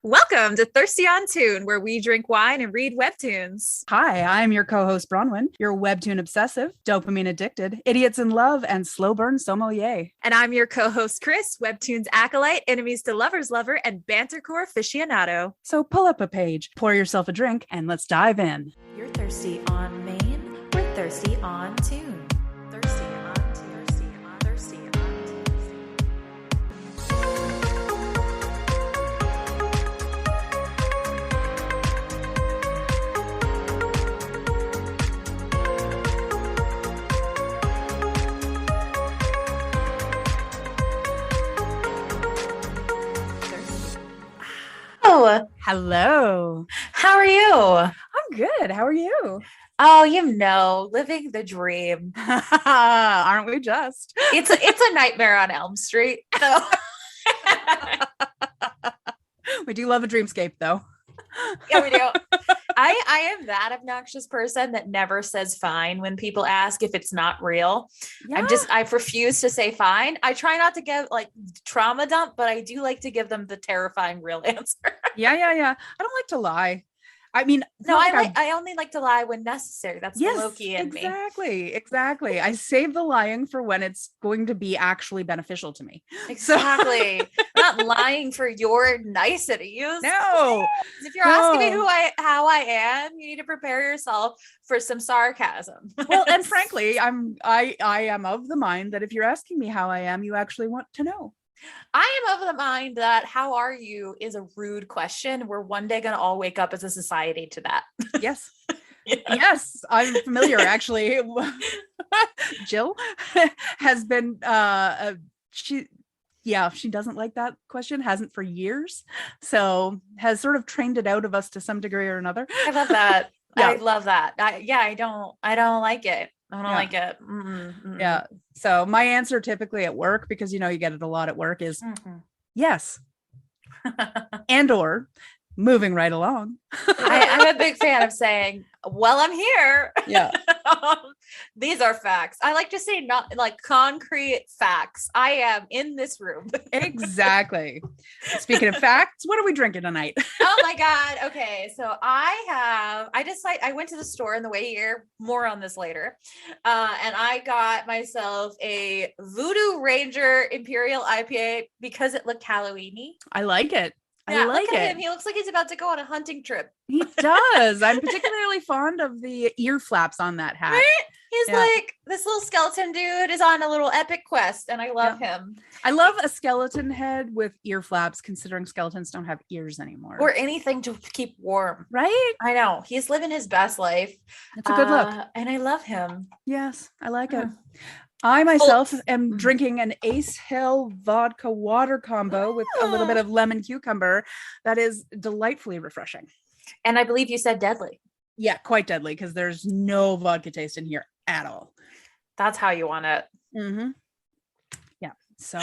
Welcome to Thirsty on Tune, where we drink wine and read webtoons. Hi, I'm your co-host Bronwyn, your webtoon obsessive, dopamine addicted, idiots in love, and slow burn sommelier. And I'm your co-host Chris, webtoons acolyte, enemies to lovers lover, and bantercore aficionado. So pull up a page, pour yourself a drink, and let's dive in. You're thirsty on Maine, we're thirsty on Tune. Thirsty on Tune, thirsty on, thirsty on Tune. Oh, Hello. how are you? I'm good. How are you? Oh, living the dream. Aren't we just? It's a nightmare on Elm Street. So. We do love a dreamscape, though. Yeah, we do. I am that obnoxious person that never says fine when people ask if it's not real. Yeah. I refuse to say fine. I try not to give like trauma dump, but I do like to give them the terrifying real answer. Yeah. I don't like to lie. I mean, No, I only like to lie when necessary. That's the yes, Loki in me. exactly. I save the lying for when it's going to be actually beneficial to me. Exactly. Not lying for your niceties. No. If you're asking me how I am, you need to prepare yourself for some sarcasm. Well, and frankly, I am of the mind that if you're asking me how I am, you actually want to know. I am of the mind that how are you is a rude question. We're one day going to all wake up as a society to that. Yes. Yeah. Yes, I'm familiar actually. Jill has been she doesn't like that question, hasn't for years. So has sort of trained it out of us to some degree or another. I love that. Yeah. I love that. I don't like it. I don't like it. Yeah. So my answer typically at work, because you get it a lot at work, is yes. And or moving right along. I'm a big fan of saying, well, I'm here. Yeah. These are facts. I like to say not like concrete facts. I am in this room. Exactly. Speaking of facts, what are we drinking tonight? Oh my God. Okay. So I went to the store on the way here, more on this later. And I got myself a Voodoo Ranger Imperial IPA because it looked Halloween-y. I like it. Yeah, I like look at it. him. He looks like he's about to go on a hunting trip. He does. I'm particularly fond of the ear flaps on that hat. Right? He's like, this little skeleton dude is on a little epic quest, and I love him. I love a skeleton head with ear flaps, considering skeletons don't have ears anymore. Or anything to keep warm. Right? I know. He's living his best life. It's a good look. And I love him. Yes, I like it. I myself am drinking an Ace Hill vodka water combo with a little bit of lemon cucumber. That is delightfully refreshing. And I believe you said deadly. Yeah, quite deadly, because there's no vodka taste in here at all. That's how you want it. Mm-hmm. Yeah. So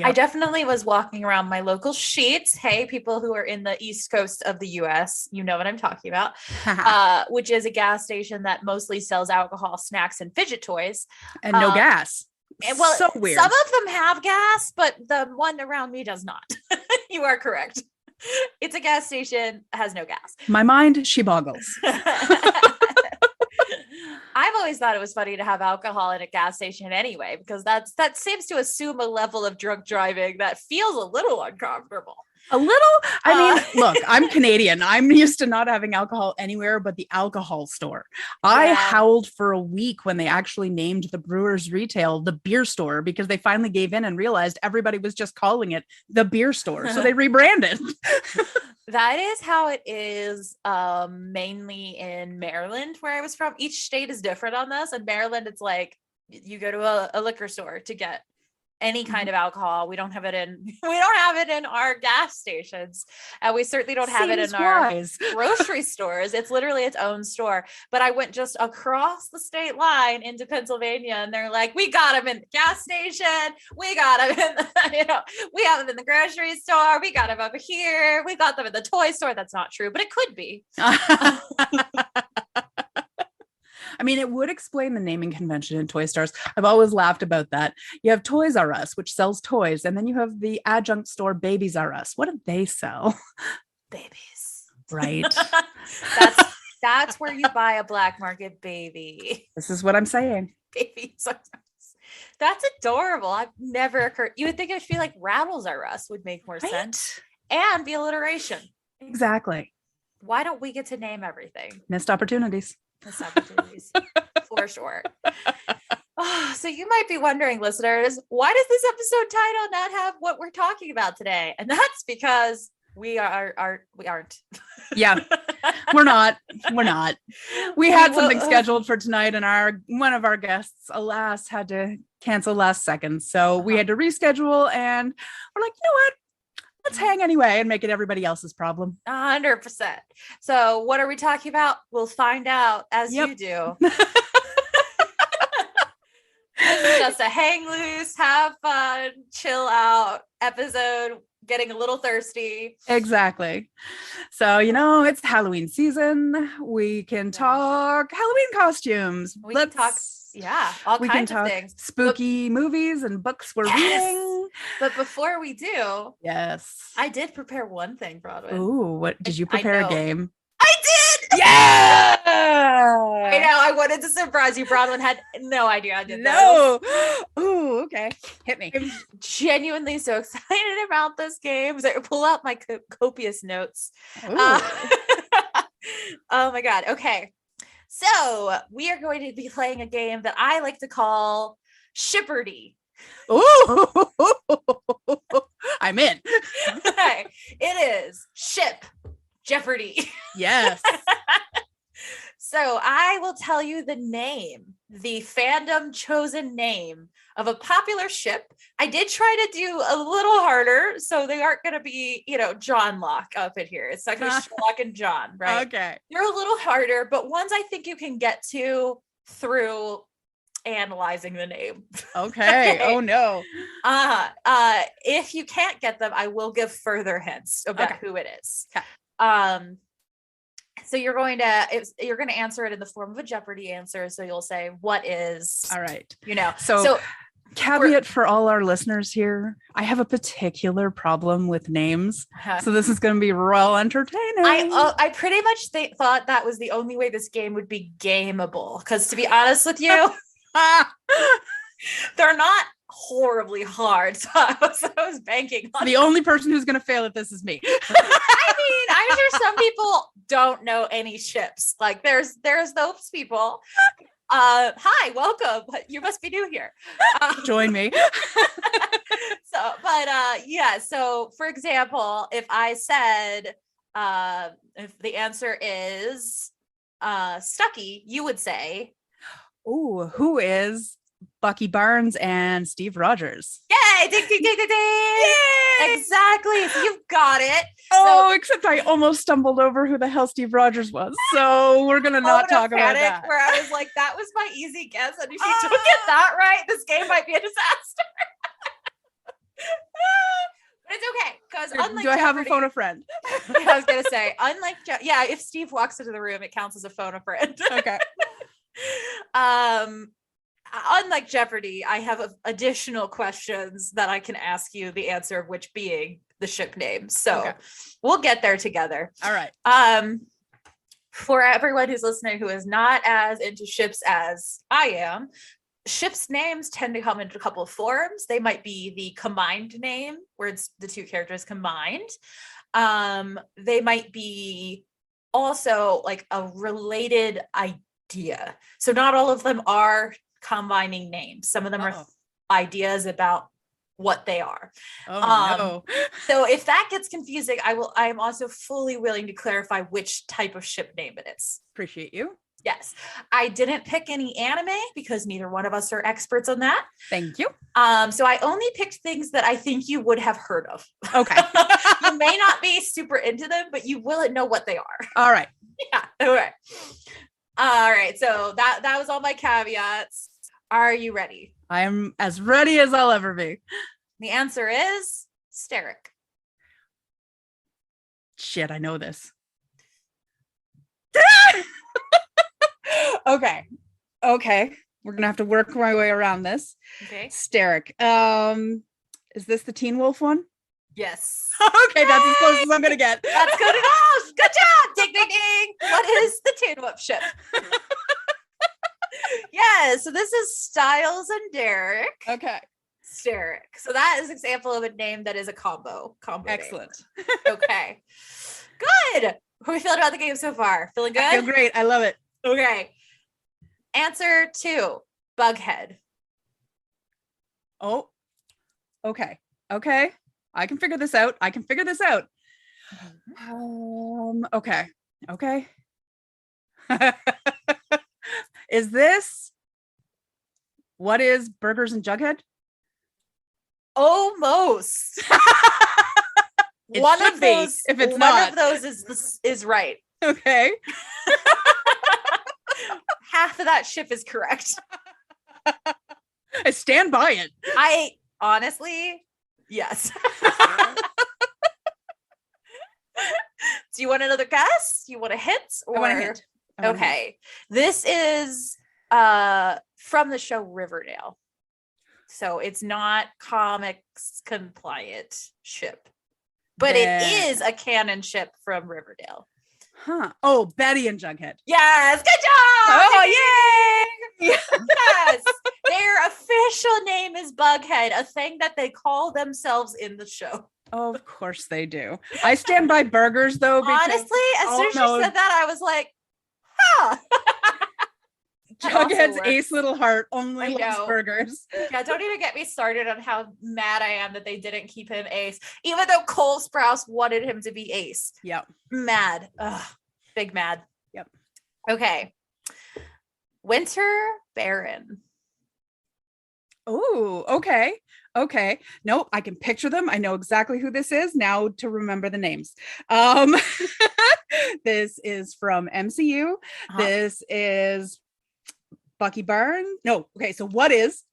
I definitely was walking around my local Sheets. Hey, people who are in the East Coast of the US, you know what I'm talking about, which is a gas station that mostly sells alcohol, snacks, and fidget toys. And no gas. And, well, so weird. Some of them have gas, but the one around me does not. You are correct. It's a gas station, has no gas. My mind, she boggles. I've always thought it was funny to have alcohol in a gas station anyway, because that seems to assume a level of drunk driving that feels a little uncomfortable. A little? I mean, look, I'm Canadian. I'm used to not having alcohol anywhere but the alcohol store. I howled for a week when they actually named the Brewers Retail the beer store, because they finally gave in and realized everybody was just calling it the beer store. So they rebranded. That is how it is mainly in Maryland, where I was from. Each state is different on this. In Maryland, it's like you go to a liquor store to get any kind of alcohol. We don't have it in our gas stations, and we certainly don't have it in our grocery stores. It's literally its own store. But I went just across the state line into Pennsylvania, and they're like, we got them in the gas station, we got them in the, we have them in the grocery store, we got them over here, we got them in the toy store. That's not true, but it could be. I mean, it would explain the naming convention in Toy Stars. I've always laughed about that. You have Toys R Us, which sells toys, and then you have the adjunct store Babies R Us. What do they sell? Babies. Right. That's where you buy a black market baby. This is what I'm saying. Babies R Us. That's adorable. I've never occurred. You would think it should be like Rattles R Us would make more sense. And the alliteration. Exactly. Why don't we get to name everything? Missed opportunities. Missed opportunities. For sure. Oh, so you might be wondering, listeners, why does this episode title not have what we're talking about today? And that's because we aren't. Yeah, we're not. We had something scheduled for tonight, and one of our guests, alas, had to cancel last second. So we had to reschedule, and we're like, you know what? Let's hang anyway and make it everybody else's problem. 100%. So what are we talking about? We'll find out as you do. This is just a hang loose, have fun, chill out episode, getting a little thirsty. Exactly. So, it's Halloween season. We can talk Halloween costumes. Let's talk, all kinds of things. Spooky movies and books we're reading. But before we do, yes, I did prepare one thing, Bronwyn. Ooh, what did you prepare? A game? I did. Yeah. I know. I wanted to surprise you. Bronwyn had no idea I did. No. Ooh, okay. Hit me. I'm genuinely so excited about this game. So I pull out my copious notes. Oh my God. Okay. So we are going to be playing a game that I like to call Shipperdy. Ooh, I'm in. Okay. It is Ship Jeopardy. Yes. So I will tell you the fandom chosen name of a popular ship. I did try to do a little harder, so they aren't going to be, John Locke up in here. It's not going to be Sherlock and John, right? Okay. They're a little harder, but ones I think you can get to through analyzing the name. Okay. Oh no. If you can't get them, I will give further hints about who it is. Okay. So you're going to answer it in the form of a Jeopardy answer. So you'll say, what is, all right. So caveat for all our listeners here. I have a particular problem with names. So this is going to be real entertaining. I pretty much thought that was the only way this game would be gameable. Because to be honest with you, they're not horribly hard. So I was banking on the only person who's going to fail at this is me. I mean, I'm sure some people don't know any ships. Like there's those people. Hi, welcome. You must be new here. Join me. So for example, if I said if the answer is Stucky, you would say, "Ooh, who is Bucky Barnes and Steve Rogers?" Yay! Ding, ding, ding, ding, ding. Yay! Exactly. So you've got it. Except I almost stumbled over who the hell Steve Rogers was. So we're gonna not talk about that. Where I was like, that was my easy guess, and if you don't get that right, this game might be a disaster. But it's okay, because unlike do I have a phone a friend? I was gonna say, unlike if Steve walks into the room, it counts as a phone a friend. Okay. Unlike Jeopardy, I have additional questions that I can ask you, the answer of which being the ship name. So we'll get there together. All right. For everyone who's listening who is not as into ships as I am, ships' names tend to come in a couple of forms. They might be the combined name, where it's the two characters combined. They might be also like a related idea. So not all of them are combining names. Some of them are ideas about what they are. No. So if that gets confusing, I am also fully willing to clarify which type of ship name it is. Appreciate you. Yes. I didn't pick any anime because neither one of us are experts on that. Thank you. So I only picked things that I think you would have heard of. Okay. You may not be super into them, but you will know what they are. All right. Yeah. All right. All right. So that was all my caveats. Are you ready? I am as ready as I'll ever be. The answer is Steric. Shit, I know this. Okay. Okay. We're gonna have to work my way around this. Okay. Steric. Is this the Teen Wolf one? Yes. Okay, that's as close as I'm gonna get. That's good enough. Good job. Ding, ding, ding. What is the Teen Wolf ship? Yeah, so this is Styles and Derek. Okay. Steric. So that is an example of a name that is a combo. Excellent. Name. Okay. Good. How are we feeling about the game so far? Feeling good? I feel great. I love it. Okay. Answer 2. Bughead. Oh. Okay. Okay. I can figure this out. Okay. Okay. Is this what is Burgers and Jughead? Almost. It One should of be, those, if it's one not. of those is right. Okay. Half of that ship is correct. I stand by it. I honestly, yes. Do you want another guess? Do you want a hit? Or... I want a hit. Okay. This is from the show Riverdale. So it's not comics compliant ship. But it is a canon ship from Riverdale. Huh. Oh, Betty and Jughead. Yes. Good job. Oh, yay. Yes. Their official name is Bughead, a thing that they call themselves in the show. Oh, of course they do. I stand by Burgers though. Honestly, as soon as you said that, I was like, huh. Jughead's ace little heart only loves burgers. Yeah, don't even get me started on how mad I am that they didn't keep him ace, even though Cole Sprouse wanted him to be ace. Yep. Mad. Ugh, big mad. Yep. Okay. Winter Baron. Oh, okay. Okay. Nope, I can picture them. I know exactly who this is now to remember the names. This is from MCU. This is Bucky Barnes. No, okay. So what is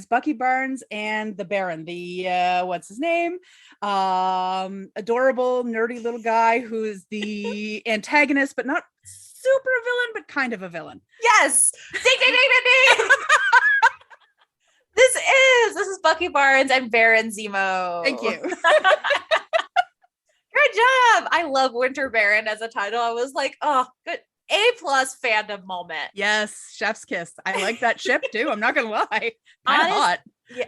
Bucky Barnes and the Baron? The what's his name? Adorable, nerdy little guy who is the antagonist, but not super villain, but kind of a villain. Yes. Ding, ding, ding, ding, ding. This is Bucky Barnes and Baron Zemo. Thank you. Good job. I love Winter Baron as a title. I was like, oh, good. A+ fandom moment. Yes, chef's kiss. I like that ship too. I'm not gonna lie. Kind of hot. Yeah.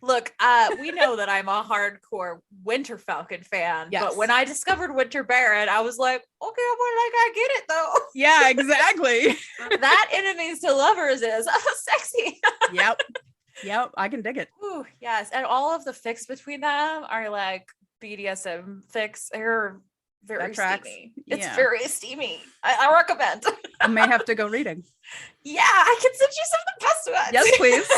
Look, we know that I'm a hardcore Winter Falcon fan, yes. But when I discovered Winter Baron, I was like, okay, I get it though. Yeah, exactly. That enemies to lovers is sexy. Yep, I can dig it. Ooh, yes, and all of the fics between them are like BDSM fics. They're very steamy. It's very steamy. I recommend. I may have to go reading. Yeah, I can send you some of the best ones. Yes, please.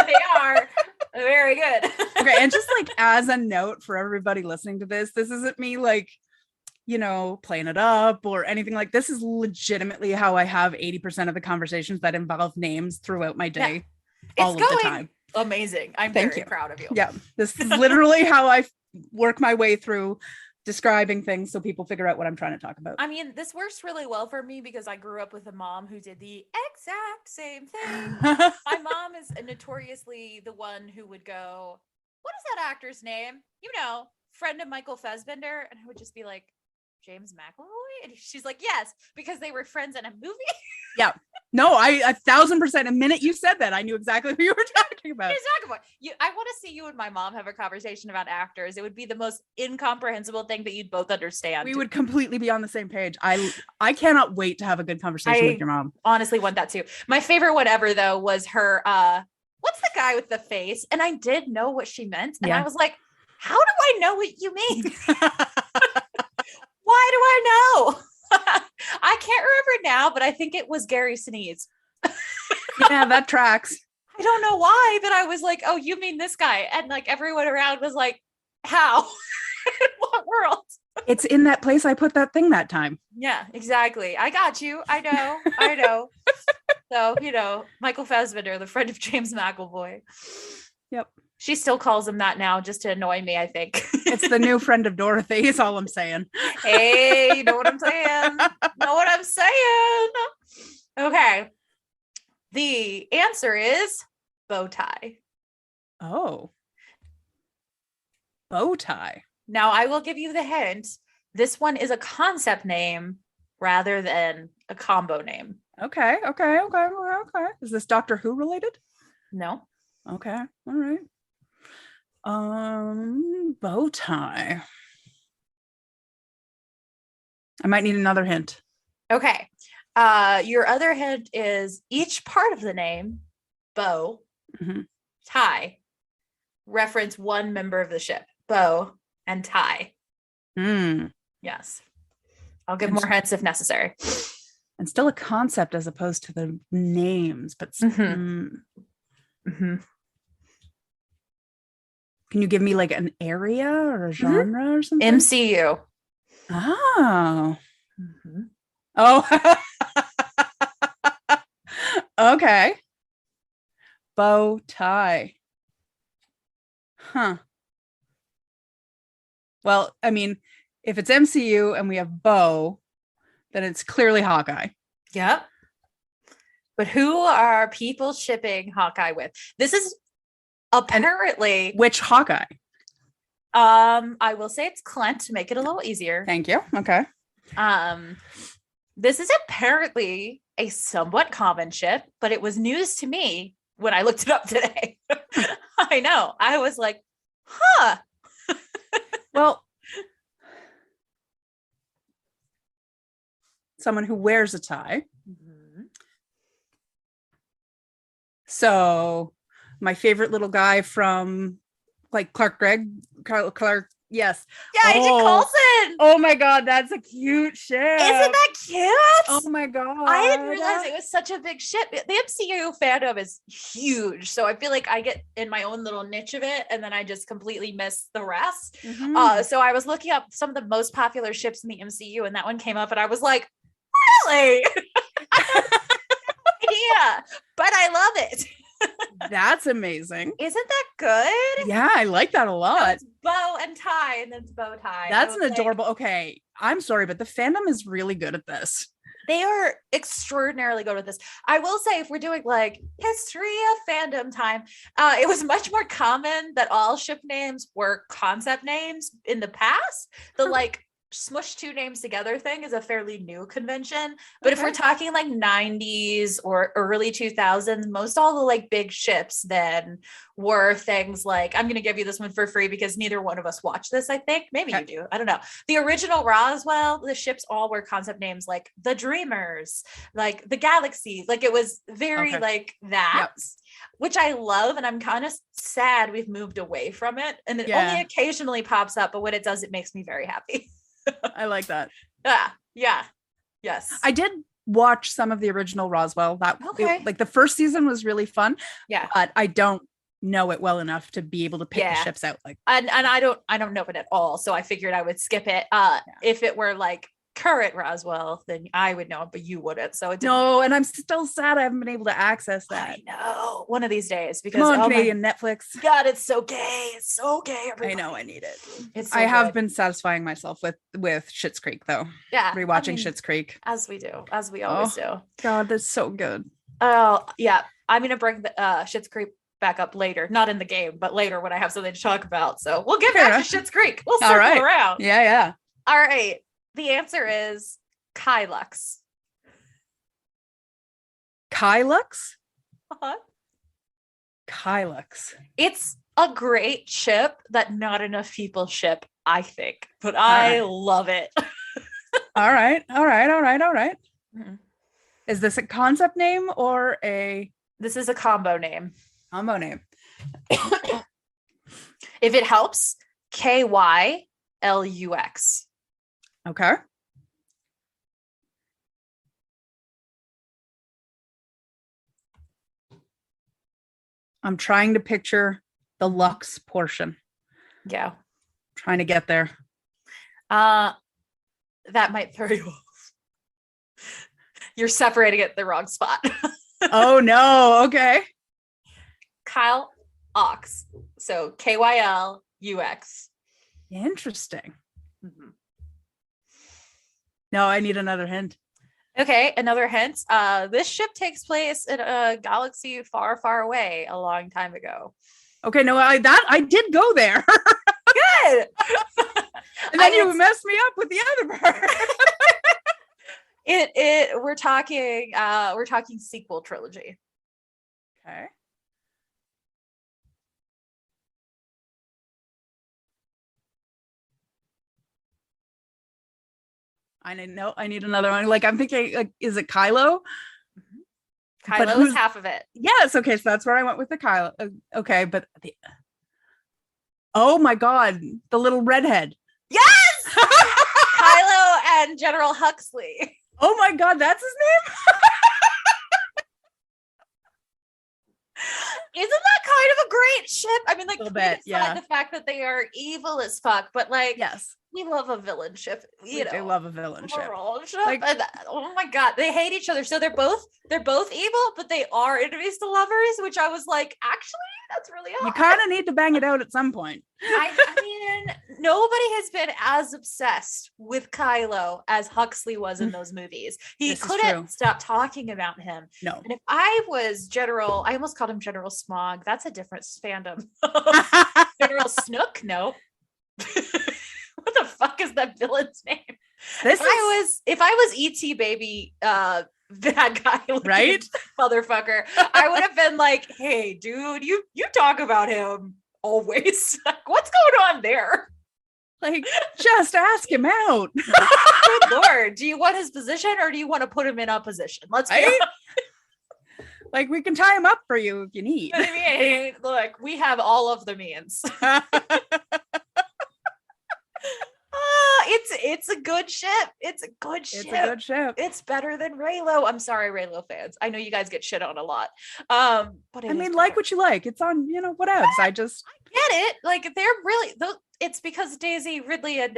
They are very good. Okay, and just like as a note for everybody listening to this isn't me like, playing it up or anything like this. Is legitimately how I have 80% of the conversations that involve names throughout my day. Yeah. All of the time. Amazing. I'm very proud of you. Yeah, this is literally how I work my way through describing things so people figure out what I'm trying to talk about. I mean, this works really well for me because I grew up with a mom who did the exact same thing. My mom is notoriously the one who would go, what is that actor's name? Friend of Michael Fassbender. And I would just be like, James McAvoy? And she's like, yes, because they were friends in a movie. Yeah. No, I 1,000%. A minute you said that, I knew exactly who you were talking about. I want to see you and my mom have a conversation about actors. It would be the most incomprehensible thing that you'd both understand. We would completely be on the same page. I cannot wait to have a good conversation with your mom. Honestly want that too. My favorite one ever though was her what's the guy with the face? And I did know what she meant. And I was like, how do I know what you mean? Why do I know? I can't remember now, but I think it was Gary Sinise. Yeah, that tracks. I don't know why, but I was like, oh, you mean this guy? And like everyone around was like, how? In what world? It's in that place I put that thing that time. Yeah, exactly. I got you. I know. So, Michael Fassbender, the friend of James McAvoy. Yep. She still calls him that now just to annoy me, I think. It's the new friend of Dorothy is all I'm saying. Hey, you know what I'm saying? Okay. The answer is bow tie. Oh. Bow tie. Now, I will give you the hint. This one is a concept name rather than a combo name. Okay. Is this Doctor Who related? No. Okay. All right. Bow tie. I might need another hint. Okay. Your other hint is each part of the name, bow, tie, reference one member of the ship, bow and tie. Yes. I'll give more hints if necessary. And still a concept as opposed to the names, but can you give me like an area or a genre or something? MCU. Oh. Oh. Okay. Bow tie. Huh. Well, I mean, if it's MCU and we have bow, then it's clearly Hawkeye. Yep. But who are people shipping Hawkeye with? This is apparently... And which Hawkeye? I will say it's Clint to make it a little easier. Thank you. Okay. This is apparently a somewhat common ship, but it was news to me when I looked it up today. I know. I was like, huh. Well, someone who wears a tie. So my favorite little guy from like Clark, yes. Yeah, Agent Coulson. Oh my God, that's a cute ship. Isn't that cute? Oh my God. I didn't realize it was such a big ship. The MCU fandom is huge. So I feel like I get in my own little niche of it and then I just completely miss the rest. So I was looking up some of the most popular ships in the MCU and that one came up and I was like, really? Yeah, but I love it. That's amazing. Isn't that good? Yeah, I like that a lot. So bow and tie and then it's bow tie. That's an adorable. Okay, I'm sorry, but the fandom is really good at this. They are extraordinarily good at this. I will say, if we're doing like history of fandom time, it was much more common that all ship names were concept names in the past. The like smush two names together thing is a fairly new convention, but if we're talking like 90s or early 2000s, most all the like big ships then were things like, I'm going to give you this one for free because neither one of us watched this. I think maybe you do, I don't know. The original Roswell, the ships all were concept names like the Dreamers, like the Galaxy, like it was very like that. Which I love, and I'm kind of sad we've moved away from it, and it only occasionally pops up, but when it does, it makes me very happy. I like that. Yes. I did watch some of the original Roswell. Like the first season was really fun. Yeah. But I don't know it well enough to be able to pick the ships out. Like, and I don't know it at all. So I figured I would skip it. If it were like current Roswell, then I would know it, but you wouldn't. So no, and I'm still sad I haven't been able to access that. I know, one of these days, because come on, Canadian Netflix. God, it's so gay. It's so gay. Everybody. I know, I need it. It's so I have been satisfying myself with Schitt's Creek though. Yeah, rewatching Schitt's Creek as we do, as we always do. God, that's so good. Oh yeah, I'm gonna bring the Schitt's Creek back up later, not in the game, but later when I have something to talk about. So we'll get back to Schitt's Creek. We'll circle around. Yeah. All right. The answer is Kylux. Kylux? Uh-huh. Kylux. It's a great ship that not enough people ship, I think, but I love it. All right. Mm-hmm. Is this a concept name or This is a combo name. Combo name. If it helps, KYLUX. Okay. I'm trying to picture the Lux portion. Yeah. Trying to get there. That might throw you off. You're separating it the wrong spot. Oh no. Okay. Kyle Ox. So KYLUX. Interesting. Mm-hmm. No, I need another hint. Okay, another hint. This ship takes place in a galaxy far, far away a long time ago. Okay, no, I did go there. Good. And then you messed me up with the other part. We're talking sequel trilogy. Okay. I need another one. Like I'm thinking, like, is it Kylo? Kylo is half of it. Yes. Okay, so that's where I went with the Kylo. Okay, but oh my God, the little redhead. Yes, Kylo and General Huxley. Oh my God, that's his name. Isn't that kind of a great ship? I mean, like, the fact that they are evil as fuck, but like, yes, we love a villain ship. We do love a villain ship. Like, oh my God, they hate each other. So they're both evil, but they are enemies to lovers, which I was like, actually, that's really odd. You kind of need to bang it out at some point. I mean, nobody has been as obsessed with Kylo as Huxley was in those movies. He couldn't stop talking about him. No. And if I was General, I almost called him General Smog. That's a different fandom. General Snook? No. What the fuck is that villain's name? If I was E.T. baby bad guy, right? Motherfucker, I would have been like, hey, dude, you talk about him always. Like, what's going on there? Like, just ask him out. Good Lord. Do you want his position or do you want to put him in a position? Let's be honest. Like, we can tie him up for you if you need. I mean, look, we have all of the means. It's a good ship. It's a good ship. It's better than Reylo. I'm sorry, Reylo fans. I know you guys get shit on a lot. But I mean, like what you like. It's on, whatevs. I get it. Like, they're really, it's because Daisy Ridley and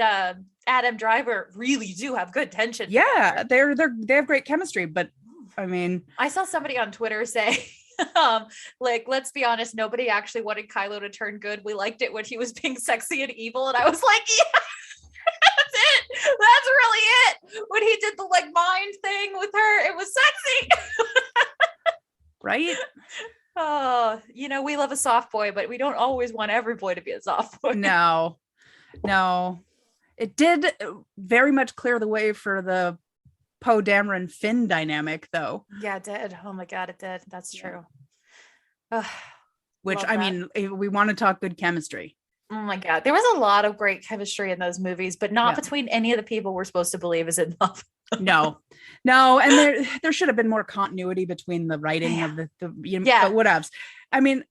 Adam Driver really do have good tension. Yeah, they have great chemistry. But I mean, I saw somebody on Twitter say, like, let's be honest, nobody actually wanted Kylo to turn good. We liked it when he was being sexy and evil, and I was like, yeah. That's it. That's really it. When he did the like mind thing with her, it was sexy. Right? Oh, we love a soft boy, but we don't always want every boy to be a soft boy. No. It did very much clear the way for the Poe Dameron Finn dynamic, though. Yeah, it did. Oh my God, it did. That's true. Which, I mean, we want to talk good chemistry. Oh my God. There was a lot of great chemistry in those movies, but not between any of the people we're supposed to believe is in love. No. And there should have been more continuity between the writing of the but whatevs. I mean,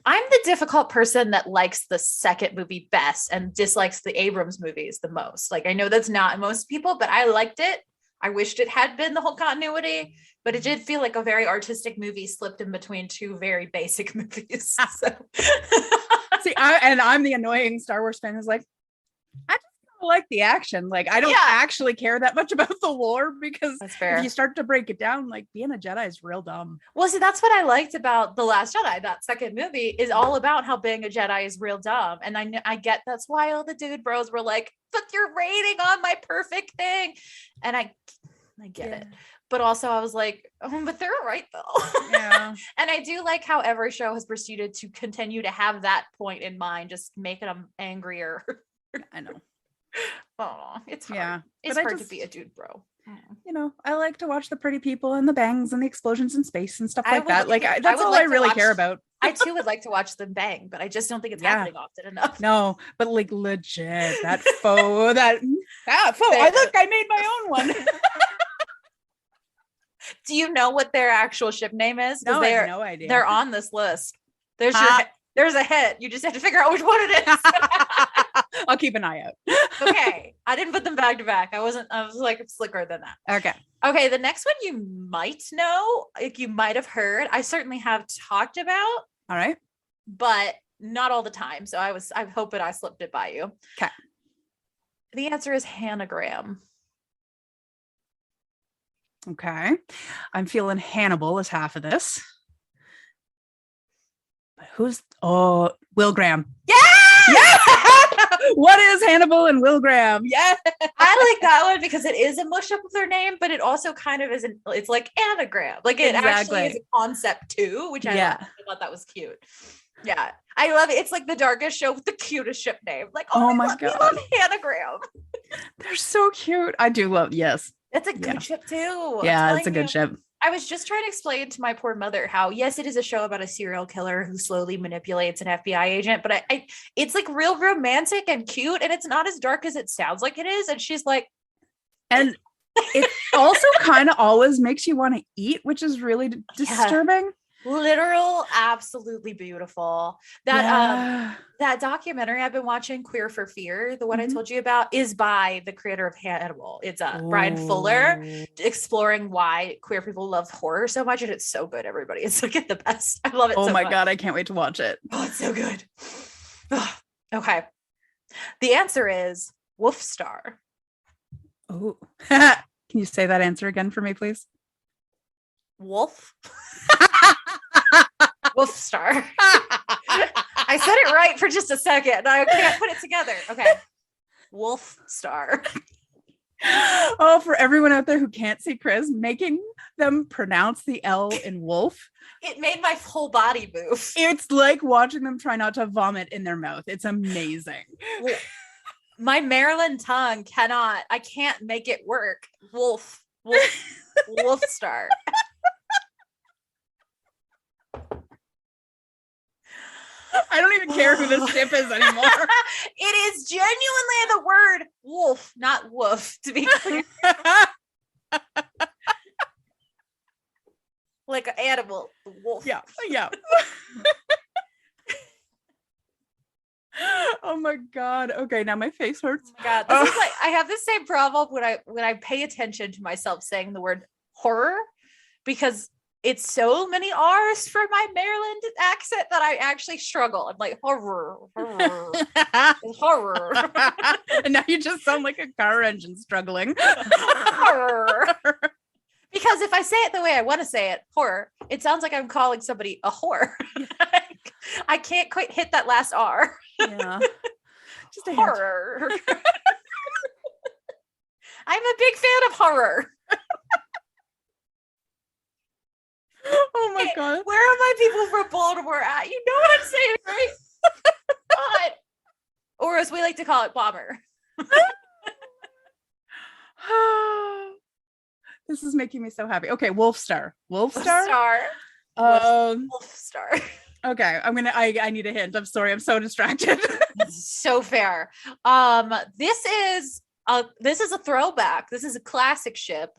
I'm the difficult person that likes the second movie best and dislikes the Abrams movies the most. Like, I know that's not most people, but I liked it. I wished it had been the whole continuity, but it did feel like a very artistic movie slipped in between two very basic movies. So. See, I'm the annoying Star Wars fan who's like, I just like the action. Like, I don't actually care that much about the lore, because if you start to break it down, like, being a Jedi is real dumb. Well, see, that's what I liked about The Last Jedi. That second movie is all about how being a Jedi is real dumb. And I get that's why all the dude bros were like, but you're rating on my perfect thing. And I get it. But also I was like, oh, but they're right though. Yeah. And I do like how every show has proceeded to continue to have that point in mind, just making them angrier. I know. Oh, it's hard. Yeah, it's hard to be a dude bro. I like to watch the pretty people and the bangs and the explosions in space and stuff like that. Like, that's all I really care about. I too would like to watch them bang, but I just don't think it's happening often enough. No, but like, legit, that faux, that faux. I made my own one. Do you know what their actual ship name is? No, I have no idea. They're on this list. There's a hit. You just have to figure out which one it is. I'll keep an eye out. Okay. I didn't put them back to back. I was like slicker than that. Okay. The next one you might know, like you might have heard. I certainly have talked about. All right. But not all the time. So I'm hoping I slipped it by you. Okay. The answer is Hanagram. Okay. I'm feeling Hannibal is half of this. But who's Will Graham? Yeah! Yeah! What is Hannibal and Will Graham? Yeah. I like that one because it is a mush up of their name, but it also kind of isn't. It's like anagram. Like it actually is a concept too, which I love. I thought that was cute. Yeah, I love it. It's like the darkest show with the cutest ship name. Like, oh my God, we love anagram. They're so cute. I do love. Yes, that's a good ship too. Yeah, it's a good ship. I was just trying to explain to my poor mother how, yes, it is a show about a serial killer who slowly manipulates an FBI agent, but it's like real romantic and cute, and it's not as dark as it sounds like it is. And she's like, and it also kind of always makes you want to eat, which is really disturbing. Literal, absolutely beautiful. That documentary I've been watching, Queer for Fear, the one I told you about, is by the creator of Hannibal. It's Brian Fuller, exploring why queer people love horror so much, and it's so good. Everybody, it's like the best. I love it. Oh my God, I can't wait to watch it. Oh, it's so good. Okay, the answer is Wolfstar. Oh, can you say that answer again for me, please? Wolf. Wolfstar. I said it right for just a second. I can't put it together. Okay. Wolfstar. Oh, for everyone out there who can't see Chris, making them pronounce the L in wolf. It made my whole body move. It's like watching them try not to vomit in their mouth. It's amazing. My Maryland tongue I can't make it work. Wolfstar. I don't even care who this ship is anymore. It is genuinely the word wolf, not woof, to be clear. Like an animal, wolf. Yeah. Oh my God. Okay, now my face hurts. Oh my God. This is like, I have the same problem when I pay attention to myself saying the word horror, because it's so many R's for my Maryland accent that I actually struggle. I'm like, horror. Horror. And now you just sound like a car engine struggling. Horror. Because if I say it the way I want to say it, horror, it sounds like I'm calling somebody a whore. I can't quite hit that last R. Yeah. Just a horror. I'm a big fan of horror. Oh my God. Where are my people from Baltimore at? You know what I'm saying, right? God. Or as we like to call it, bomber. This is making me so happy. Okay, Wolfstar. Wolfstar. Okay, I need a hint. I'm sorry, I'm so distracted. So fair. This is a throwback. This is a classic ship.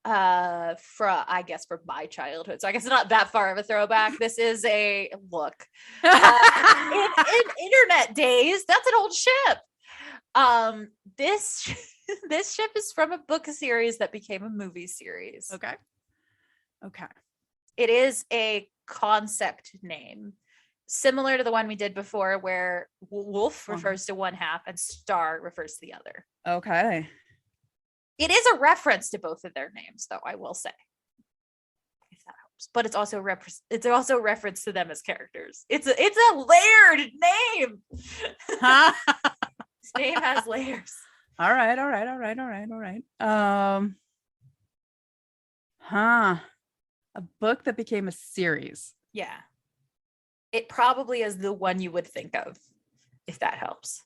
From my childhood, so I guess it's not that far of a throwback. This is a look in internet days. That's an old ship. This ship is from a book series that became a movie series. Okay. It is a concept name similar to the one we did before, where wolf refers to one half and star refers to the other. Okay. It is a reference to both of their names, though, I will say, if that helps. But it's also a reference to them as characters. It's a layered name. This name has layers. All right. A book that became a series. Yeah. It probably is the one you would think of, if that helps.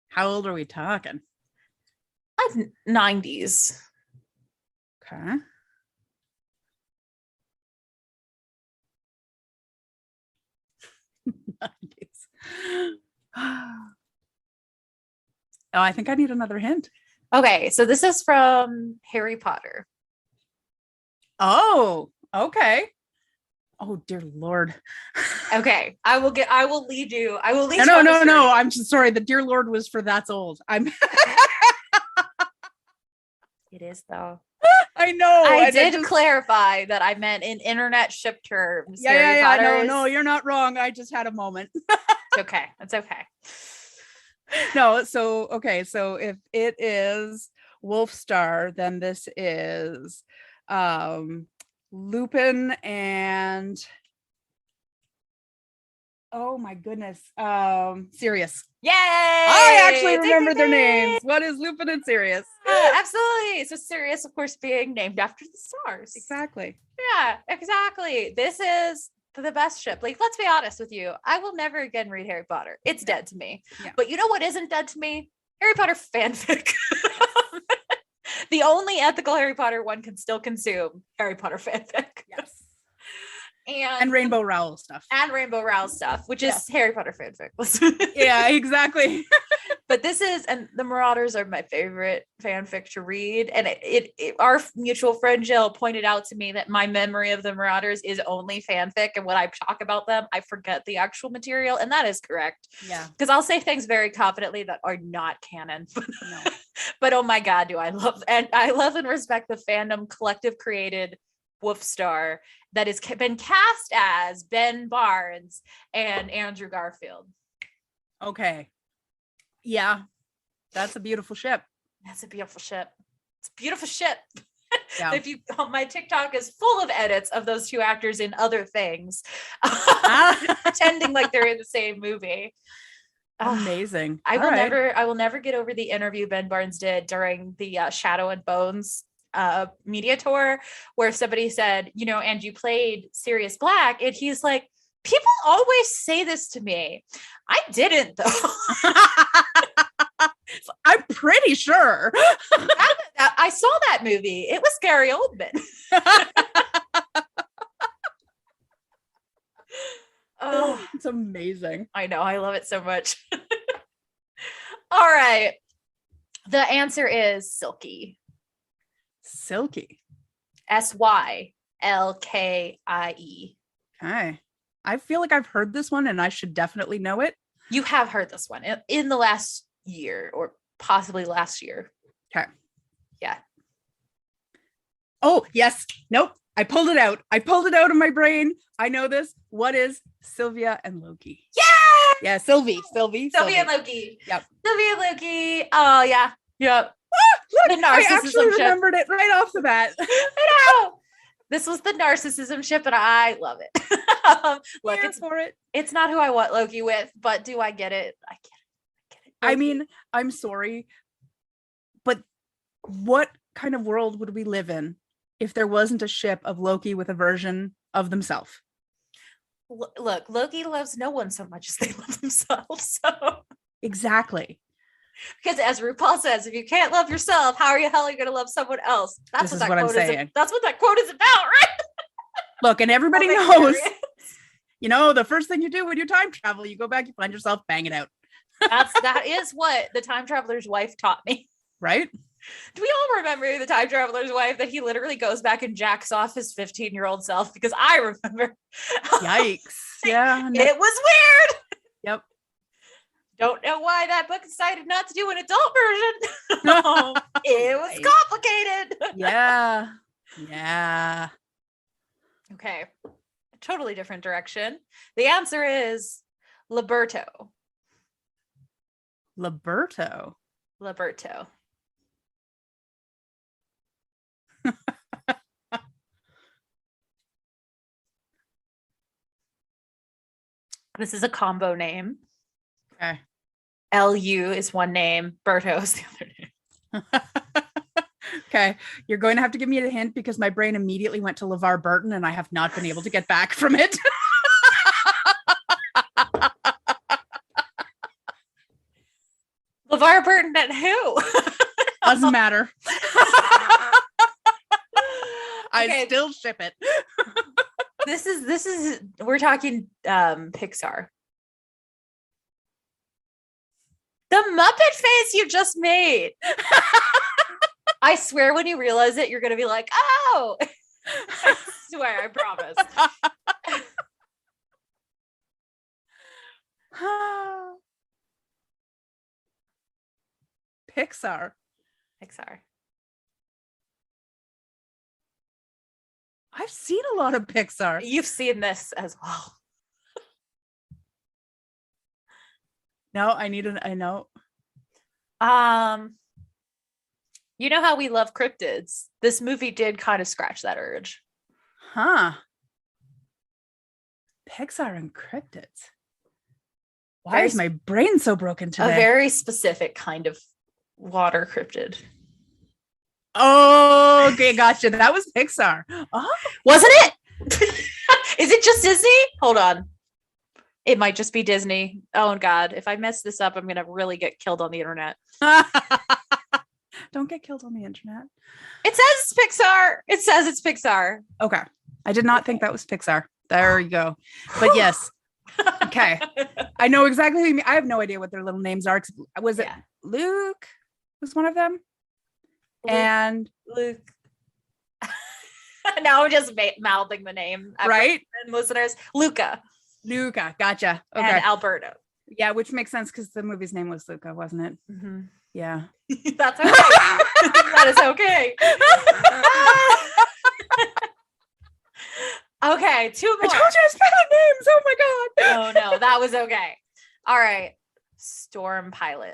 How old are we talking? Like 90s. Okay. Oh, I think I need another hint. Okay, so this is from Harry Potter. Oh, okay. Oh, dear Lord. Okay, I will lead you. No. I'm just sorry. The dear Lord was for that's old. It is though. I know. I did clarify that I meant in internet ship terms. Yeah. No, you're not wrong. I just had a moment. Okay, that's okay. No, so okay, so if it is Wolfstar, then this is Lupin and Oh my goodness. Sirius. Yay! I actually Ding, remember ding, their ding. names. What is Lupin and Sirius? Absolutely. So Sirius, of course, being named after the stars. Exactly. Yeah, exactly. This is the best ship. Like, let's be honest with you. I will never again read Harry Potter. It's dead to me. Yeah. But you know what isn't dead to me? Harry Potter fanfic. The only ethical Harry Potter one can still consume, Harry Potter fanfic. Yes. And Rainbow Rowell stuff. And Rainbow Rowell stuff, which is Harry Potter fanfic. Yeah, exactly. But this is, and the Marauders are my favorite fanfic to read. And our mutual friend Jill pointed out to me that my memory of the Marauders is only fanfic. And when I talk about them, I forget the actual material. And that is correct. Yeah. Because I'll say things very confidently that are not canon. No. But oh my God, do I love and respect the fandom collective created Wolfstar that has been cast as Ben Barnes and Andrew Garfield. Okay. Yeah. That's a beautiful ship. That's a beautiful ship. It's a beautiful ship. Yeah. If you, my TikTok is full of edits of those two actors in other things, pretending like they're in the same movie. Amazing. I will never get over the interview Ben Barnes did during the Shadow and Bones media tour, where somebody said, you know, and you played Sirius Black, and he's like, people always say this to me. I didn't though. I'm pretty sure. I saw that movie. It was Gary Oldman. Oh, it's amazing. I know. I love it so much. All right. The answer is Silky. Silky. Sylkie. Okay. I feel like I've heard this one and I should definitely know it. You have heard this one in the last year or possibly last year. Okay. Yeah. Oh, yes. Nope. I pulled it out. I pulled it out of my brain. I know this. What is Sylvia and Loki? Yeah. Yeah, Sylvie and Loki. Yep. Sylvia and Loki. Oh yeah. Yep. Look, I actually remembered it right off the bat. I know. This was the narcissism ship, and I love it. Look, it's not who I want Loki with, but do I get it? I get it. I mean, I'm sorry, but what kind of world would we live in if there wasn't a ship of Loki with a version of themselves? Look, Loki loves no one so much as they love themselves. So exactly. Because as RuPaul says, if you can't love yourself, how are you going to love someone else? That's what I'm saying. That's what that quote is about, right? Look, and everybody knows, you know, the first thing you do when you time travel, you go back, you find yourself banging out. That is what the time traveler's wife taught me. Right? Do we all remember the time traveler's wife that he literally goes back and jacks off his 15-year-old self? Because I remember. Yikes. Yeah. No. It was weird. Yep. Don't know why that book decided not to do an adult version. No, it was complicated. Yeah. Yeah. Okay. Totally different direction. The answer is Liberto. Liberto. This is a combo name. Okay. LU is one name. Berto is the other name. Okay. You're going to have to give me a hint because my brain immediately went to LeVar Burton and I have not been able to get back from it. LeVar Burton and who? Doesn't matter. I still ship it. This is we're talking Pixar. The Muppet face you just made. I swear when you realize it, you're gonna be like, oh. I swear, I promise. Pixar. I've seen a lot of Pixar. You've seen this as well. No, I know. You know how we love cryptids? This movie did kind of scratch that urge. Huh. Pixar and cryptids. Why is my brain so broken today? A very specific kind of water cryptid. Oh, okay, gotcha. That was Pixar. Oh, wasn't it? Is it just Disney? Hold on. It might just be Disney. Oh God, if I mess this up, I'm gonna really get killed on the internet. Don't get killed on the internet. It says it's Pixar. It says it's Pixar. Okay. I did not think that was Pixar. There you go. But yes. Okay. I know exactly who you mean. I have no idea what their little names are. Was it Luke? Was one of them? And Luke. Now I'm just mouthing the name. Right? Listeners. Luca. Gotcha. Okay. And Alberto. Yeah, which makes sense because the movie's name was Luca, wasn't it? Mm-hmm. Yeah. That's okay. That is okay. Okay, 2 more. I told you I spelled names. Oh my God. Oh no, that was okay. All right. Storm Pilot.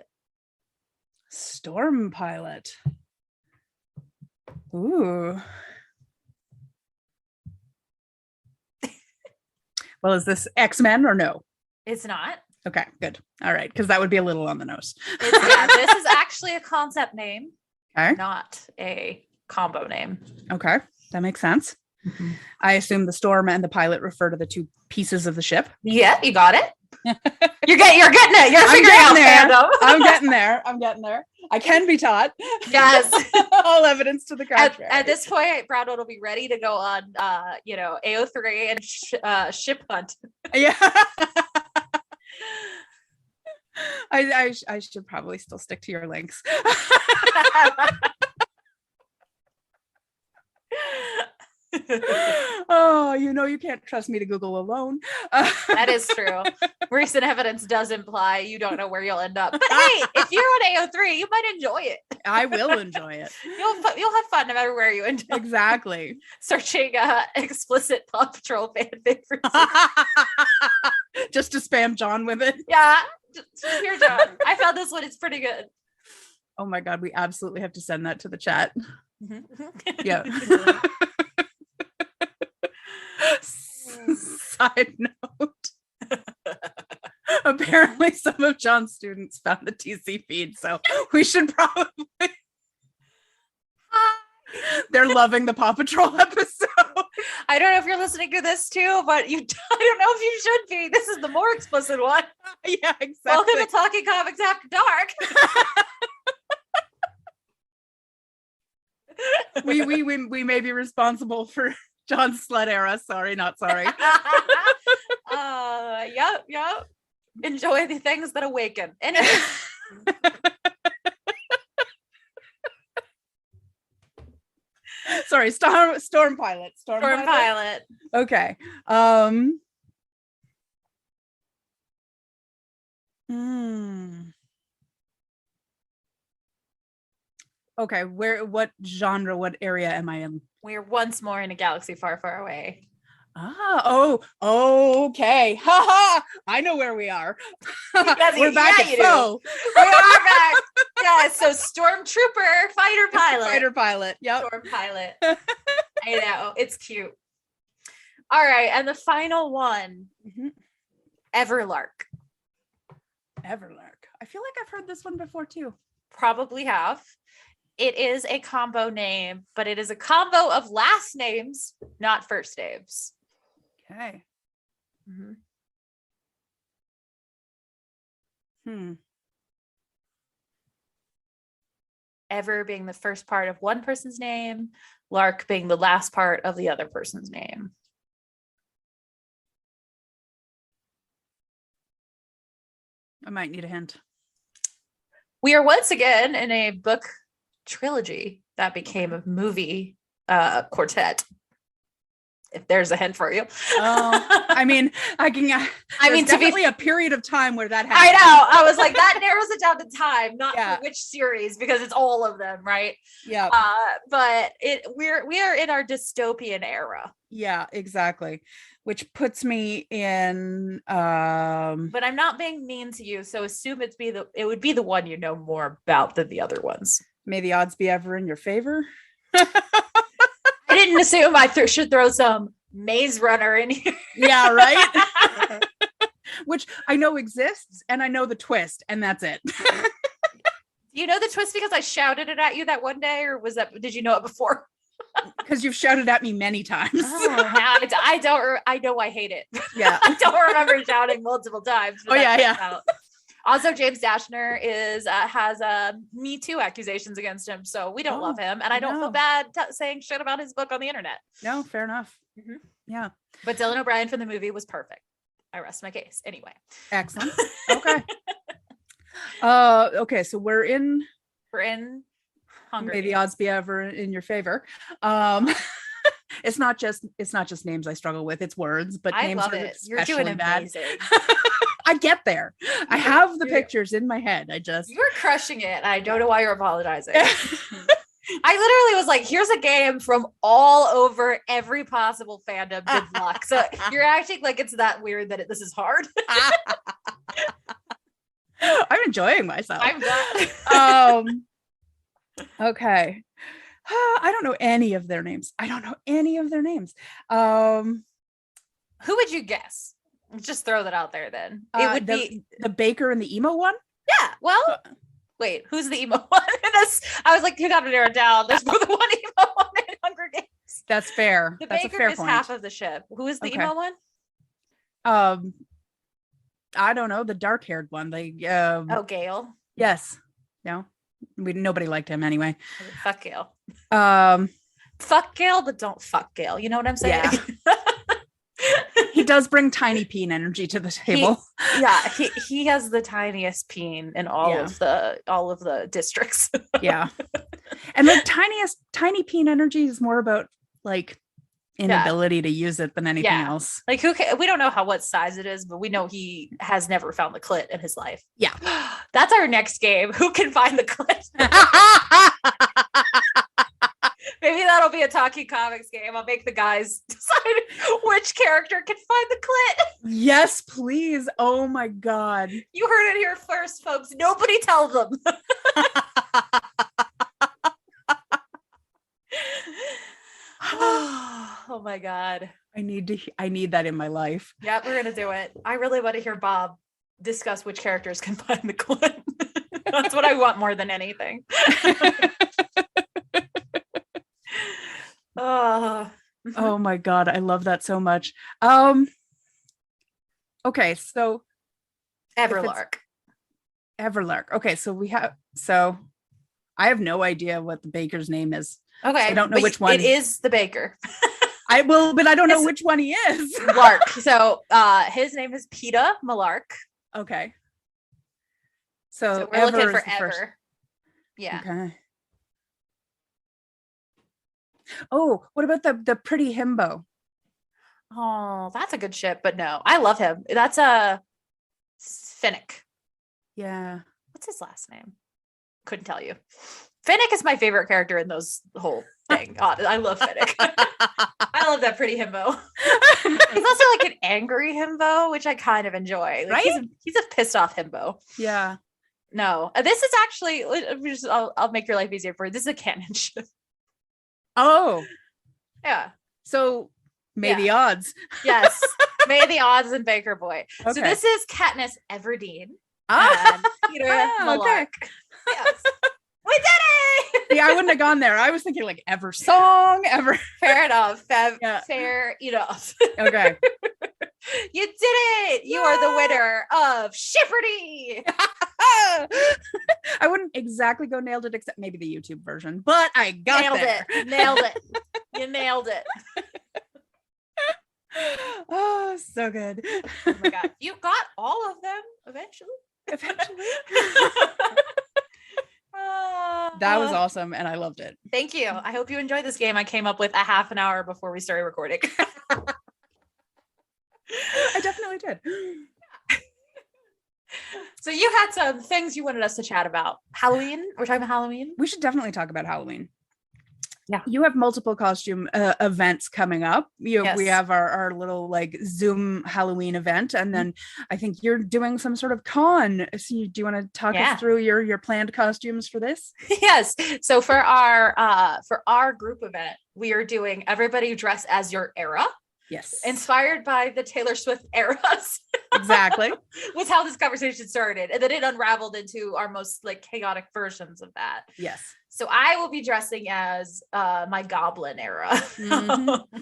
Ooh. Well, is this X-Men or no? It's not. Okay, good. All right, because that would be a little on the nose. This is actually a concept name, okay, not a combo name. Okay, that makes sense. Mm-hmm. I assume the storm and the pilot refer to the two pieces of the ship. Yeah, you got it. You're getting it. You're figuring out fandom. I'm getting there. I can be taught. Yes. All evidence to the contrary. At this point, Bronwyn will be ready to go on, AO3 and ship hunt. Yeah. I should probably still stick to your links. Oh, you can't trust me to Google alone. That is true. Recent evidence does imply you don't know where you'll end up. But hey, if you're on AO3, you might enjoy it. I will enjoy it. You'll have fun no matter where you end up. Exactly. Searching explicit Paw Patrol fanfic for just to spam John with it. Yeah. Here, John. I found this one. It's pretty good. Oh my God, we absolutely have to send that to the chat. Yeah. Side note. Apparently some of John's students found the TC feed, so we should probably they're loving the Paw Patrol episode. I don't know if you're listening to this too, but I don't know if you should be. This is the more explicit one. Yeah, exactly. Welcome to Talking Comics After Dark. we may be responsible for John's slut era. Sorry, not sorry. Yep. Enjoy the things that awaken. Anyway. Sorry, Storm Pilot. Storm Pilot. Okay. Okay, what genre, what area am I in? We're once more in a galaxy far, far away. Okay. Haha. I know where we are. We're back at Foe. We are back. Yeah, so Stormtrooper, fighter pilot. Yep. Storm Pilot. I know. It's cute. All right, and the final one. Mm-hmm. Everlark. I feel like I've heard this one before too. Probably have. It is a combo name, but it is a combo of last names, not first names. Okay. Mm-hmm. Ever being the first part of one person's name, Lark being the last part of the other person's name. I might need a hint. We are once again in a book trilogy that became a movie quartet. If there's a hint for you. I mean, definitely a period of time where that happened. I know. I was like, that narrows it down to time, not for which series, because it's all of them, right? Yeah. But we are in our dystopian era. Yeah, exactly. Which puts me in but I'm not being mean to you, so assume it would be the one you know more about than the other ones. May the odds be ever in your favor. I didn't assume I should throw some Maze Runner in here. Yeah, right. which I know exists, and I know the twist, and that's it. You know the twist because I shouted it at you that one day, or did you know it before? Because you've shouted at me many times. I know I hate it. Yeah. I don't remember shouting multiple times. Oh yeah. Also, James Dashner has Me Too accusations against him, so we don't love him, and I don't feel bad saying shit about his book on the internet. No, fair enough. Mm-hmm. Yeah, but Dylan O'Brien from the movie was perfect. I rest my case. Anyway, excellent. Okay. Okay, so we're in Hunger May the Games. odds be ever in your favor. It's not just names I struggle with, it's words, but I names love are it. You're especially doing bad. amazing. I get there. I have the pictures in my head. You're crushing it. I don't know why you're apologizing. I literally was like, here's a game from all over every possible fandom. Good luck. So you're acting like it's that weird that this is hard. I'm enjoying myself. I'm glad. Okay. I don't know any of their names. Who would you guess? Just throw that out there then. It would be the baker and the emo one. Yeah. Well, wait, who's the emo one? I was like, you got to narrow it down. There's more than one emo one in Hunger Games. That's fair. That's baker a fair is point. half of the ship. Who is the emo one? I don't know, the dark-haired one. Gale. Yes. No. Nobody liked him anyway. Fuck Gale. Fuck Gale, but don't fuck Gale. You know what I'm saying? Yeah. He does bring tiny peen energy to the table. He has the tiniest peen in all of the districts. Yeah. And the tiny peen energy is more about like inability to use it than anything else. Like we don't know what size it is, but we know he has never found the clit in his life. Yeah. That's our next game. Who can find the clit? Maybe that'll be a Talking Comics game. I'll make the guys decide which character can find the clit. Yes, please. Oh my God. You heard it here first, folks. Nobody tell them. Oh my God. I need that in my life. Yeah, we're gonna do it. I really want to hear Bob discuss which characters can find the clit. That's what I want more than anything. Oh my God, I love that so much. Okay, so Everlark. Okay, I have no idea what the baker's name is. Okay, so I don't know which one. It is the baker. But I don't know which one he is. Lark. So his name is Peeta Malark. Okay. So we're looking for Ever. Yeah. Okay. Oh, what about the pretty himbo? Oh, that's a good ship, but no, I love him. That's a Finnick. Yeah. What's his last name? Couldn't tell you. Finnick is my favorite character in those whole thing. I love Finnick. I love that pretty himbo. He's also like an angry himbo, which I kind of enjoy. Like, right? He's a pissed off himbo. Yeah. No, this is actually. I'll make your life easier for you. This is a canon ship. Oh. Yeah. So may the odds. Yes. May the odds and Baker Boy. Okay. So this is Katniss Everdeen. And Peter Malark. Okay. Yes. We did it! Yeah, I wouldn't have gone there. I was thinking like Ever Song, Ever. Fair enough. Fair enough. Okay. You did it! You are the winner of Shipperty! I wouldn't exactly go nailed it, except maybe the YouTube version, but I got Nailed it. You nailed it. Oh, so good. Oh my God. You got all of them eventually. That was awesome, and I loved it. Thank you. I hope you enjoyed this game. I came up with a half an hour before we started recording. I definitely did. So you had some things you wanted us to chat about. Halloween? We're talking about Halloween? We should definitely talk about Halloween. Yeah. You have multiple costume events coming up. Yes. We have our little like Zoom Halloween event, and then I think you're doing some sort of con. So do you want to talk us through your planned costumes for this? Yes. So for our group event, we are doing everybody dress as your era. Yes. Inspired by the Taylor Swift eras. Exactly. Was how this conversation started. And then it unraveled into our most like chaotic versions of that. Yes. So I will be dressing as my goblin era. Mm-hmm.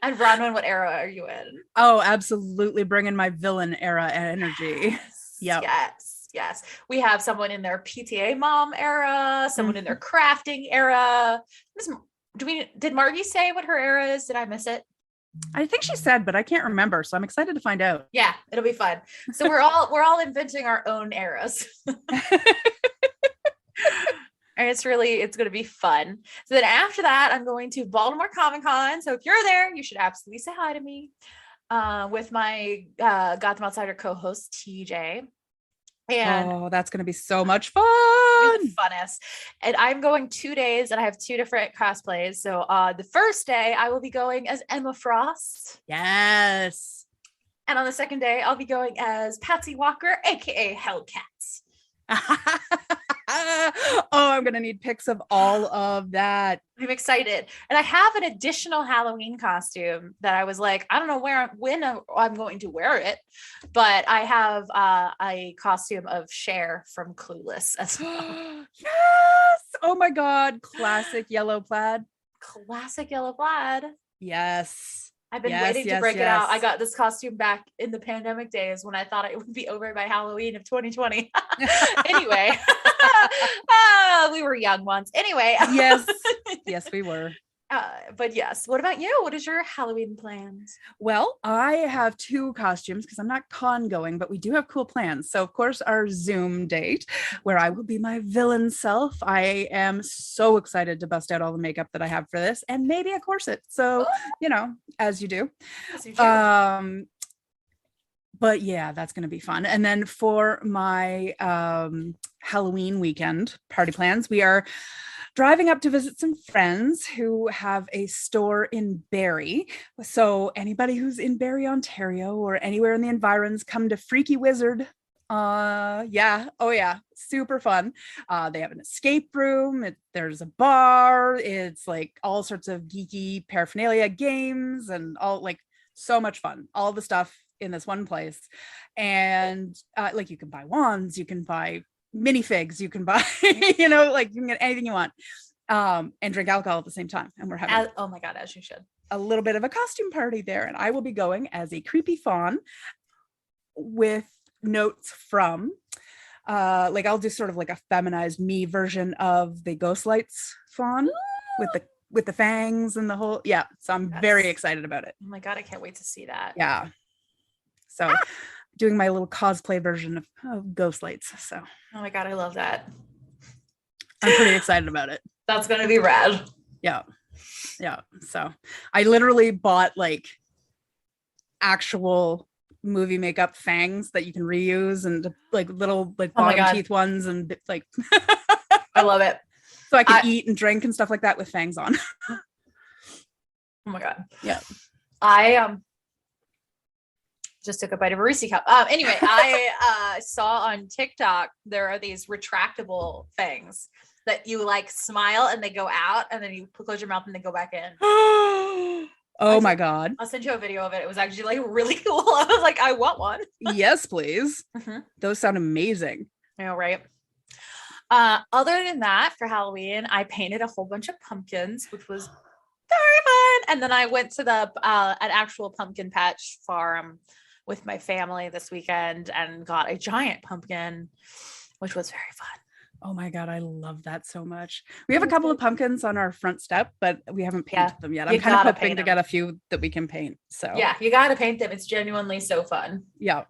And Bronwyn, what era are you in? Oh, absolutely. Bringing my villain era energy. Yep. Yes. We have someone in their PTA mom era, someone in their crafting era. Did Margie say what her era is? Did I miss it? I think she said, but I can't remember. So I'm excited to find out. Yeah, it'll be fun. So we're all inventing our own eras. And it's going to be fun. So then after that, I'm going to Baltimore Comic Con. So if you're there, you should absolutely say hi to me with my Gotham Outsider co-host, TJ. And that's going to be so much fun. The funnest. And I'm going 2 days and I have 2 different cosplays. So the first day I will be going as Emma Frost. Yes. And on the second day, I'll be going as Patsy Walker, aka Hellcat. Oh, I'm gonna need pics of all of that. I'm excited. And I have an additional Halloween costume that I was like, I don't know when I'm going to wear it, but I have a costume of Cher from Clueless as well. Yes. Oh my God. Classic yellow plaid. Yes. I've been waiting to break it out. I got this costume back in the pandemic days when I thought it would be over by Halloween of 2020. Anyway, we were young once. Anyway. Yes, we were. But yes, what about you? What is your Halloween plans? Well, I have 2 costumes because I'm not con going, but we do have cool plans. So of course our Zoom date where I will be my villain self. I am so excited to bust out all the makeup that I have for this and maybe a corset. So, as you do. As you do. But yeah, that's going to be fun. And then for my Halloween weekend party plans, we are driving up to visit some friends who have a store in Barrie. So anybody who's in Barrie, Ontario, or anywhere in the environs, come to Freaky Wizard. Super fun. They have an escape room. There's a bar. It's like all sorts of geeky paraphernalia, games, and all like so much fun. All the stuff in this one place. And like you can buy wands, you can buy minifigs, you can buy, like you can get anything you want, and drink alcohol at the same time. And we're having oh my God, as you should, a little bit of a costume party there. And I will be going as a creepy fawn with notes from I'll do sort of like a feminized me version of the Ghost Lights fawn. Ooh. with the fangs and the whole so I'm very excited about it. Oh my God, I can't wait to see that. So doing my little cosplay version of Ghost Lights. So oh my God, I love that. I'm pretty excited about it. That's gonna be rad. Yeah. So I literally bought like actual movie makeup fangs that you can reuse and like little like bottom teeth ones and like I love it. So I can eat and drink and stuff like that with fangs on. Oh my God. Yeah. I just took a bite of a Reese cup. Anyway, I saw on TikTok there are these retractable fangs that you like smile and they go out and then you close your mouth and they go back in. Oh my God. I'll send you a video of it. It was actually like really cool. I was like, I want one. Yes, please. Mm-hmm. Those sound amazing. I know, right? Other than that, for Halloween, I painted a whole bunch of pumpkins, which was very fun. And then I went to an actual pumpkin patch farm with my family this weekend and got a giant pumpkin, which was very fun. Oh my God, I love that so much. We have a couple of pumpkins on our front step, but we haven't painted them yet. I'm kind of hoping to get a few that we can paint. So yeah, you got to paint them. It's genuinely so fun. Yeah.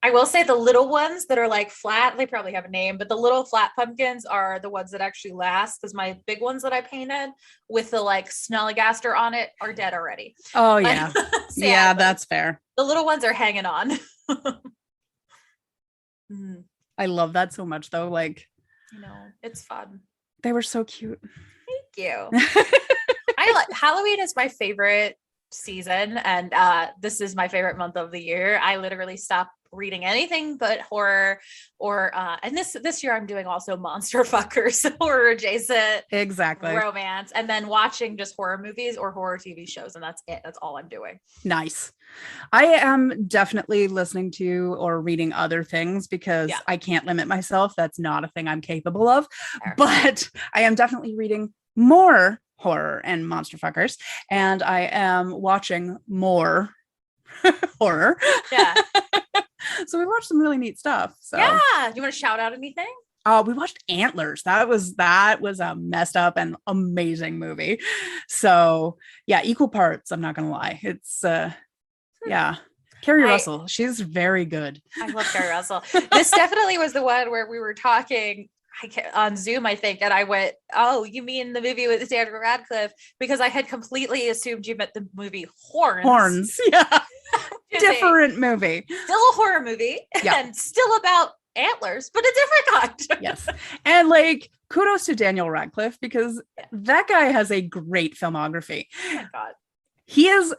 I will say the little ones that are like flat, they probably have a name, but the little flat pumpkins are the ones that actually last because my big ones that I painted with the like snollygaster on it are dead already. Oh yeah. Yeah, that's fair. The little ones are hanging on. I love that so much though. Like, it's fun. They were so cute. Thank you. Halloween is my favorite season, and this is my favorite month of the year. I literally stop reading anything but horror, or and this year I'm doing also monster fuckers, horror adjacent, exactly, romance, and then watching just horror movies or horror TV shows, and that's it. That's all I'm doing. Nice. I am definitely listening to or reading other things because I can't limit myself. That's not a thing I'm capable of. Fair. But I am definitely reading more horror and monster fuckers, and I am watching more horror. Yeah. So we watched some really neat stuff. So yeah, do you want to shout out anything? We watched Antlers. That was a messed up and amazing movie. So yeah, equal parts. I'm not gonna lie. It's yeah. Carrie Russell. She's very good. I love Carrie Russell. This definitely was the one where we were talking on Zoom, I think, and I went, "Oh, you mean the movie with Daniel Radcliffe?" Because I had completely assumed you meant the movie Horns. Horns, yeah. Different movie. Still a horror movie, and still about antlers, but a different kind. Yes. And like, kudos to Daniel Radcliffe, because that guy has a great filmography. Oh my God. He is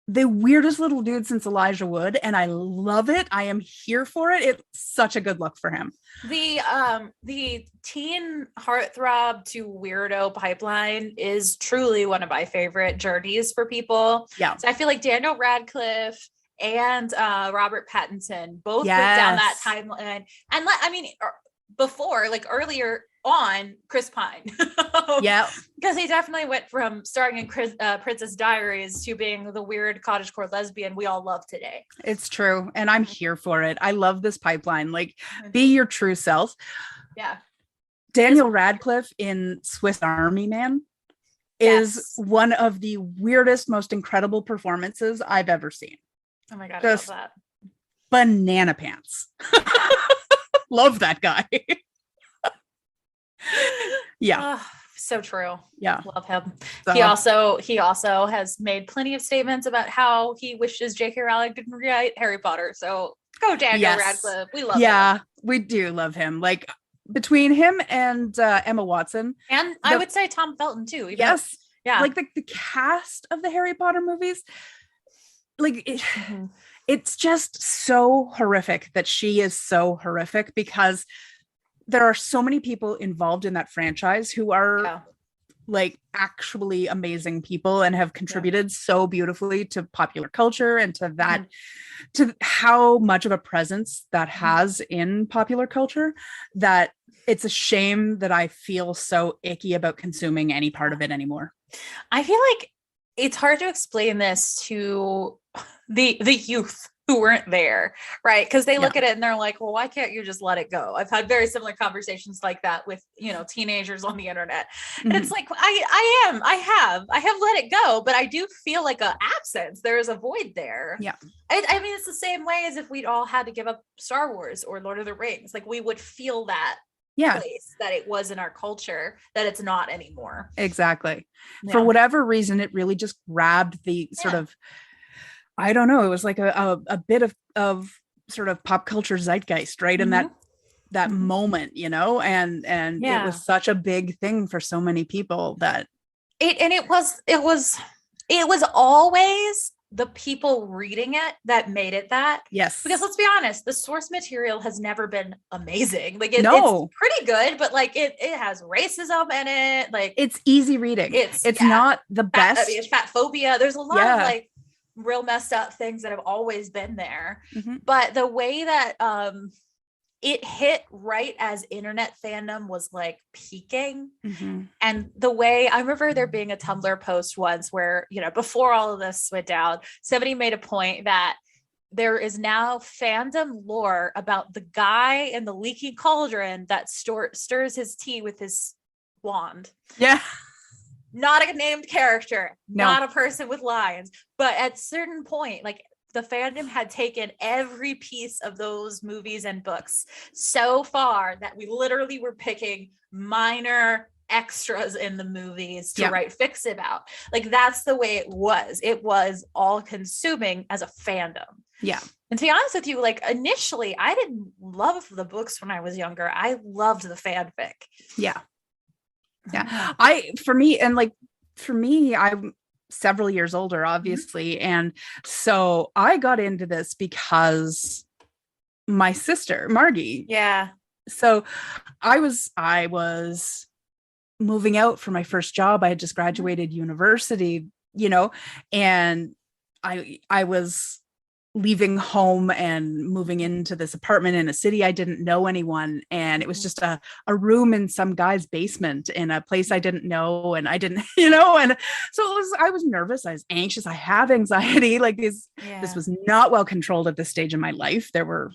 the weirdest little dude since Elijah Wood, and I love it. I am here for it. It's such a good look for him. The teen heartthrob to weirdo pipeline is truly one of my favorite journeys for people. Yeah. So I feel like Daniel Radcliffe and Robert Pattinson both went down that timeline. And I mean, before, like earlier on, Chris Pine. Yeah. Because he definitely went from starring in Princess Diaries to being the weird cottagecore lesbian we all love today. It's true. And I'm here for it. I love this pipeline. Like, be your true self. Yeah. Daniel Radcliffe in Swiss Army Man is one of the weirdest, most incredible performances I've ever seen. Oh my God, just I love that. Banana pants. Love that guy. Yeah. Oh, so true. Yeah. Love him. So, He also has made plenty of statements about how he wishes J.K. Rowling didn't write Harry Potter. So go Daniel Radcliffe. We love him. Yeah, we do love him. Like, between him and Emma Watson. And I would say Tom Felton too. Yes. Yeah. Like the cast of the Harry Potter movies, like it's just so horrific that she is so horrific, because there are so many people involved in that franchise who are like actually amazing people and have contributed so beautifully to popular culture and to that, to how much of a presence that has in popular culture, that it's a shame that I feel so icky about consuming any part of it anymore. I feel like it's hard to explain this to the youth who weren't there, right? Because they look at it and they're like, well, why can't you just let it go? I've had very similar conversations like that with, teenagers on the internet. And it's like, I have let it go, but I do feel like an absence. There is a void there. Yeah. I mean, it's the same way as if we'd all had to give up Star Wars or Lord of the Rings. Like, we would feel that place that it was in our culture, that it's not anymore. Exactly. For whatever reason, it really just grabbed the sort of, I don't know, it was like a bit of sort of pop culture zeitgeist, right? In that moment, and it was such a big thing for so many people that it was always the people reading it that made it that. Yes. Because let's be honest, the source material has never been amazing. Like, it's pretty good, but like it has racism in it. Like, it's easy reading. It's not the best. I mean, it's fat phobia. There's a lot of like real messed up things that have always been there. But the way that it hit right as internet fandom was like peaking. And the way I remember there being a Tumblr post once where, before all of this went down, somebody made a point that there is now fandom lore about the guy in the leaky cauldron that stirs his tea with his wand. Yeah. Not a named character, not a person with lines, but at certain point, like, the fandom had taken every piece of those movies and books so far that we literally were picking minor extras in the movies to write fics about. Like, that's the way it was. It was all consuming as a fandom. Yeah. And to be honest with you, like, initially I didn't love the books when I was younger. I loved the fanfic. Yeah. Yeah. For me, several years older, obviously. And so I got into this because my sister, Margie. Yeah. So I was moving out for my first job. I had just graduated university, and I was leaving home and moving into this apartment in a city I didn't know anyone, and it was just a room in some guy's basement in a place I didn't know, and I didn't and so I was nervous, I was anxious, I have anxiety, like this was not well controlled at this stage in my life. There were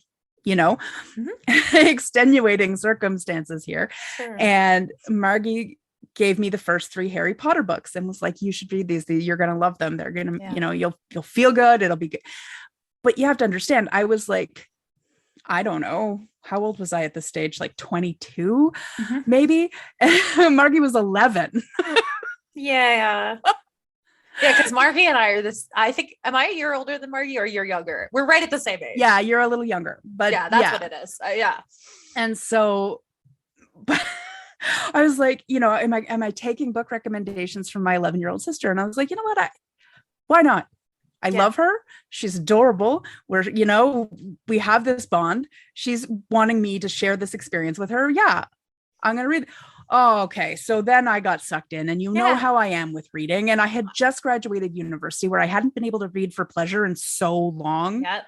extenuating circumstances here. Sure. And Margie gave me the first 3 Harry Potter books and was like, you should read these. You're going to love them. They're going to, you'll feel good. It'll be good. But you have to understand, I was like, I don't know. How old was I at this stage? Like 22, maybe. Margie was 11. Yeah. Yeah, because Margie and I are this, I think, am I a year older than Margie or you're younger? We're right at the same age. Yeah, you're a little younger. But yeah, that's what it is. Yeah. And so I was like, am I taking book recommendations from my 11-year-old sister? And I was like, you know what? Why not? I love her. She's adorable. We have this bond. She's wanting me to share this experience with her. Yeah, I'm going to read. Oh, okay. So then I got sucked in, and know how I am with reading. And I had just graduated university where I hadn't been able to read for pleasure in so long. Yep.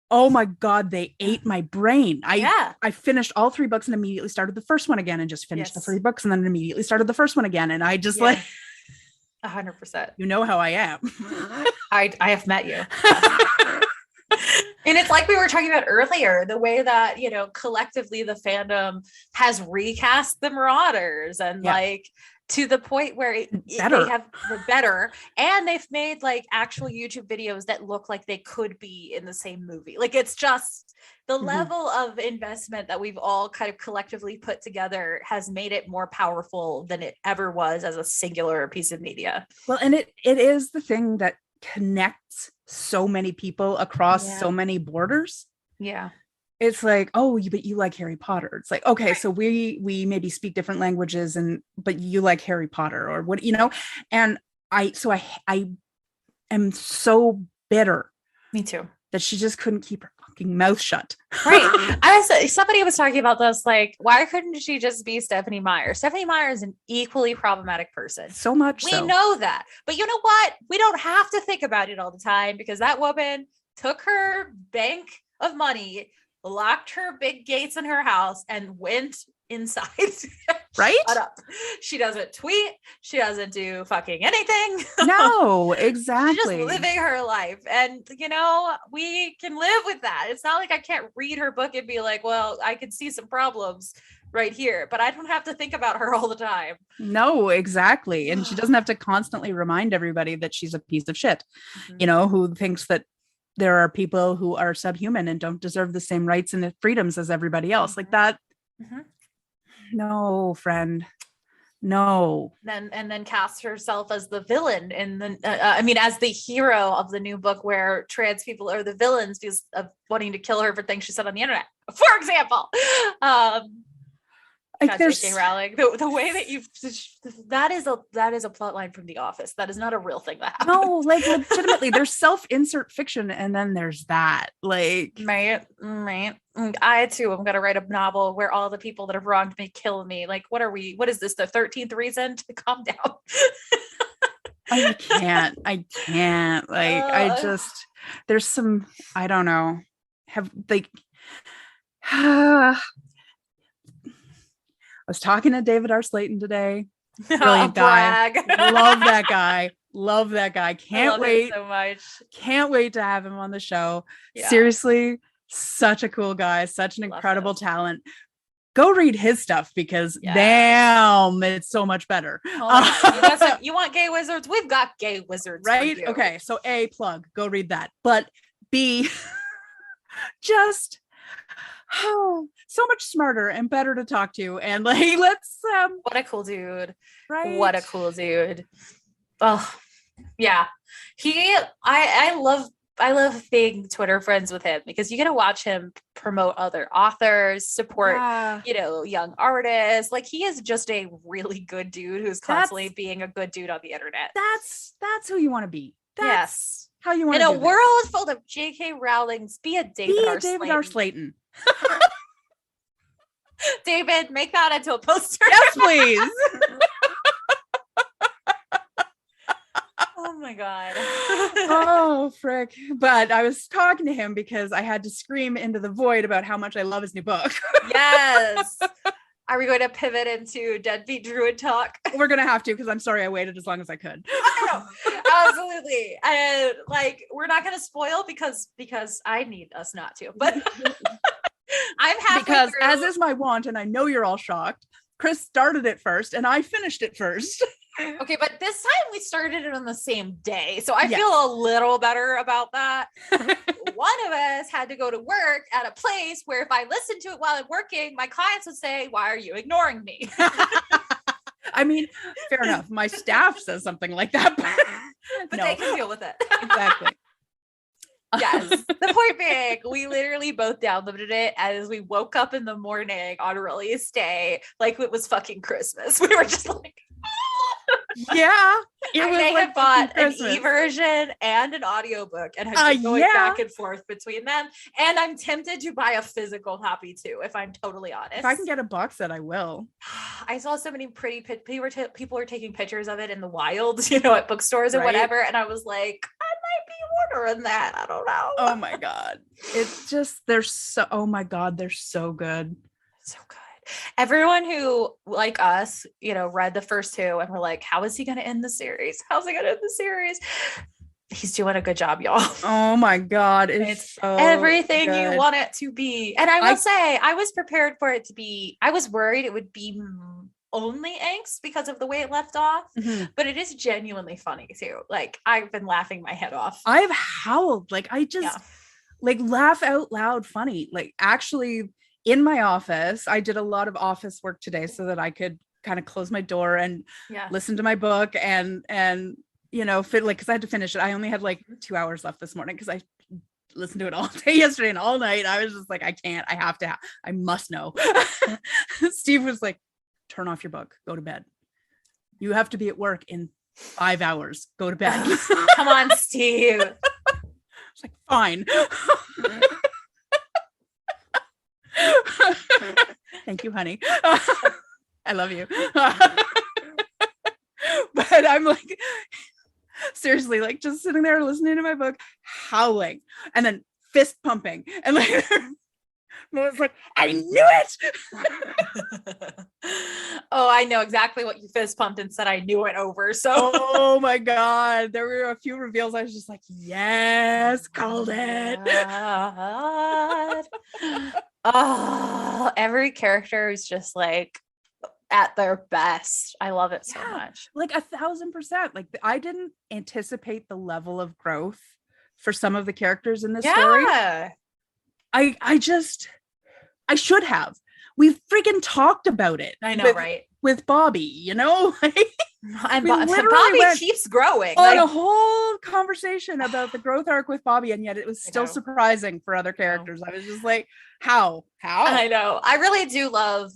Oh my God, they ate my brain. I finished all 3 books and immediately started the first one again, and just finished the 3 books and then immediately started the first one again. And I just 100%. You know how I am. I have met you. And it's like we were talking about earlier, the way that, collectively the fandom has recast the Marauders and to the point where they have the better, and they've made like actual YouTube videos that look like they could be in the same movie. Like, it's just the level of investment that we've all kind of collectively put together has made it more powerful than it ever was as a singular piece of media. Well, and it is the thing that connects so many people across so many borders. Yeah. It's like, oh, but you like Harry Potter. It's like, okay, so we maybe speak different languages, but you like Harry Potter, or what, and I am so bitter. Me too. That she just couldn't keep her fucking mouth shut. Right. Somebody was talking about this, like, why couldn't she just be Stephenie Meyer? Stephenie Meyer is an equally problematic person. So much we know that. But you know what? We don't have to think about it all the time, because that woman took her bank of money, locked her big gates in her house, and went inside. Right? Shut up. She doesn't tweet. She doesn't do fucking anything. No, exactly. She's just living her life. And, we can live with that. It's not like I can't read her book and be like, well, I can see some problems right here, but I don't have to think about her all the time. No, exactly. And she doesn't have to constantly remind everybody that she's a piece of shit, who thinks that there are people who are subhuman and don't deserve the same rights and freedoms as everybody else. Like that. No, friend. No. And then casts herself as the villain in the as the hero of the new book, where trans people are the villains because of wanting to kill her for things she said on the internet, for example. Like, there's Rowling, the way that that is a plot line from The Office. That is not a real thing that happened. No, like, legitimately, there's self-insert fiction, and then there's that. Like, right. I too am gonna write a novel where all the people that have wronged me kill me. Like, what is this? The 13th reason to calm down? I can't. Like, there's some, I don't know. I was talking to David R. Slayton today. Brilliant guy. Love that guy. Can't wait so much. Can't wait to have him on the show. Yeah. Seriously, such a cool guy, such an incredible talent. Go read his stuff, because damn, it's so much better. You want gay wizards? We've got gay wizards, right? Okay, so A, plug, go read that. But B, just so much smarter and better to talk to, and like, let's what a cool dude. Right? What a cool dude. Oh yeah, I love being Twitter friends with him because you get to watch him promote other authors, support, young artists. Like he is just a really good dude who's constantly being a good dude on the internet. That's who you want to be. That's how you want in to a world full of J.K. Rowling's. Be a David R. Slayton. David, make that into a poster. Yes, please. Oh my God. Oh, frick. But I was talking to him because I had to scream into the void about how much I love his new book. Yes. Are we going to pivot into Deadbeat Druid talk? We're going to have to, because I'm sorry I waited as long as I could. Absolutely. And we're not going to spoil because I need us not to, but I'm halfway because through. As is my wont, and I know you're all shocked, Chris started it first and I finished it first. Okay, but this time we started it on the same day. So I feel a little better about that. One of us had to go to work at a place where if I listened to it while I'm working, my clients would say, "Why are you ignoring me?" I mean, fair enough. My staff says something like that, but they can deal with it. Exactly. Yes. The point being, we literally both downloaded it as we woke up in the morning on release day, like it was fucking Christmas. We were just like, yeah. They had bought an e-version and an audiobook and had been going back and forth between them. And I'm tempted to buy a physical copy too, if I'm totally honest. If I can get a box set, I will. I saw so many pretty people were taking pictures of it in the wild, at bookstores or whatever. And I was like, I might be ordering that. I don't know. Oh my God. It's just, they're so good. So good. Everyone who, like us, read the first two and were like, how is he going to end the series? How's he going to end the series? He's doing a good job, y'all. Oh my God. It's so everything good. You want it to be. And I will say, I was prepared for it to be, I was worried it would be only angst because of the way it left off, but it is genuinely funny too. Like I've been laughing my head off. I've howled. Like I just laugh out loud funny. Like actually, in my office, I did a lot of office work today so that I could kind of close my door and listen to my book and because I had to finish it. I only had 2 hours left this morning because I listened to it all day yesterday and all night. I was just like, I can't, I must know. Steve was like, turn off your book, go to bed. You have to be at work in 5 hours, go to bed. Come on, Steve. It's like, fine. Thank you, honey. I love you. But I'm like, seriously, just sitting there listening to my book, howling, and then fist pumping. And I was like, I knew it. Oh, I know exactly what you fist pumped and said I knew it over. So oh my God. There were a few reveals. I was just like, yes, called it. Oh, every character is just at their best. I love it so much. 1,000%. I didn't anticipate the level of growth for some of the characters in this story. I should have. We've freaking talked about it. I know, right? With Bobby, and Bobby keeps growing. On a whole conversation about the growth arc with Bobby, and yet it was still surprising for other characters. I was just like, how? I know. I really do love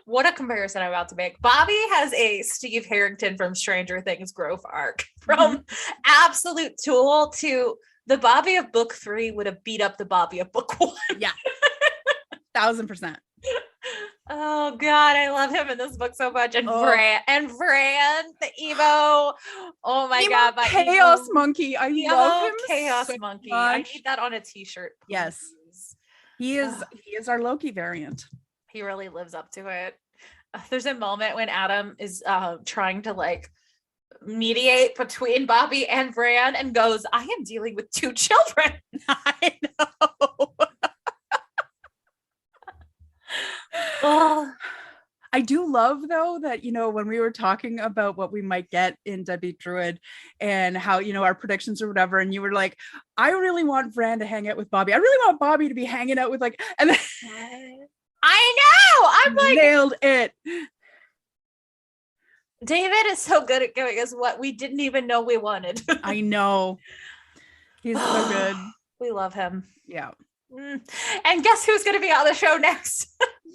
what a comparison I'm about to make. Bobby has a Steve Harrington from Stranger Things growth arc from absolute tool to the Bobby of book 3 would have beat up the Bobby of book 1. Yeah. 1,000%. Oh God, I love him in this book so much. And Vran, the Emo. Oh my God, my chaos monkey. I love him. Chaos so monkey. much. I need that on a t-shirt. Please. Yes. He is our Loki variant. He really lives up to it. There's a moment when Adam is trying to mediate between Bobby and Vran and goes, I am dealing with 2 children. I know. I do love though that, when we were talking about what we might get in Deadbeat Druid and how, our predictions or whatever, and you were like, I really want Vran to hang out with Bobby. I really want Bobby to be hanging out with and then I know. I'm like, nailed it. David is so good at giving us what we didn't even know we wanted. I know. He's so good. We love him. Yeah. And guess who's going to be on the show next?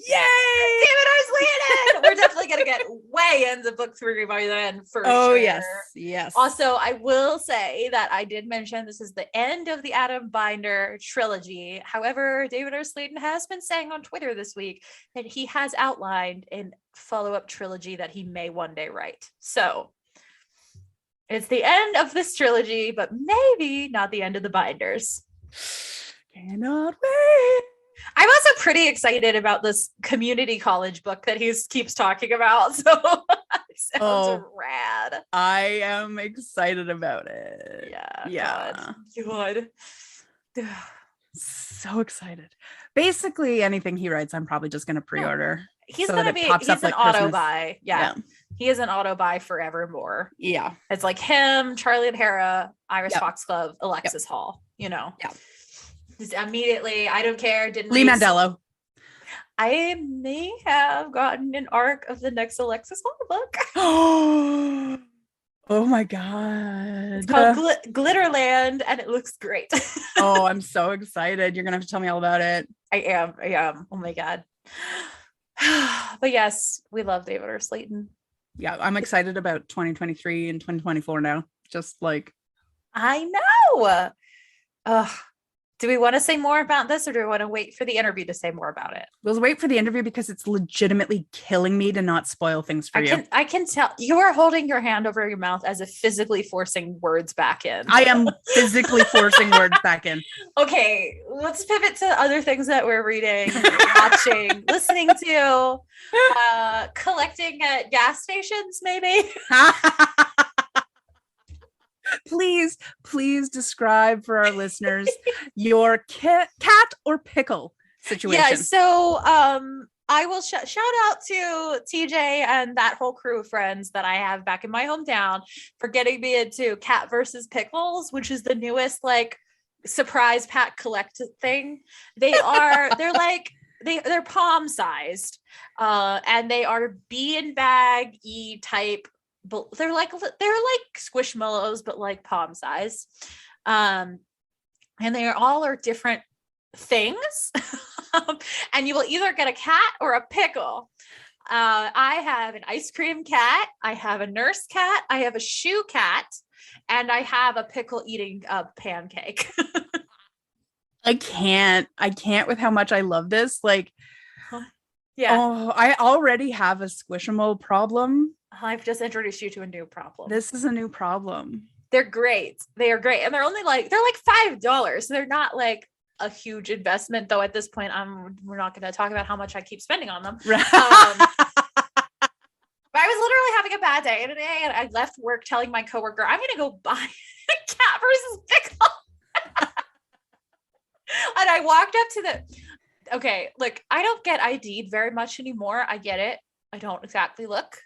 Yay! David Arslanden! We're definitely going to get way into book 3 by then, for sure. Oh, yes. Yes. Also, I will say that I did mention this is the end of the Adam Binder trilogy. However, David Arslanden has been saying on Twitter this week that he has outlined a follow-up trilogy that he may one day write. So it's the end of this trilogy, but maybe not the end of the Binders. Cannot wait. I'm also pretty excited about this community college book that he keeps talking about. So it sounds rad. I am excited about it. Yeah. Yeah. God. So excited. Basically, anything he writes, I'm probably just going to pre-order. He's so going to be, he's an like auto Christmas. buy. Yeah. He is an auto buy forevermore. Yeah. It's like him, Charlie and Hera, Iris Yep. Foxglove, Alexis Hall, you know. Yeah. Just immediately, I don't care. Didn't Lee read- Mandello. I may have gotten an arc of the next Alexis Hall book. Oh my god. It's called Glitterland, and it looks great. Oh, I'm so excited. You're gonna have to tell me all about it. I am. Oh my god. But yes, we love David Arslanden. Yeah, I'm excited about 2023 and 2024 now. Just like, I know. Do we want to say more about this, or do we want to wait for the interview to say more about it? we'll wait for the interview because it's legitimately killing me to not spoil things for you. I can tell you are holding your hand over your mouth as if physically forcing words back in. I am physically forcing words back in. Okay, let's pivot to other things that we're reading, watching, listening to, collecting at gas stations, maybe. Please describe for our listeners your cat or pickle situation. Yeah, so I will shout out to TJ and that whole crew of friends that I have back in my hometown for getting me into Cat versus Pickles, which is the newest like surprise pack collect thing. They're palm sized, and they are beanbag-y type. But they're like squishmallows, but like palm size. And they are different things. And you will either get a cat or a pickle. I have an ice cream cat. I have a nurse cat. I have a shoe cat. And I have a pickle eating pancake. I can't with how much I love this. Like, yeah. Oh, I already have a squishable problem. I've just introduced you to a new problem. This is a new problem. They're great. They are great. And they're like $5. So they're not like a huge investment, though. At this point, we're not going to talk about how much I keep spending on them. Right. But I was literally having a bad day today, and I left work telling my coworker, I'm going to go buy a Cat versus Pickle. And I walked up to okay, look, I don't get ID'd very much anymore. I get it. I don't exactly look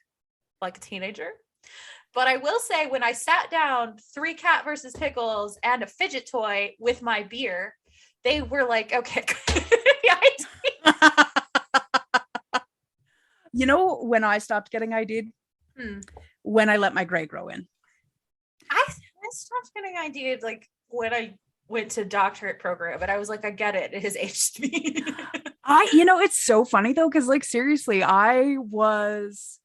like a teenager. But I will say, when I sat down 3 Cat versus Pickles and a fidget toy with my beer, they were like, okay. You know when I stopped getting ID'd? When I let my gray grow in. I stopped getting ID'd like when I went to doctorate program, but I was like, I get it. It has aged me. It's so funny though, because like seriously, I was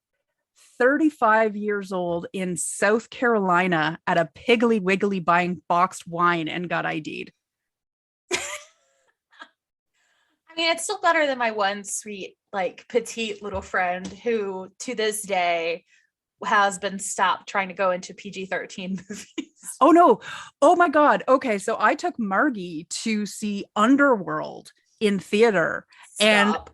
35 years old in South Carolina at a Piggly Wiggly buying boxed wine and got ID'd. I mean, it's still better than my one sweet, like petite little friend who to this day has been stopped trying to go into PG-13 movies. Oh no. Oh my God. Okay. So I took Margie to see Underworld in theater. Stop.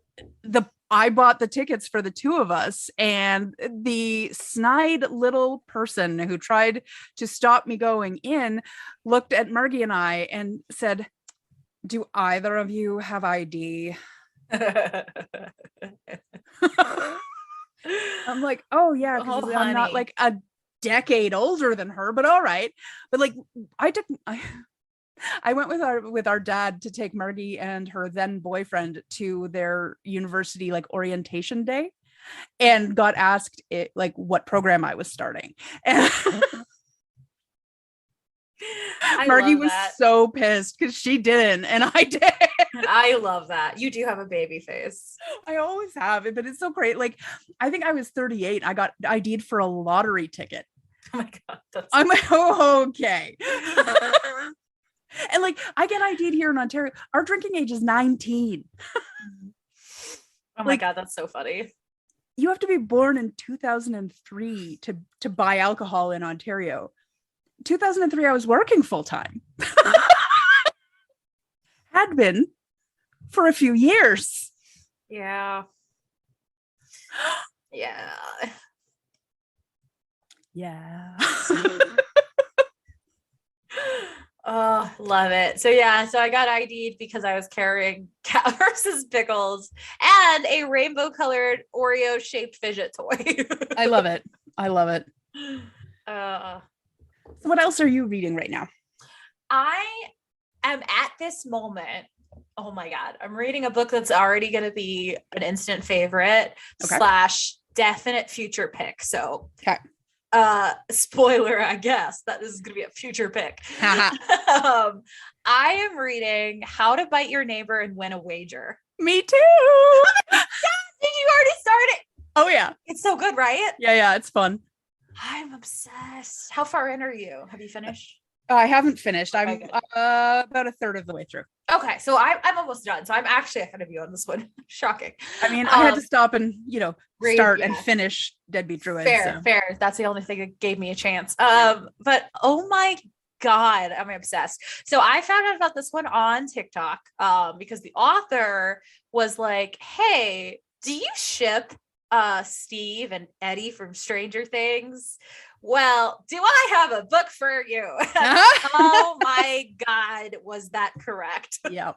And I bought the tickets for the 2 of us, and the snide little person who tried to stop me going in looked at Margie and I and said, "Do either of you have ID?" I'm like, "Oh yeah, because Oh, I'm not honey. like a decade older than her, but all right." But like, I went with our dad to take Margie and her then boyfriend to their university like orientation day. and got asked like what program I was starting. And Margie was so pissed because she didn't and I did. I love that. You do have a baby face. I always have it, but it's so great. Like, I think I was 38. I got ID'd for a lottery ticket. Oh my God. I'm like, oh, okay. And like, I get ID'd here in Ontario. Our drinking age is 19. Oh my God, that's so funny. You have to be born in 2003 to buy alcohol in Ontario. 2003, I was working full time. Had been for a few years. Yeah. Yeah. Yeah. Oh, love it. So yeah, so I got ID'd because I was carrying Cat versus Pickles and a rainbow colored Oreo shaped fidget toy. I love it. I love it. So what else are you reading right now? I am at this moment. Oh my God. I'm reading a book that's already going to be an instant favorite / definite future pick. So, spoiler, I guess that this is going to be a future pick. I am reading How to Bite Your Neighbor and Win a Wager. Me too. Oh my God, did you already start it? Oh yeah. It's so good, right? Yeah. It's fun. I'm obsessed. How far in are you? Have you finished? I haven't finished. I'm about a third of the way through. Okay, so I'm almost done. So I'm actually ahead of you on this one. Shocking. I mean, I had to stop and start and finish Deadbeat Druid. Fair. That's the only thing that gave me a chance. But oh my God, I'm obsessed. So I found out about this one on TikTok because the author was like, "Hey, do you ship Steve and Eddie from Stranger Things? Well, do I have a book for you?" Oh my God, was that correct? Yep.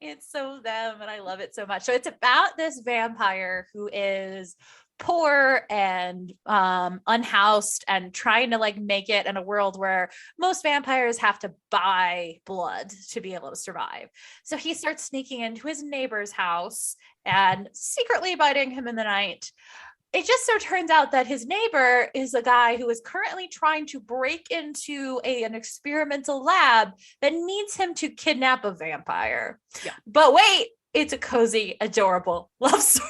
It's so them and I love it so much. So it's about this vampire who is poor and unhoused and trying to like make it in a world where most vampires have to buy blood to be able to survive. So he starts sneaking into his neighbor's house and secretly biting him in the night. It just so turns out that his neighbor is a guy who is currently trying to break into an experimental lab that needs him to kidnap a vampire. Yeah. But wait, it's a cozy, adorable love story.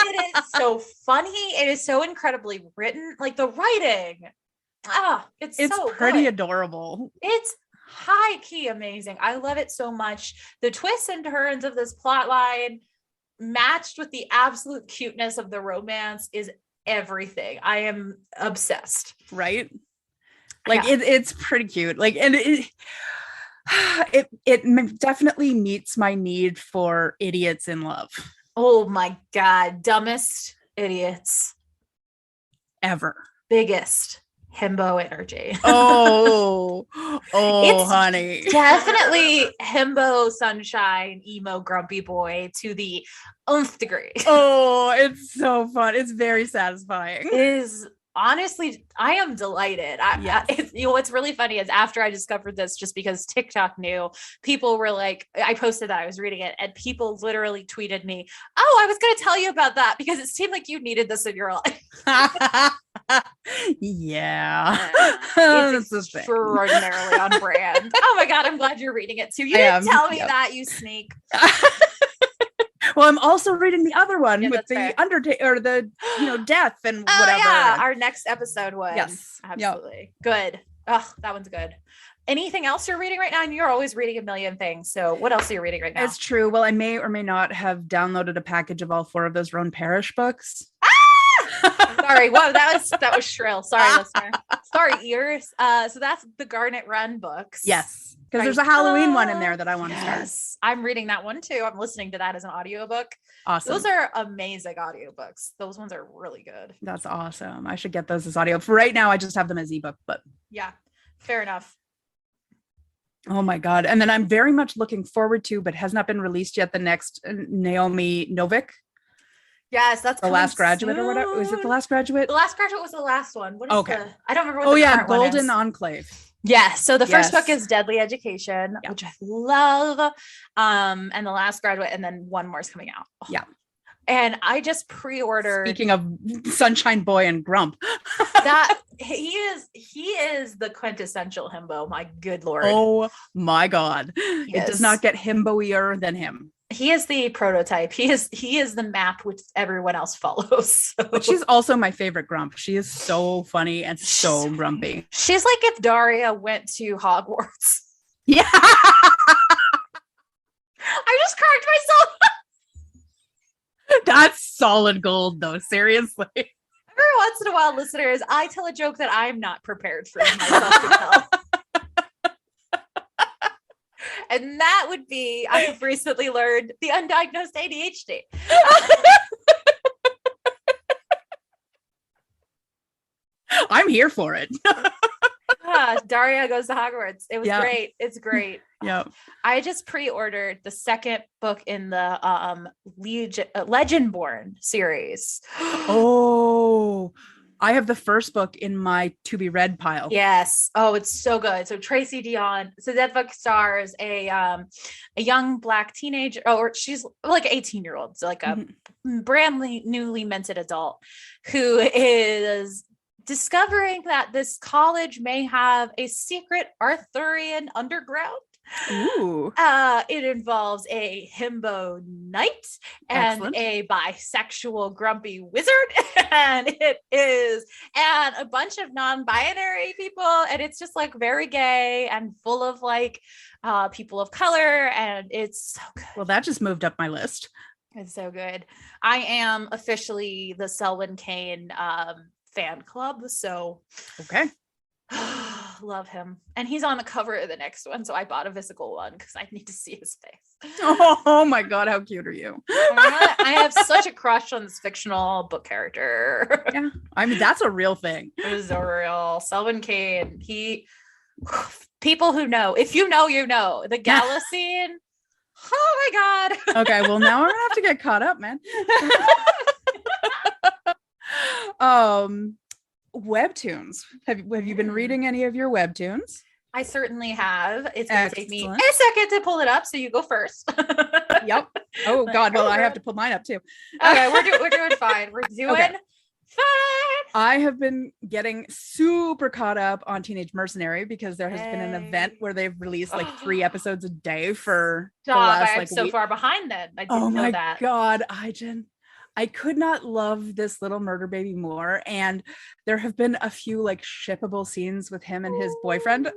It is so funny. It is so incredibly written. Like the writing. It's so pretty good. Adorable. It's high key amazing. I love it so much. The twists and turns of this plot line matched with the absolute cuteness of the romance is everything. I am obsessed. Right? Like it's pretty cute. Like, and it definitely meets my need for idiots in love. Oh my God. Dumbest idiots ever. Biggest himbo energy. Oh, it's honey. Definitely himbo sunshine, emo grumpy boy to the nth degree. Oh, it's so fun. It's very satisfying. It is. Honestly, I am delighted. What's really funny is after I discovered this, just because TikTok knew, people were like, I posted that I was reading it and people literally tweeted me, "Oh, I was going to tell you about that because it seemed like you needed this in your life." Yeah. It's extraordinarily on brand. Oh my God, I'm glad you're reading it too. You didn't tell me that, you sneak. Well, I'm also reading the other one with the Undertaker or the death and whatever. Yeah, our next episode one. Yes, absolutely. Good. Oh, that one's good. Anything else you're reading right now? And you're always reading a million things. So what else are you reading right now? It's true. Well, I may or may not have downloaded a package of all 4 of those Roan Parrish books. Sorry. Whoa, that was shrill. Sorry, listener. Sorry, ears. So that's the Garnet Run books. Yes. Because there's a Halloween one in there that I want to start. I'm reading that one too. I'm listening to that as an audiobook. Awesome. Those are amazing audiobooks. Those ones are really good. That's awesome. I should get those as audio. For right now, I just have them as ebook, but yeah, fair enough. Oh my God. And then I'm very much looking forward to, but has not been released yet, the next Naomi Novik. Yes, that's The Last Graduate or whatever. Was it The Last Graduate? The Last Graduate was the last one. What is I don't remember what the current one is. Golden Enclave. Yes. So the first book Yes. is Deadly Education, Yeah. which I love. And The Last Graduate, and then one more is coming out. Yeah. And I just pre-ordered. Speaking of Sunshine Boy and Grump, that he is the quintessential himbo. My good Lord. oh my God, Yes. it does not get himbo-ier than him. He is the prototype. He is the map which everyone else follows. So. But she's also my favorite Grump. She is so funny and so grumpy. She's like if Daria went to Hogwarts. Yeah. I just cracked myself. That's solid gold though. Seriously. Every once in a while, listeners, I tell a joke that I'm not prepared for myself to tell. And that would be, I have recently learned, the undiagnosed ADHD. I'm here for it. Daria goes to Hogwarts. It was great. It's great. Yeah. I just pre-ordered the second book in the Legendborn series. Oh, I have the first book in my to be read pile. Yes. Oh, it's so good. So Tracy Dion. So that book stars a young Black teenager, or she's like an 18-year-old, so like a brand newly minted adult who is discovering that this college may have a secret Arthurian underground. Ooh. It involves a himbo knight and Excellent. a bisexual grumpy wizard, and a bunch of non-binary people, and it's just like very gay and full of like people of color, and it's so good. Well, that just moved up my list. It's so good. I am officially the Selwyn Kane fan club, so Okay. love him, and he's on the cover of the next one, so I bought a physical one because I need to see his face. Oh my God, how cute are you? I have such a crush on this fictional book character. Yeah, I mean that's a real thing. It was a real Selwyn Kane. People who know, if you know, you know the gala scene. Oh my God. Okay, well now I'm gonna have to get caught up, man. Webtoons. Have you been reading any of your webtoons? I certainly have. It's going to take me a Excellent. second to pull it up, so you go first. Yep. Oh God, well I have to pull mine up too. Okay, we're doing fine. We're doing Okay. fine. I have been getting super caught up on Teenage Mercenary because there has been an event where they've released like 3 episodes a day for the Stop. last I'm like so week. far behind then. I didn't Oh know my that. God, I could not love this little murder baby more. And there have been a few like shippable scenes with him and his boyfriend.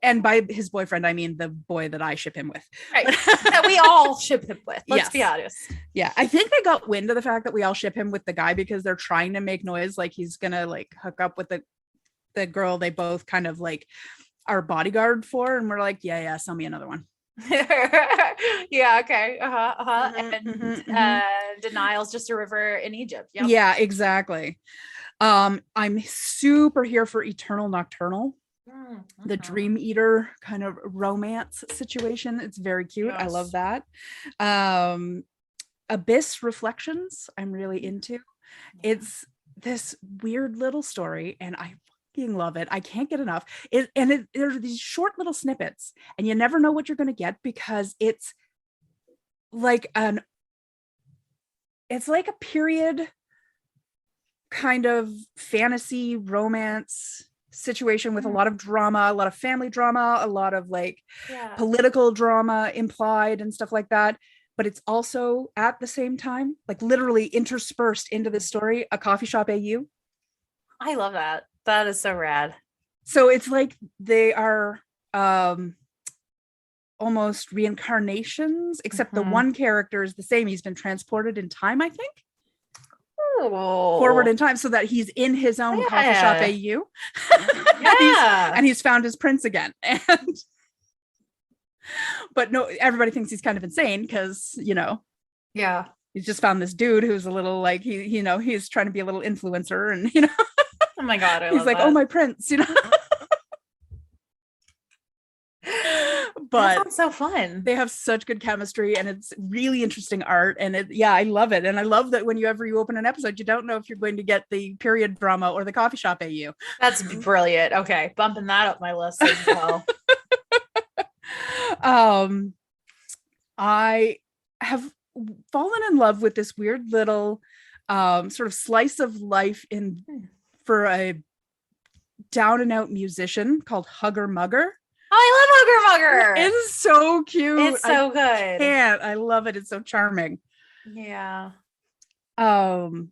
And by his boyfriend, I mean the boy that I ship him with. Right. That we all ship him with. Let's be Yes. honest. Yeah, I think they got wind of the fact that we all ship him with the guy because they're trying to make noise like he's gonna like hook up with the girl they both kind of like are bodyguard for, and we're like, yeah, sell me another one. Yeah, okay. Mhm, And denial's just a river in Egypt. Yep. Yeah, exactly. I'm super here for Eternal Nocturnal, the Dream Eater kind of romance situation. It's very cute. I love that. Abyss Reflections, I'm really into. It's this weird little story, and I fucking love it. I can't get enough. There's these short little snippets, and you never know what you're going to get because it's like a period kind of fantasy romance situation with a lot of drama, a lot of family drama, a lot of like political drama implied and stuff like that. But it's also at the same time, like literally interspersed into the story, a coffee shop AU. I love that. That is so rad. So it's like they are almost reincarnations, except the one character is the same. He's been transported in time, I think. Forward in time so that he's in his own coffee shop AU. And he's found his prince again. But no, everybody thinks he's kind of insane because, he's just found this dude who's a little like, he's trying to be a little influencer and, oh my God. he's like, oh, my prince, but sounds so fun. they have such good chemistry, and it's really interesting art. And I love it. And I love that whenever you open an episode, you don't know if you're going to get the period drama or the coffee shop AU. That's brilliant. Okay, bumping that up my list as well. I have fallen in love with this weird little sort of slice of life for a down and out musician called Hugger Mugger. Oh, I love Hugger Mugger. It's so cute. It's so good. I love it. It's so charming. Yeah. And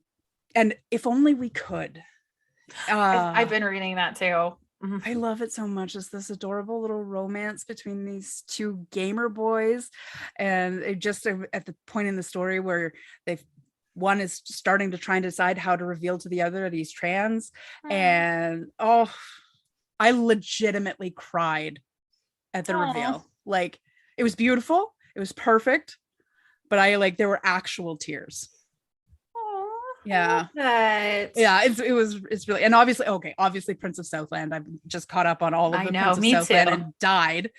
If Only We Could. I've been reading that too. I love it so much. It's this adorable little romance between these two gamer boys, and it just at the point in the story where one is starting to try and decide how to reveal to the other that he's trans. And I legitimately cried at the reveal. Like, it was beautiful, it was perfect, but there were actual tears. Yeah, it's really, and obviously Prince of Southland. I've just caught up on all of the Prince of Southland too. And died.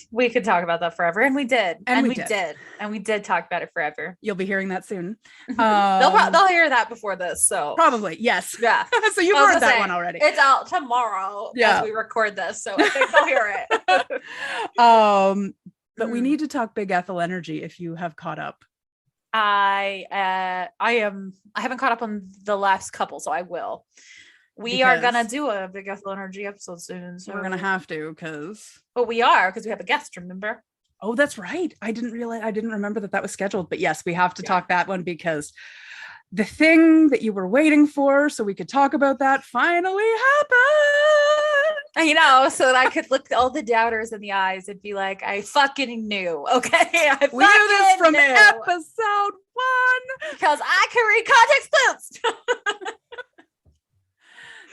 We could talk about that forever, and we did, and we did talk about it forever. You'll be hearing that soon. They'll hear that before this, so probably, yes. Yeah. So you've heard that one already. It's out tomorrow as we record this, so I think they'll hear it. But we need to talk Big Ethel Energy if you have caught up. I haven't caught up on the last couple, so I will. We are gonna do a Big Ethel Energy episode soon, so we're gonna have to, but we have a guest, remember? Oh, that's right. I didn't remember that was scheduled, but yes, we have to talk that one, because the thing that you were waiting for so we could talk about that finally happened. So that I could look all the doubters in the eyes and be like, I fucking knew. Okay, we knew this from episode 1 because I can read context clues.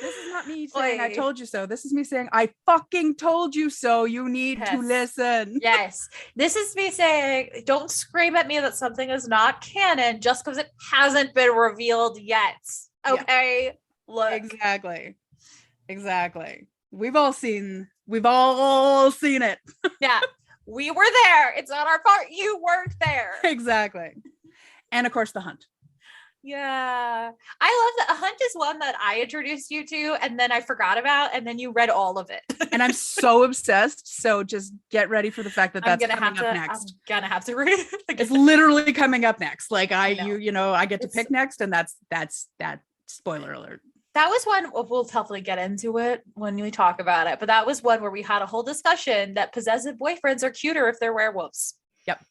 This is not me saying I told you so. This is me saying I fucking told you so. You need to listen. Yes. This is me saying, don't scream at me that something is not canon just because it hasn't been revealed yet. Okay. Yeah. Look. Exactly. We've all seen it. Yeah. We were there. It's not our part. You weren't there. Exactly. And of course, The Hunt. Yeah, I love that. Hunt is one that I introduced you to, and then I forgot about, and then you read all of it. And I'm so obsessed. So just get ready for the fact that that's coming up next. I'm gonna have to read it again. It's literally coming up next. Like I get to pick next, and that's that. Spoiler alert. That was one. We'll definitely get into it when we talk about it. But that was one where we had a whole discussion that possessive boyfriends are cuter if they're werewolves. Yep.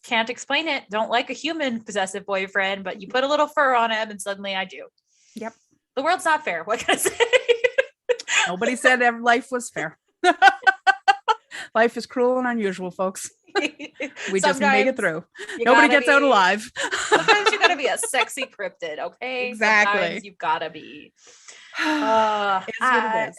Can't explain it. Don't like a human possessive boyfriend, but you put a little fur on him and suddenly I do. Yep. The world's not fair. What can I say? Nobody said life was fair. Life is cruel and unusual, folks. We just make it through. Nobody gets out alive. Sometimes you gotta be a sexy cryptid, okay? Exactly. Sometimes you've gotta be. It's what it is.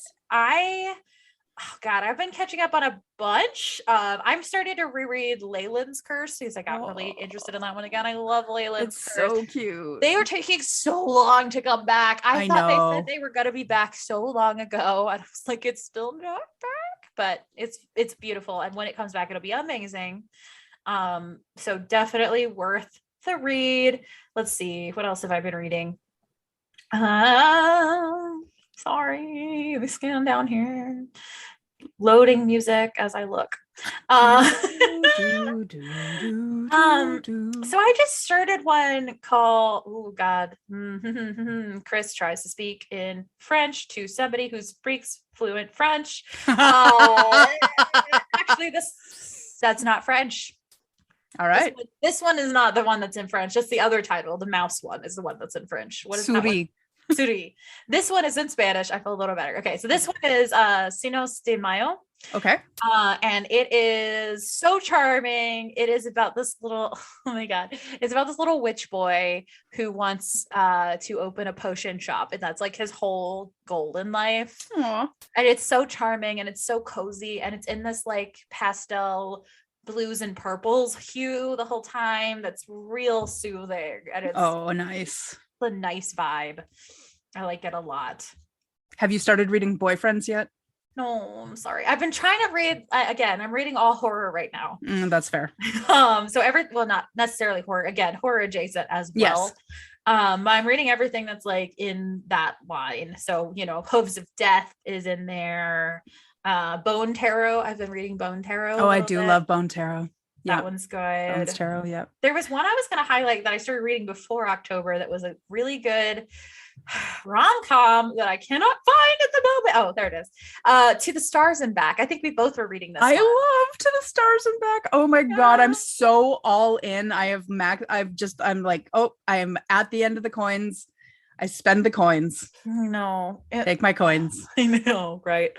I've been catching up on a bunch. I'm starting to reread Leyland's Curse because I got really interested in that one again. I love Leyland's Curse. So cute. They were taking so long to come back. I thought they said they were going to be back so long ago. And I was like, it's still not back, but it's beautiful. And when it comes back, it'll be amazing. So definitely worth the read. Let's see. What else have I been reading? Sorry, let me scan down here. Loading music as I look. So I just started one called, Chris tries to speak in French to somebody who speaks fluent French. Actually, that's not French. All right. This one is not the one that's in French. Just the other title, the mouse one, is the one that's in French. What is that one? Ceary. This one is in Spanish. I feel a little better. Okay, so this one is Sinos de Mayo. Okay. And it is so charming. It is about this little, oh my God, it's about this little witch boy who wants to open a potion shop. And that's like his whole goal in life. Aww. And it's so charming and it's so cozy. And it's in this like pastel blues and purples hue the whole time. That's real soothing. And it's nice. a nice vibe. I like it a lot. Have you started reading Boyfriends yet? No, I'm sorry. I've been trying to read again. I'm reading all horror right now. That's fair. So well, not necessarily horror. Again, horror adjacent as well. Yes. I'm reading everything that's like in that line. So, Hooves of Death is in there. Bone Tarot. I've been reading Bone Tarot. Oh, I do love Bone Tarot. That one's good. Bones Tarot, yep. There was one I was going to highlight that I started reading before October that was a really good rom-com that I cannot find at the moment. Oh, there it is. To the Stars and Back. I think we both were reading this. I love To the Stars and Back. Oh my God, I'm so all in. I'm like, I am at the end of the coins. I spend the coins. I know. Take my coins. I know, right?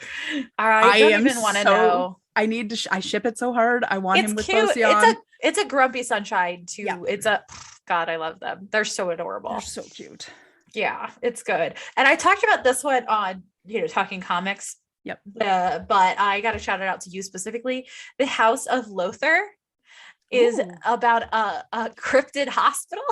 I don't even want to know. I need to. I ship it so hard. I want him with cute. Bosion. It's a Grumpy Sunshine too. Yeah. It's a God. I love them. They're so adorable. They're so cute. Yeah, it's good. And I talked about this one on Talking Comics. Yep. But I got to shout it out to you specifically. The House of Lothar is about a cryptid hospital.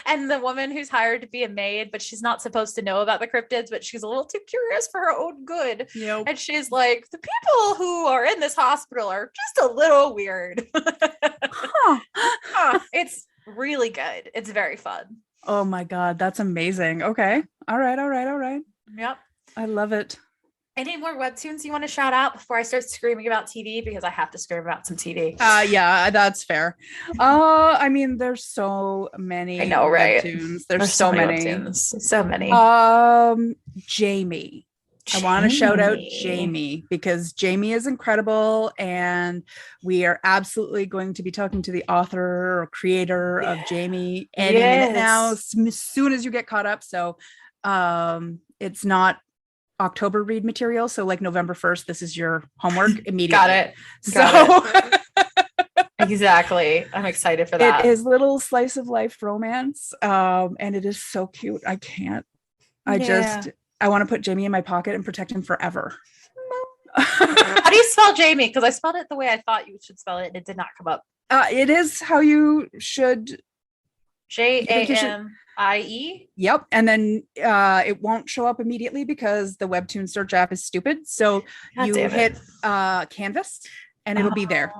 And the woman who's hired to be a maid, but she's not supposed to know about the cryptids, but she's a little too curious for her own good. Yep. And she's like, the people who are in this hospital are just a little weird. It's really good. It's very fun. Oh my God, that's amazing. Okay. All right. Yep. I love it. Any more webtoons you want to shout out before I start screaming about TV? Because I have to scream about some TV. Yeah, that's fair. I mean, there's so many. I know, right? Webtoons. There's so many. Webtoons. So many. Jamie. I want to shout out Jamie because Jamie is incredible, and we are absolutely going to be talking to the author or creator of Jamie any minute now, as soon as you get caught up. So, it's not October read material, so like November 1st, this is your homework immediately. Got it. Exactly. I'm excited for that. It is little slice of life romance, and it is so cute. I want to put Jamie in my pocket and protect him forever. How do you spell Jamie? Because I spelled it the way I thought you should spell it, and it did not come up. It is how you should. Jamie. Yep. And then it won't show up immediately because the Webtoon search app is stupid. So you hit Canvas and it'll be there.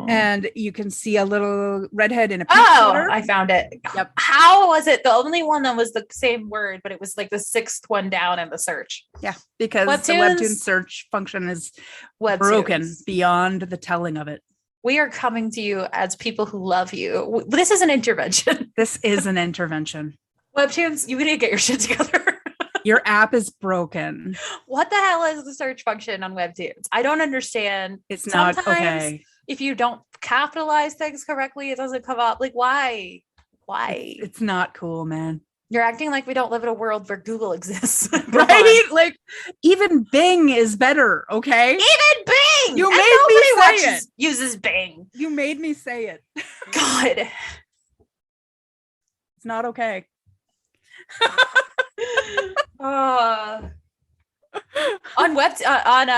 And you can see a little redhead in a pink sweater. I found it. Yep. How was it the only one that was the same word, but it was like the sixth one down in the search? Yeah, because the Webtoon search function is broken beyond the telling of it. We are coming to you as people who love you. This is an intervention. This is an intervention. Webtoons, you need to get your shit together. Your app is broken. What the hell is the search function on Webtoons? I don't understand. It's not okay. If you don't capitalize things correctly, it doesn't come up. Like, why? It's not cool, man. You're acting like we don't live in a world where Google exists. Right? Like, even Bing is better, okay? Even Bing! You made me say it. Uses Bing. You made me say it. God. It's not okay. On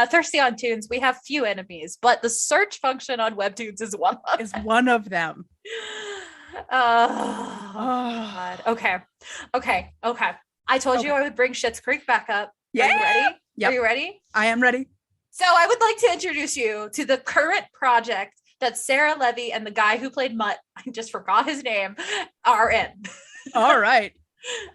Thirsty on Tunes, we have few enemies, but the search function on Webtoons is one of them. God. Okay. I told you I would bring Schitt's Creek back up. Yeah. Are you ready? Yep. Are you ready? I am ready. So I would like to introduce you to the current project that Sarah Levy and the guy who played Mutt, I just forgot his name, are in. All right.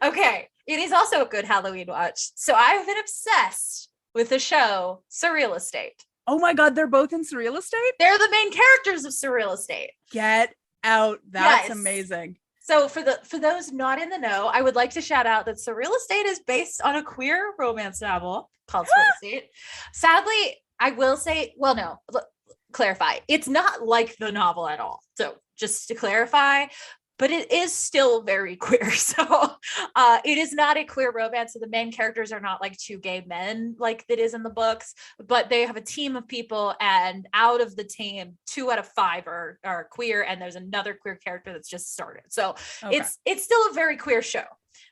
Okay. It is also a good Halloween watch. So I've been obsessed with the show Surreal Estate. Oh my God, they're both in Surreal Estate? They're the main characters of Surreal Estate. Get out. That's amazing. So for those not in the know, I would like to shout out that Surreal Estate is based on a queer romance novel called Surreal Estate. Sadly, I will say, clarify. It's not like the novel at all. So just to clarify, but it is still very queer. So it is not a queer romance. So the main characters are not like two gay men like it is in the books, but they have a team of people, and out of the team, 2 out of 5 are queer, and there's another queer character that's just started. So it's still a very queer show,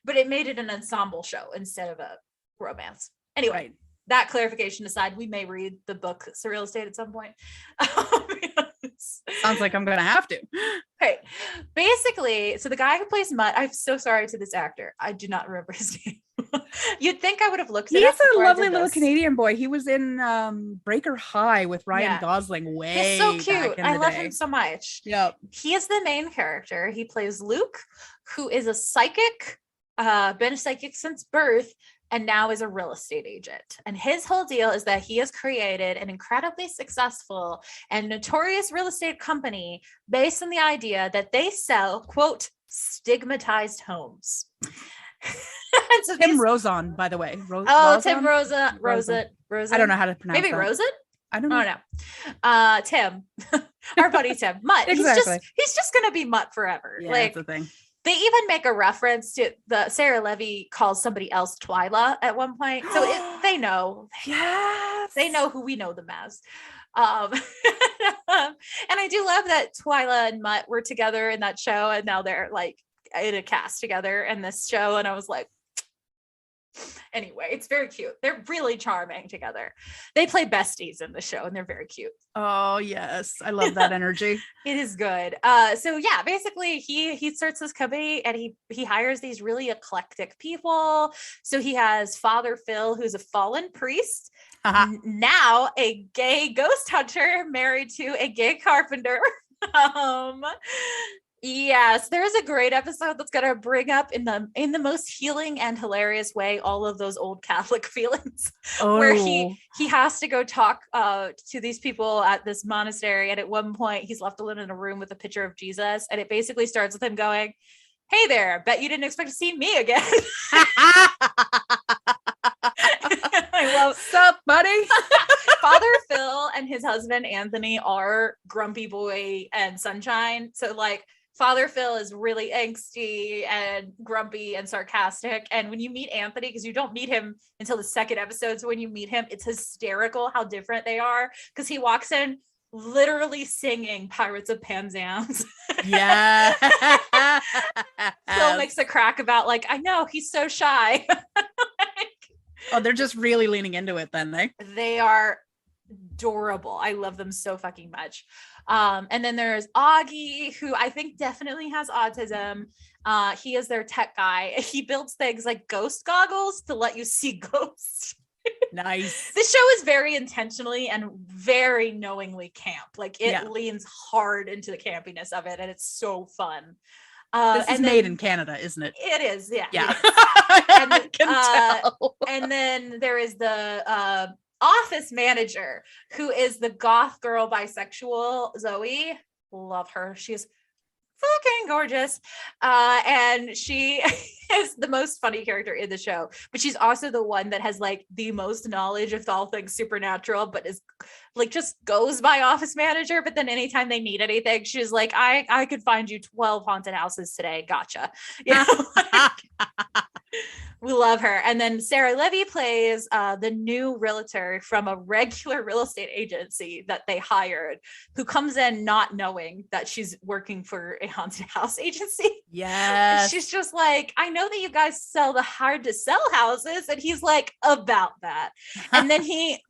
but it made it an ensemble show instead of a romance. Anyway, that clarification aside, we may read the book Surreal Estate at some point. Sounds like I'm gonna have to. Okay, basically, so the guy who plays Mutt, I'm so sorry to this actor, I do not remember his name. You'd think I would have looked it He's up a before I lovely did little this. Canadian boy. He was in Breaker High with Ryan Yeah. Gosling way He's so back cute. in I the love day. him so much. Yep. He is the main character. He plays Luke, who is a psychic, been a psychic since birth, and now is a real estate agent. And his whole deal is that he has created an incredibly successful and notorious real estate company based on the idea that they sell, quote, stigmatized homes. So Tim Rozon, by the way. Tim Rosa. I don't know how to pronounce Maybe that. Rosen? I don't know. Oh, no. Tim, our buddy Tim, Mutt. Exactly. He's just gonna be Mutt forever. Yeah, like that's the thing. they even make a reference to the Sarah Levy calls somebody else Twyla at one point. So they know. Yes. They know who we know them as. And I do love that Twyla and Mutt were together in that show, and now they're like in a cast together in this show. And I was like, anyway, it's very cute. They're really charming together. They play besties in the show, and they're very cute. Oh yes, I love that energy. It is good. So yeah, basically he starts this company, and he hires these really eclectic people. So he has Father Phil, who's a fallen priest, now a gay ghost hunter married to a gay carpenter. Yes, there's a great episode that's going to bring up in the most healing and hilarious way all of those old Catholic feelings, where he has to go talk to these people at this monastery, and at one point he's left alone in a room with a picture of Jesus, and it basically starts with him going, "Hey there, bet you didn't expect to see me again." I love, what's up, buddy? Father Phil and his husband Anthony are grumpy boy and sunshine. So like Father Phil is really angsty and grumpy and sarcastic. And when you meet Anthony, because you don't meet him until the second episode, so when you meet him, it's hysterical how different they are, because he walks in literally singing Pirates of Penzance. Yeah. Phil makes a crack about like, I know, he's so shy. Oh, they're just really leaning into it then, They are adorable. I love them so fucking much. And then there's Augie, who I think definitely has autism. He is their tech guy. He builds things like ghost goggles to let you see ghosts. Nice. This show is very intentionally and very knowingly camp. Like it leans hard into the campiness of it, and it's so fun. This is made in Canada, isn't it? It is, yeah. Yeah. And, I can tell. And then there is the office manager, who is the goth girl bisexual Zoe. Love her. She's fucking gorgeous. And she is the most funny character in the show, but she's also the one that has like the most knowledge of all things supernatural, but is like just goes by office manager. But then anytime they need anything, she's like, I could find you 12 haunted houses today. Gotcha. You know, we love her. And then Sarah Levy plays the new realtor from a regular real estate agency that they hired, who comes in not knowing that she's working for a haunted house agency. Yes. She's just like, I know that you guys sell the hard to sell houses. And he's like, about that. And then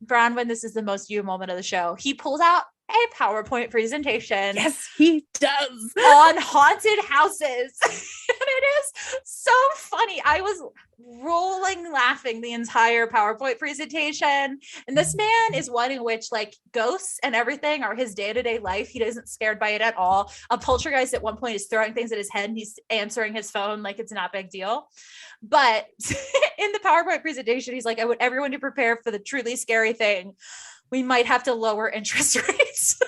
Bronwyn, this is the most you moment of the show. He pulls out a PowerPoint presentation. Yes, he does. On haunted houses. And it is so funny. I was rolling laughing the entire PowerPoint presentation. And this man is one in which like ghosts and everything are his day-to-day life. He isn't scared by it at all. A poltergeist at one point is throwing things at his head, and he's answering his phone like it's not a big deal. But in the PowerPoint presentation, he's like, I want everyone to prepare for the truly scary thing. We might have to lower interest rates.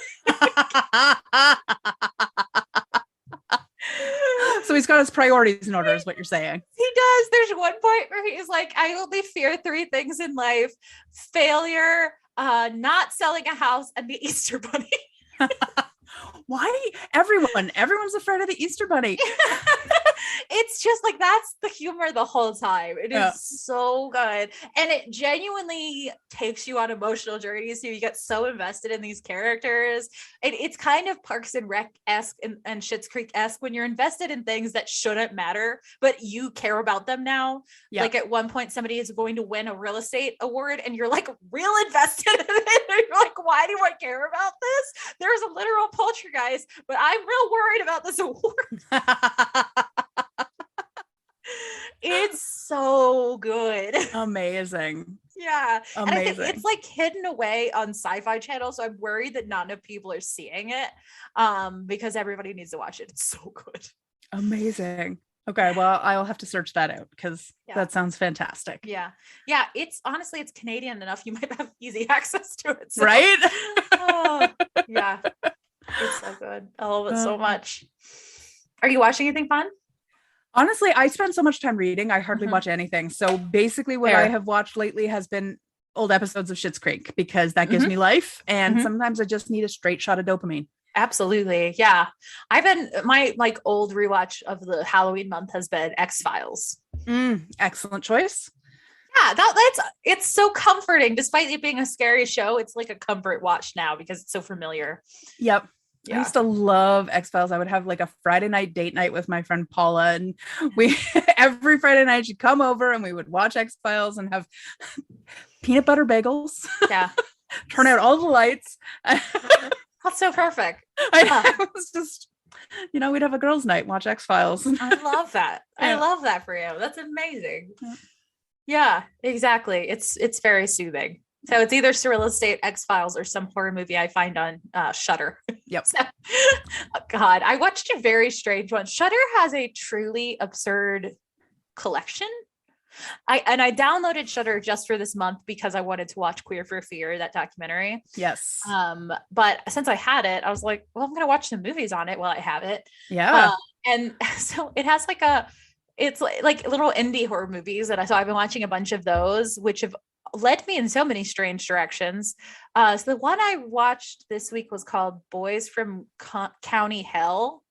So he's got his priorities in order, is what you're saying. He does. There's one point where he's like, I only fear 3 things in life: failure, not selling a house, and the Easter Bunny. Why? Everyone's afraid of the Easter Bunny. It's just like, that's the humor the whole time. It is so good. And it genuinely takes you on emotional journeys. So you get so invested in these characters. It's kind of Parks and Rec-esque and Schitt's Creek-esque when you're invested in things that shouldn't matter, but you care about them now. Yeah. Like at one point, somebody is going to win a real estate award, and you're like real invested in it. And you're like, why do I care about this? There's a literal poltergeist, but I'm real worried about this award. It's so so good. Amazing. Yeah. And I think Amazing. it's like hidden away on Sci-Fi Channel. So I'm worried that not enough people are seeing it. Because everybody needs to watch it. It's so good. Amazing. Okay, well, I'll have to search that out because that sounds fantastic. Yeah. Yeah. It's honestly, it's Canadian enough. You might have easy access to it. So. Right? Oh, yeah. It's so good. I love it so much. Are you watching anything fun? Honestly, I spend so much time reading. I hardly watch anything. So basically what I have watched lately has been old episodes of Schitt's Creek because that gives me life. And sometimes I just need a straight shot of dopamine. Absolutely. Yeah. My like old rewatch of the Halloween month has been X-Files. Excellent choice. Yeah, it's so comforting. Despite it being a scary show, it's like a comfort watch now because it's so familiar. Yep. Yeah. I used to love X-Files. I would have like a Friday night date night with my friend Paula, and we every Friday night she'd come over and we would watch X-Files and have peanut butter bagels. Yeah. Turn out all the lights. That's so perfect. I was just, we'd have a girls' night, watch X-Files. I love that. I love that for you. That's amazing. Yeah, exactly. It's very soothing. So it's either Surreal Estate, X-Files, or some horror movie I find on Shudder. Yep. So, oh God, I watched a very strange one. Shudder has a truly absurd collection. I downloaded Shudder just for this month because I wanted to watch Queer for Fear, that documentary. Yes. But since I had it, I was like, well, I'm gonna watch some movies on it while I have it. Yeah. And so it has it's like little indie horror movies so I've been watching a bunch of those, which have led me in so many strange directions. So the one I watched this week was called Boys from County Hell.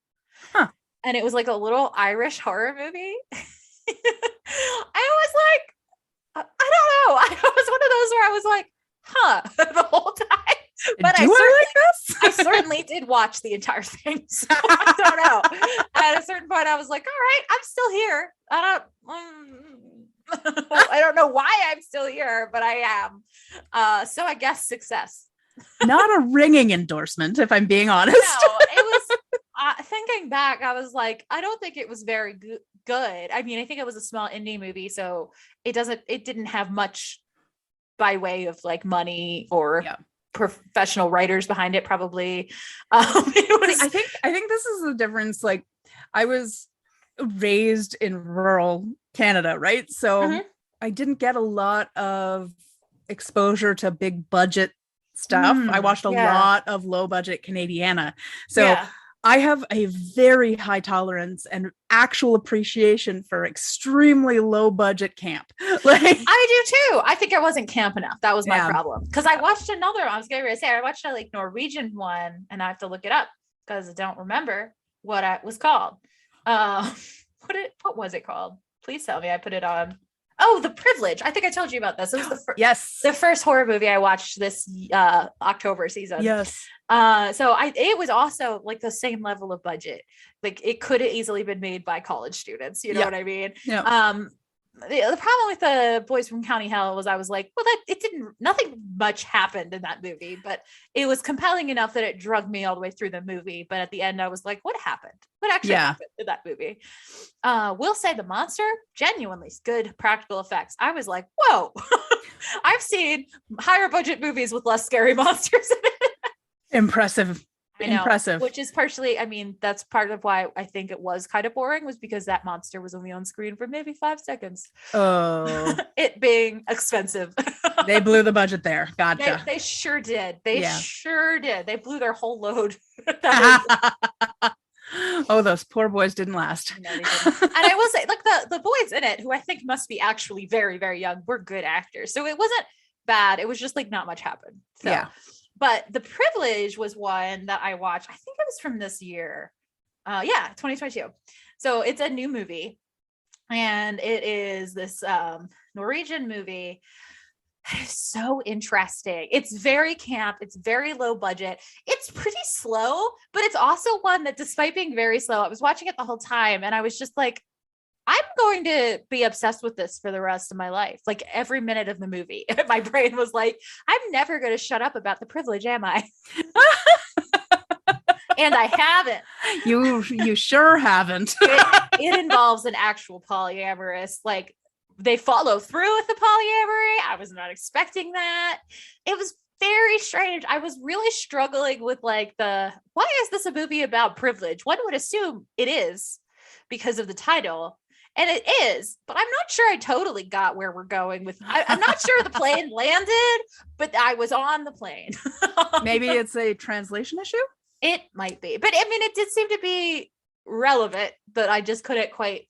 Huh. And it was like a little Irish horror movie. I was like, I don't know. I was one of those where I was like, huh, the whole time. But I certainly did watch the entire thing. So I don't know. At a certain point, I was like, all right, I'm still here. I don't know why I'm still here, but I am. So I guess success. Not a ringing endorsement, if I'm being honest. No, it was thinking back, I was like, I don't think it was very good. I mean, I think it was a small indie movie, so it didn't have much by way of like money or professional writers behind it, probably. I think this is the difference. Like, I was raised in rural Canada, right? So I didn't get a lot of exposure to big budget stuff. I watched a lot of low budget Canadiana. So I have a very high tolerance and actual appreciation for extremely low budget camp. Like, I do too. I think I wasn't camp enough. That was my problem. Because I watched another one. I was going to say I watched a like Norwegian one, and I have to look it up because I don't remember what it was called. What was it called? Please tell me. I put it on. Oh, The Privilege. I think I told you about this. It was the first horror movie I watched this October season. Yes. So it was also like the same level of budget. Like it could have easily been made by college students. You know what I mean? Yeah. The problem with the Boys from County Hell was I was like, well, nothing much happened in that movie, but it was compelling enough that it drugged me all the way through the movie. But at the end, I was like, what happened? What actually happened in that movie? Will say the monster, genuinely good practical effects. I was like, whoa, I've seen higher budget movies with less scary monsters in it. Impressive. I know, impressive. Which is partially, I mean, that's part of why I think it was kind of boring, was because that monster was only on screen for maybe 5 seconds. Oh, it being expensive. They blew the budget there. Gotcha. They sure did. They sure did. They blew their whole load. Oh, those poor boys didn't last. No, they didn't. And I will say, like the boys in it, who I think must be actually very, very young, were good actors. So it wasn't bad. It was just like not much happened. So. Yeah. But The Privilege was one that I watched. I think it was from this year. 2022. So it's a new movie. And it is this Norwegian movie. It's so interesting. It's very camp. It's very low budget. It's pretty slow, but it's also one that, despite being very slow, I was watching it the whole time. And I was just like, I'm going to be obsessed with this for the rest of my life. Like every minute of the movie, my brain was like, I'm never going to shut up about The Privilege, am I? And I haven't. You sure haven't. It involves an actual polyamorous, like they follow through with the polyamory. I was not expecting that. It was very strange. I was really struggling with like why is this a movie about privilege? One would assume it is because of the title. And it is, but I'm not sure I totally got where we're going with. I'm not sure the plane landed, but I was on the plane. Maybe it's a translation issue? It might be, but I mean, it did seem to be relevant, but I just couldn't quite.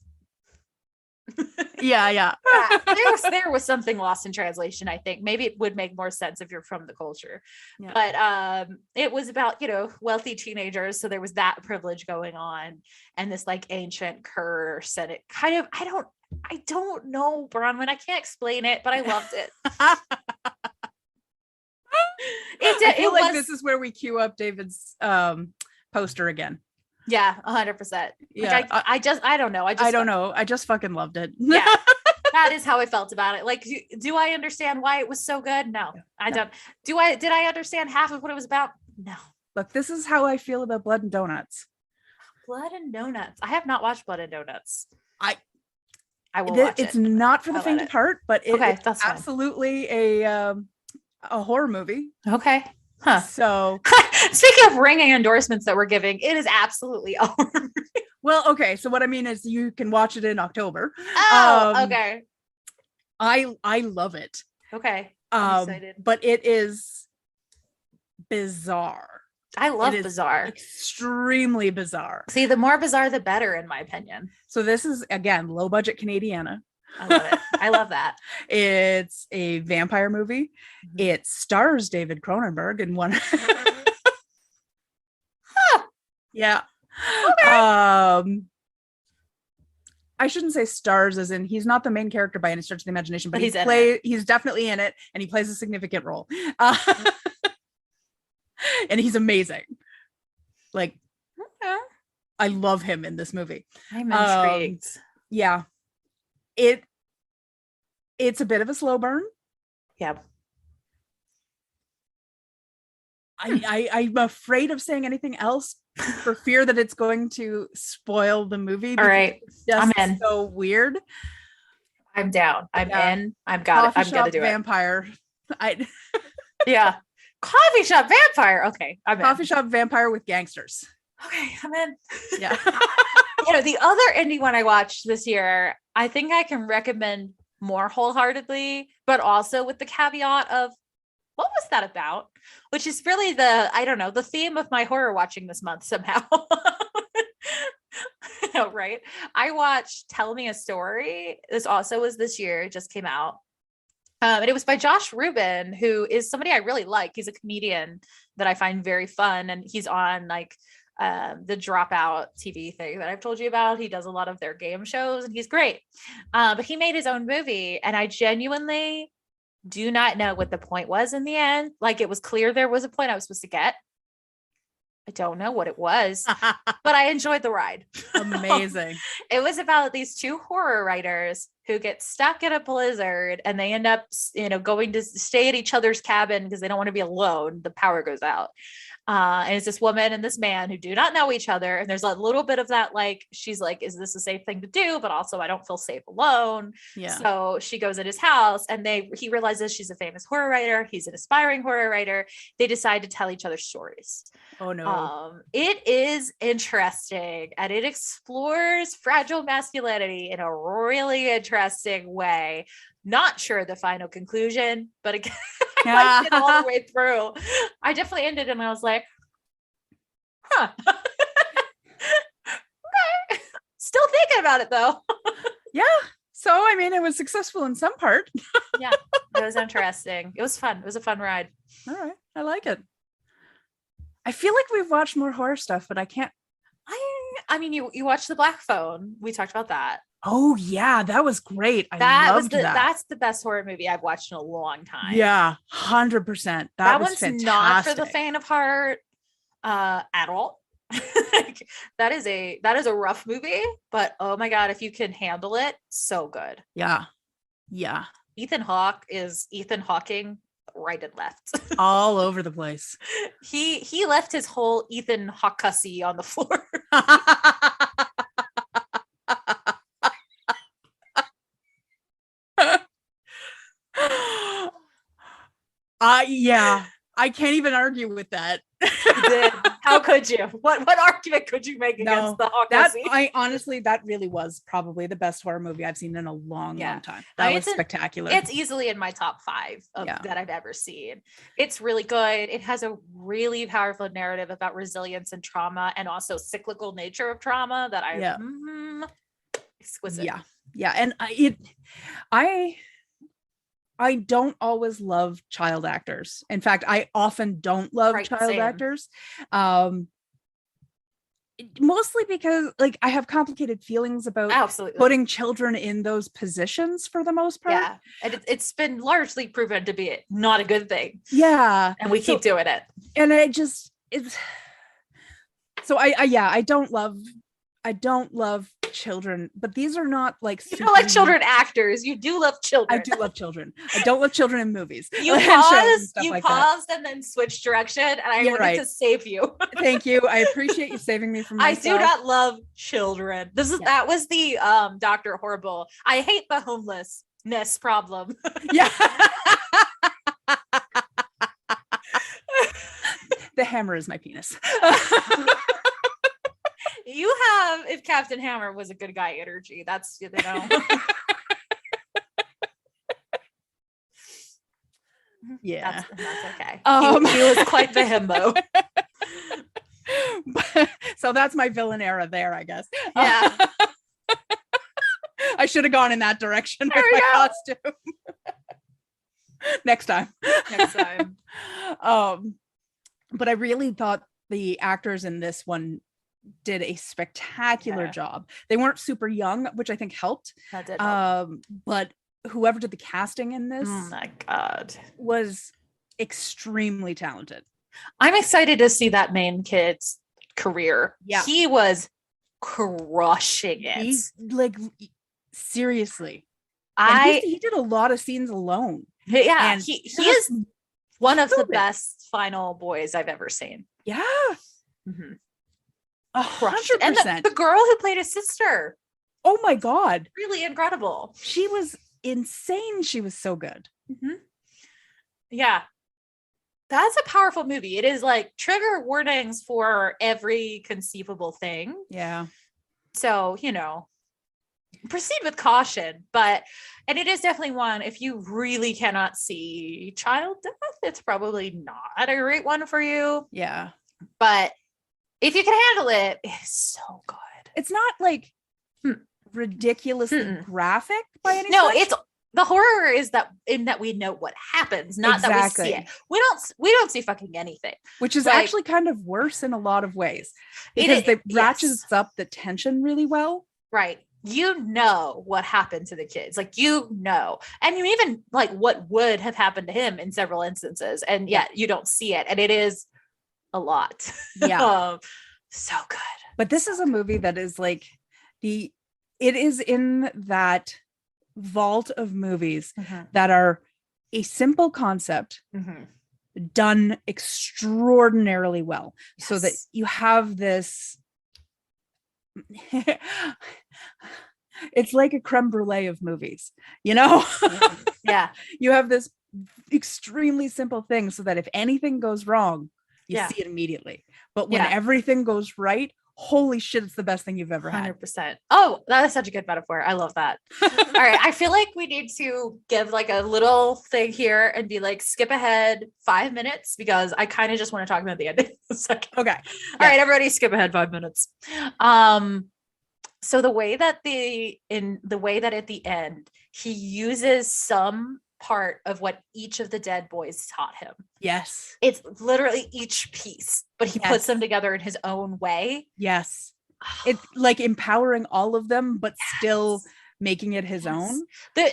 Yeah. There was something lost in translation. I think maybe it would make more sense if you're from the culture, but it was about, wealthy teenagers. So there was that privilege going on and this like ancient curse. And it kind of, I don't know, Bronwyn, I can't explain it, but I loved it. I feel like this is where we cue up David's poster again. Yeah, 100%. Yeah, I don't know. I don't know. I just fucking loved it. Yeah, that is how I felt about it. Like, do I understand why it was so good? No, I don't. Did I understand half of what it was about? No. Look, this is how I feel about Blood and Donuts. Blood and Donuts. I have not watched Blood and Donuts. I will watch it. It's not for the faint of heart, but it's absolutely a horror movie. Okay. Huh. So speaking of ringing endorsements that we're giving, it is absolutely a horror movie. Well, okay. So what I mean is you can watch it in October. Oh, okay. I love it. Okay. I'm excited. But it is bizarre. I love bizarre. Extremely bizarre. See, the more bizarre, the better, in my opinion. So this is, again, low budget Canadiana. I love it. I love that. It's a vampire movie. Mm-hmm. It stars David Cronenberg in one. Yeah. Okay. I shouldn't say stars as in he's not the main character by any stretch of the imagination, but he's definitely in it and he plays a significant role. And he's amazing. Like, I love him in this movie. I'm intrigued. Yeah. It's a bit of a slow burn. Yeah. I'm afraid of saying anything else for fear that it's going to spoil the movie. All right. I'm in. So weird. I'm down. I'm in. I've got it. I'm gonna do vampire. Yeah. Coffee shop vampire. Okay. I'm in. Coffee shop vampire with gangsters. Okay. I'm in. Yeah. The other indie one I watched this year, I think I can recommend more wholeheartedly, but also with the caveat of what was that about? Which is really the theme of my horror watching this month somehow. Right? I watched Tell Me a Story. This also was this year. It just came out. And it was by Josh Rubin, who is somebody I really like. He's a comedian that I find very fun. And he's on like the Dropout TV thing that I've told you about. He does a lot of their game shows and he's great. But he made his own movie and I genuinely do not know what the point was in the end. Like it was clear there was a point I was supposed to get. I don't know what it was, but I enjoyed the ride. Amazing. It was about these two horror writers who get stuck in a blizzard and they end up, going to stay at each other's cabin because they don't want to be alone. The power goes out. And it's this woman and this man who do not know each other. And there's a little bit of that, like, she's like, is this a safe thing to do? But also I don't feel safe alone. Yeah. So she goes at his house and he realizes she's a famous horror writer. He's an aspiring horror writer. They decide to tell each other stories. Oh no. It is interesting and it explores fragile masculinity in a really interesting way. Not sure the final conclusion, but again, I liked it all the way through. I definitely ended and I was like, huh. Okay. Still thinking about it though. Yeah. So, I mean, it was successful in some part. Yeah. It was interesting. It was fun. It was a fun ride. All right. I like it. I feel like we've watched more horror stuff, but I can't. I mean, you watched The Black Phone. We talked about that. Oh yeah, that was great. I loved that. That's the best horror movie I've watched in a long time. Yeah, 100%. That was one's fantastic. Not for the faint of heart at all. that is a rough movie, but oh my god, if you can handle it, so good. Yeah. Ethan Hawke is Ethan Hawking right and left. All over the place. He left his whole Ethan Hawke-cussy on the floor. Yeah, I can't even argue with that. How could you? What argument could you make against the Hawk that scene? I honestly, that really was probably the best horror movie I've seen in a long time. That was spectacular. It's easily in my top 5 that I've ever seen. It's really good. It has a really powerful narrative about resilience and trauma, and also cyclical nature of trauma that exquisite. Yeah, and I don't always love child actors. In fact, I often don't love child actors. Mostly because like I have complicated feelings about putting children in those positions for the most part. Yeah. And it's been largely proven to be not a good thing. Yeah. And we keep doing it. And it's so I don't love children, but these are not like you don't like children actors. You do love children. I do love children. I don't love children in movies. You paused and then switched direction, and I wanted to save you. Thank you. I appreciate you saving me from myself. I do not love children. That was the Dr. Horrible. I hate the homelessness problem. Yeah. The hammer is my penis. You have, if Captain Hammer was a good guy energy. That's, Yeah. That's okay. He was quite the himbo. So that's my villain era there, I guess. Yeah. I should have gone in that direction with my costume. Next time. But I really thought the actors in this one did a spectacular job. They weren't super young, which I think helped. That did help. But whoever did the casting in this, oh my God, was extremely talented. I'm excited to see that main kid's career. Yeah, he was crushing it. Seriously, he did a lot of scenes alone. Yeah, and he is one of the best final boys I've ever seen. Yeah. Mm-hmm. 100%. And the girl who played his sister. Oh my God. Really incredible. She was insane. She was so good. Mm-hmm. Yeah. That's a powerful movie. It is like trigger warnings for every conceivable thing. Yeah. So, proceed with caution, and it is definitely one, if you really cannot see child death, it's probably not a great one for you. Yeah. But if you can handle it, it's so good. It's not like ridiculously graphic by any No, stretch. it's the horror is that we know what happens, not that we see it. We don't see fucking anything. Which is actually kind of worse in a lot of ways. Because it ratchets up the tension really well. Right. You know what happened to the kids. And you even like what would have happened to him in several instances. And yet you don't see it. And it is a lot. Yeah. So good. But this is a movie that is like it is in that vault of movies that are a simple concept done extraordinarily well. Yes. So that you have this it's like a creme brulee of movies, Yeah. You have this extremely simple thing so that if anything goes wrong, you see it immediately. But when everything goes right, holy shit, it's the best thing you've ever had. 100%. Oh, that is such a good metaphor. I love that. All right. I feel like we need to give like a little thing here and be like, skip ahead 5 minutes, because I kind of just want to talk about the ending. Okay. All right, everybody skip ahead 5 minutes. So the way that at the end, he uses some part of what each of the dead boys taught him. Yes. It's literally each piece, but he puts them together in his own way. Yes. It's like empowering all of them, but still making it his own.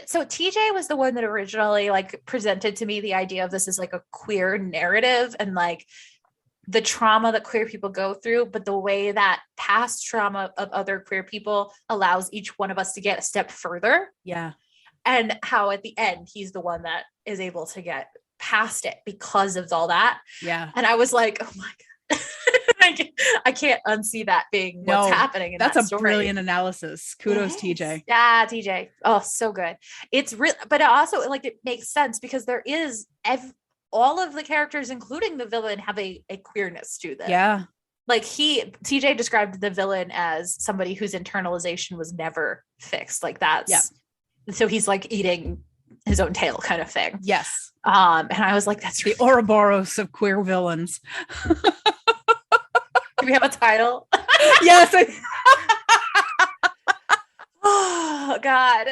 So TJ was the one that originally like presented to me the idea of this as like a queer narrative and like the trauma that queer people go through, but the way that past trauma of other queer people allows each one of us to get a step further. Yeah. And how at the end, he's the one that is able to get past it because of all that. Yeah. And I was like, oh my God, I can't unsee that being what's happening in that story. That's a brilliant analysis. Kudos, TJ. Yeah, TJ. Oh, so good. It's real, but it also like it makes sense because there is all of the characters, including the villain, have a queerness to them. Yeah. Like TJ described the villain as somebody whose internalization was never fixed. Like that's, so he's like eating his own tail kind of thing. Yes. And I was like, that's the Ouroboros of queer villains. Do we have a title? Yes. Oh God.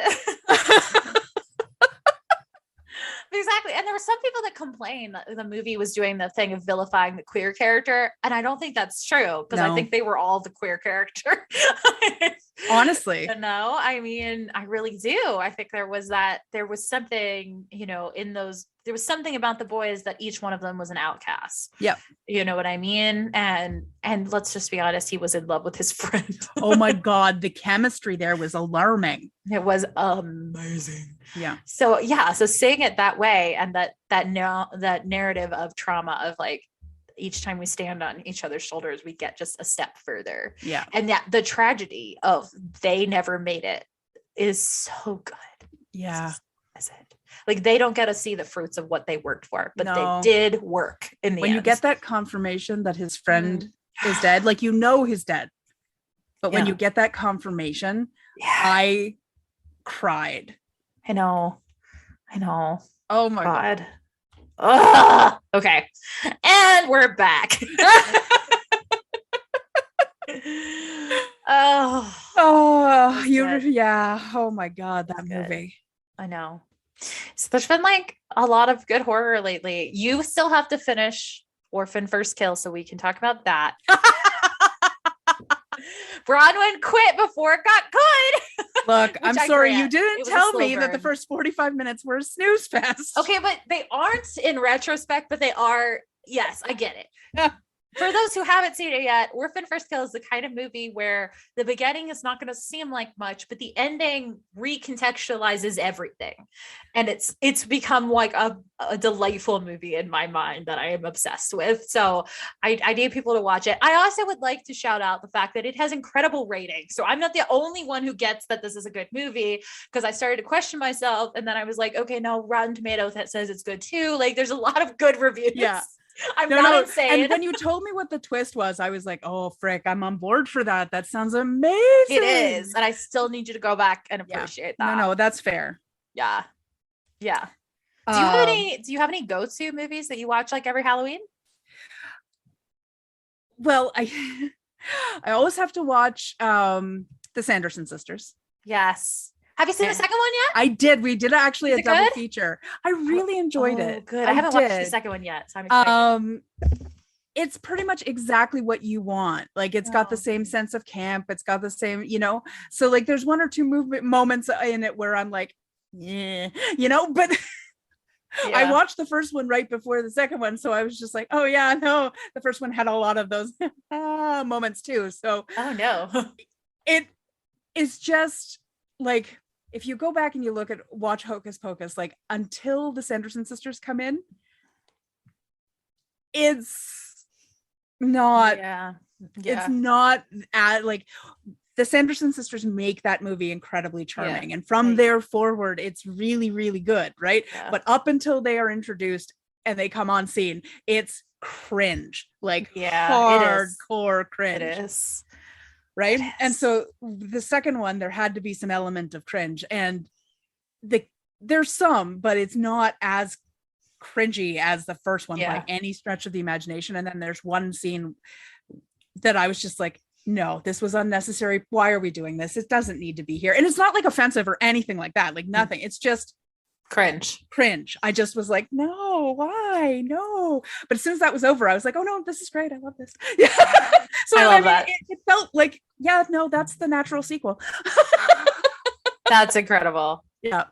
Exactly. And there were some people that complained that the movie was doing the thing of vilifying the queer character. And I don't think that's true, because I think they were all the queer character. Honestly. No, I mean, I really do. I think there was something, there was something about the boys that each one of them was an outcast. Yep. You know what I mean? And let's just be honest, he was in love with his friend. Oh my God. The chemistry there was alarming. It was amazing. Yeah. So seeing it that way, and that narrative of trauma of like, each time we stand on each other's shoulders, we get just a step further. Yeah. And that the tragedy of they never made it is so good. Yeah. Like they don't get to see the fruits of what they worked for, but they did work in the end. When you get that confirmation that his friend is dead, like, he's dead. But when you get that confirmation, I cried. I know. Oh my God. Ugh. Okay. And we're back. Oh my God, that movie. I know. So there's been like a lot of good horror lately. You still have to finish Orphan First Kill so we can talk about that. Bronwyn quit before it got good. Look, I'm sorry, you didn't tell me that the first 45 minutes were a snooze fest. Okay, but they aren't in retrospect, but they are. Yes, I get it. For those who haven't seen it yet, Orphan First Kill is the kind of movie where the beginning is not going to seem like much, but the ending recontextualizes everything. And it's become like a delightful movie in my mind that I am obsessed with. So I need people to watch it. I also would like to shout out the fact that it has incredible ratings. So I'm not the only one who gets that this is a good movie, because I started to question myself. And then I was like, okay, no, Rotten Tomatoes that says it's good too. Like there's a lot of good reviews. Yeah. I'm not insane. And when you told me what the twist was, I was like, oh, frick, I'm on board for that. That sounds amazing. It is. And I still need you to go back and appreciate that. No, that's fair. Yeah. Yeah. Do you have any go-to movies that you watch like every Halloween? Well, I always have to watch the Sanderson sisters. Yes. Have you seen the second one yet? I did. We did actually a double feature. I really enjoyed it. Good. I haven't watched the second one yet, so I'm excited. It's pretty much exactly what you want. Like it's got the same sense of camp. It's got the same, so like there's one or two moments in it where I'm like, but I watched the first one right before the second one. So I was just like, oh yeah, no, the first one had a lot of those moments too. So it is just like, if you go back and you watch Hocus Pocus, like until the Sanderson sisters come in, it's not, it's not like the Sanderson sisters make that movie incredibly charming. And from there forward, it's really, really good. Right. Yeah. But up until they are introduced and they come on scene, it's cringe, like hardcore cringe. It is. Right. And so the second one, there had to be some element of cringe, and there's some, but it's not as cringy as the first one by any stretch of the imagination. And then there's one scene that I was just like, no, this was unnecessary. Why are we doing this? It doesn't need to be here. And it's not like offensive or anything like that. Like nothing. It's just cringe. I just was like, no, why? No. But as soon as that was over, I was like, oh no, this is great. I love this. So I love that. It felt like, that's the natural sequel. That's incredible. Yeah.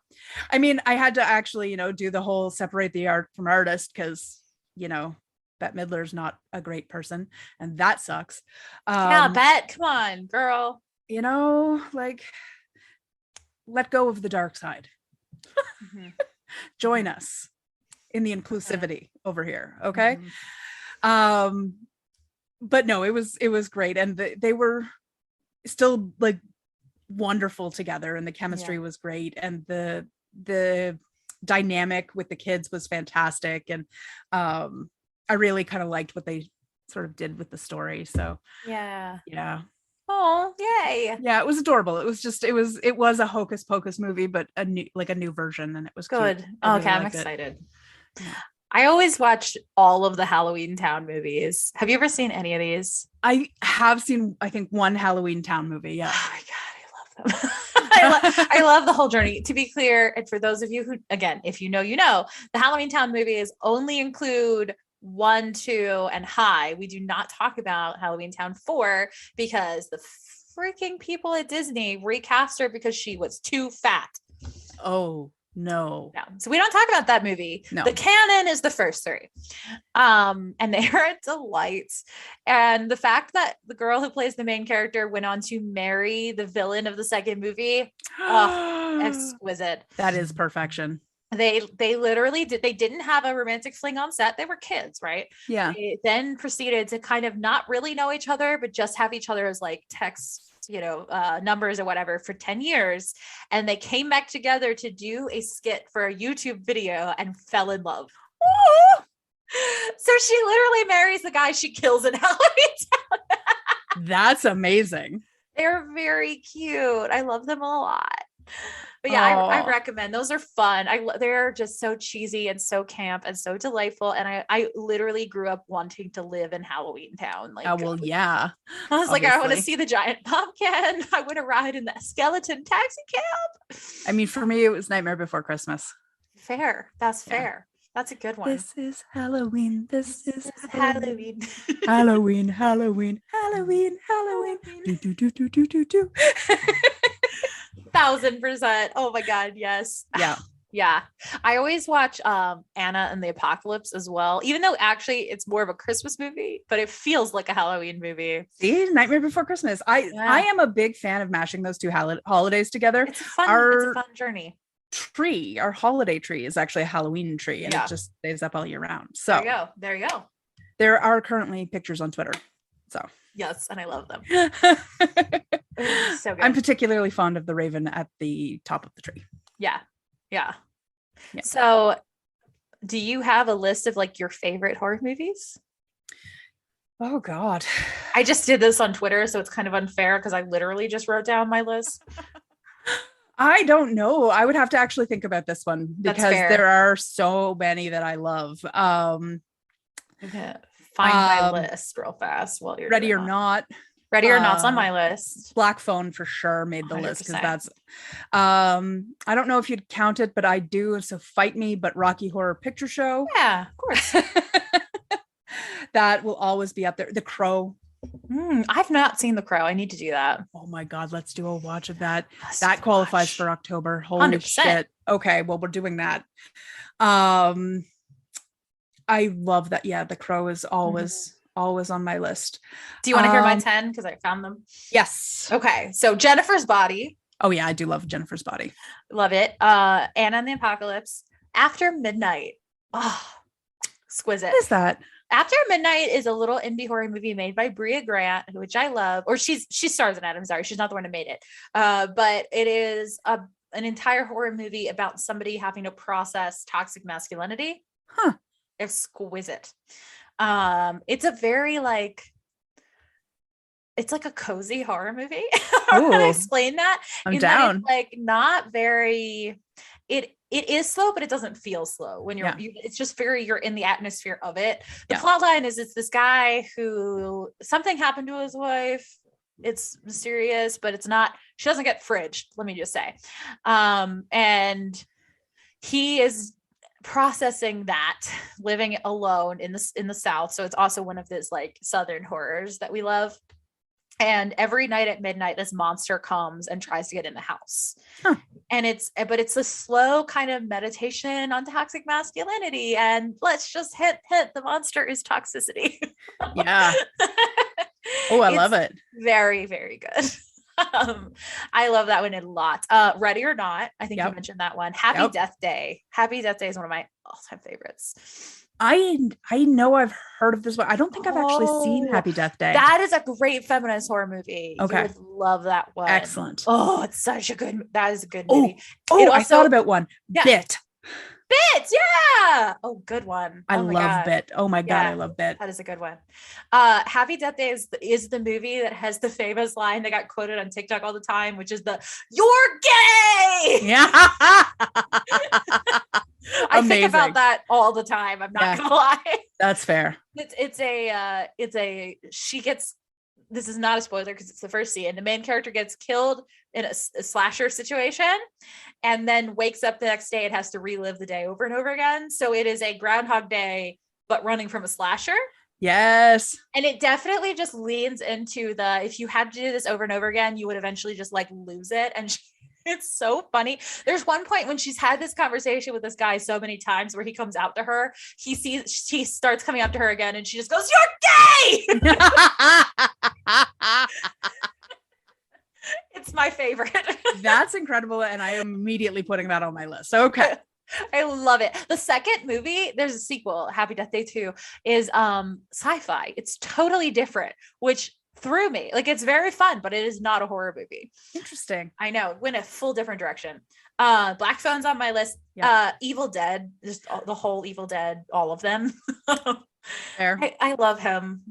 I mean, I had to actually, do the whole separate the art from artist, because, Bette Midler's not a great person, and that sucks. Bette, come on, girl. Like, let go of the dark side. Join us in the inclusivity over here. Okay. But no, it was great. And they were still like wonderful together, and the chemistry was great. And the dynamic with the kids was fantastic. And I really kind of liked what they sort of did with the story. So yeah. Oh, yay. Yeah, it was adorable. It was a Hocus Pocus movie, but a new version, and it was good. Cute. Okay, I'm excited. I always watch all of the Halloween Town movies. Have you ever seen any of these? I have seen, I think, one Halloween Town movie. Yeah. Oh my God, I love them. I love the whole journey. To be clear, and for those of you who, again, if you know, the Halloween Town movies only include 1, 2, and High. We do not talk about Halloween Town 4 because the freaking people at Disney recast her because she was too fat. Oh. No. So we don't talk about that movie. No. The canon is the first 3. And they are a delight. And the fact that the girl who plays the main character went on to marry the villain of the second movie, exquisite. That is perfection. They literally didn't have a romantic fling on set. They were kids, right? Yeah. They then proceeded to kind of not really know each other, but just have each other as like text, numbers or whatever for 10 years. And they came back together to do a skit for a YouTube video and fell in love. Ooh. So she literally marries the guy she kills in Halloween Town. That's amazing. They're very cute. I love them a lot. But yeah, I recommend. Those are fun. They're just so cheesy and so camp and so delightful. And I literally grew up wanting to live in Halloween Town. Like, yeah. I was like, I want to see the giant pumpkin. I want to ride in the skeleton taxi cab. I mean, for me, it was Nightmare Before Christmas. Fair. That's fair. That's a good one. This is Halloween. This is Halloween. Halloween. Halloween. Halloween. Halloween. Do. 1000%. Oh my God. Yes. Yeah. Yeah. I always watch Anna and the Apocalypse as well, even though actually it's more of a Christmas movie, but it feels like a Halloween movie. See, Nightmare Before Christmas. I am a big fan of mashing those two holidays together. It's a fun journey. Our holiday tree is actually a Halloween tree, and it just stays up all year round. So there you go. There are currently pictures on Twitter. So yes, and I love them. So good. I'm particularly fond of the raven at the top of the tree. Yeah. So do you have a list of like your favorite horror movies? Oh God. I just did this on Twitter, so it's kind of unfair because I literally just wrote down my list. I don't know. I would have to actually think about this one because there are so many that I love. Okay. Find my list real fast while you're Ready or Not. Ready or Not's on my list. Black Phone for sure made the 100%. list because that's I don't know if you'd count it, but I do. So Fight Me, but Rocky Horror Picture Show. Yeah, of course. That will always be up there. The Crow. I've not seen The Crow. I need to do that. Oh my God, let's do a watch of that. That qualifies for October. Holy 100%. shit. Okay, well, we're doing that. I love that. Yeah, The Crow is always on my list. Do you want to hear my 10? Because I found them. Yes. Okay. So Jennifer's Body. Oh yeah, I do love Jennifer's Body. Love it. Anna and the Apocalypse. After Midnight. Oh, exquisite. What is that? After Midnight is a little indie horror movie made by Brea Grant, which I love. Or she stars in it. I'm sorry, she's not the one who made it. But it is an entire horror movie about somebody having to process toxic masculinity. Huh. Exquisite. It's a very it's like a cozy horror movie. I don't know how to explain that. I'm down. It's like not very. It is slow, but it doesn't feel slow when it's just you're in the atmosphere of it. The plot line is it's this guy who something happened to his wife. It's mysterious, but it's not, she doesn't get fridged. Let me just say. And he is processing that living alone in the South. So it's also one of those like Southern horrors that we love. And every night at midnight, this monster comes and tries to get in the house. Huh. And it's a slow kind of meditation on toxic masculinity. And let's just hint, the monster is toxicity. Yeah. Oh, I love it. Very, very good. I love that one a lot. Ready or Not. I think you mentioned that one. Happy Death Day. Happy Death Day is one of my all-time favorites. I know I've heard of this one. I don't think I've actually seen Happy Death Day. That is a great feminist horror movie. Okay. You would love that one. Excellent. Oh, it's such a good, that is a good movie. I thought about one. Yeah. Bit. Bit, yeah. Oh, good one. I Oh my love God. Bit. Oh my God, Yeah. I love Bit. That is a good one. Happy Death Day is the movie that has the famous line that got quoted on TikTok all the time, which is the "You're gay." Yeah. I think about that all the time. I'm not gonna lie. That's fair. It's a she gets, this is not a spoiler because it's the first scene. The main character gets killed in a slasher situation and then wakes up the next day and has to relive the day over and over again. So it is a Groundhog Day, but running from a slasher. Yes. And it definitely just leans into the, if you had to do this over and over again, you would eventually just like lose it. And it's so funny. There's one point when she's had this conversation with this guy so many times where he comes out to her, she starts coming up to her again and she just goes, "You're gay." It's my favorite. That's incredible. And I am immediately putting that on my list. Okay. I love it. The second movie, there's a sequel, Happy Death Day 2, is sci-fi. It's totally different, which threw me. Like, it's very fun, but it is not a horror movie. Interesting. I know, went a full different direction. Black Phone's on my list. Yeah. Evil Dead, just the whole Evil Dead, all of them. Fair. I love him.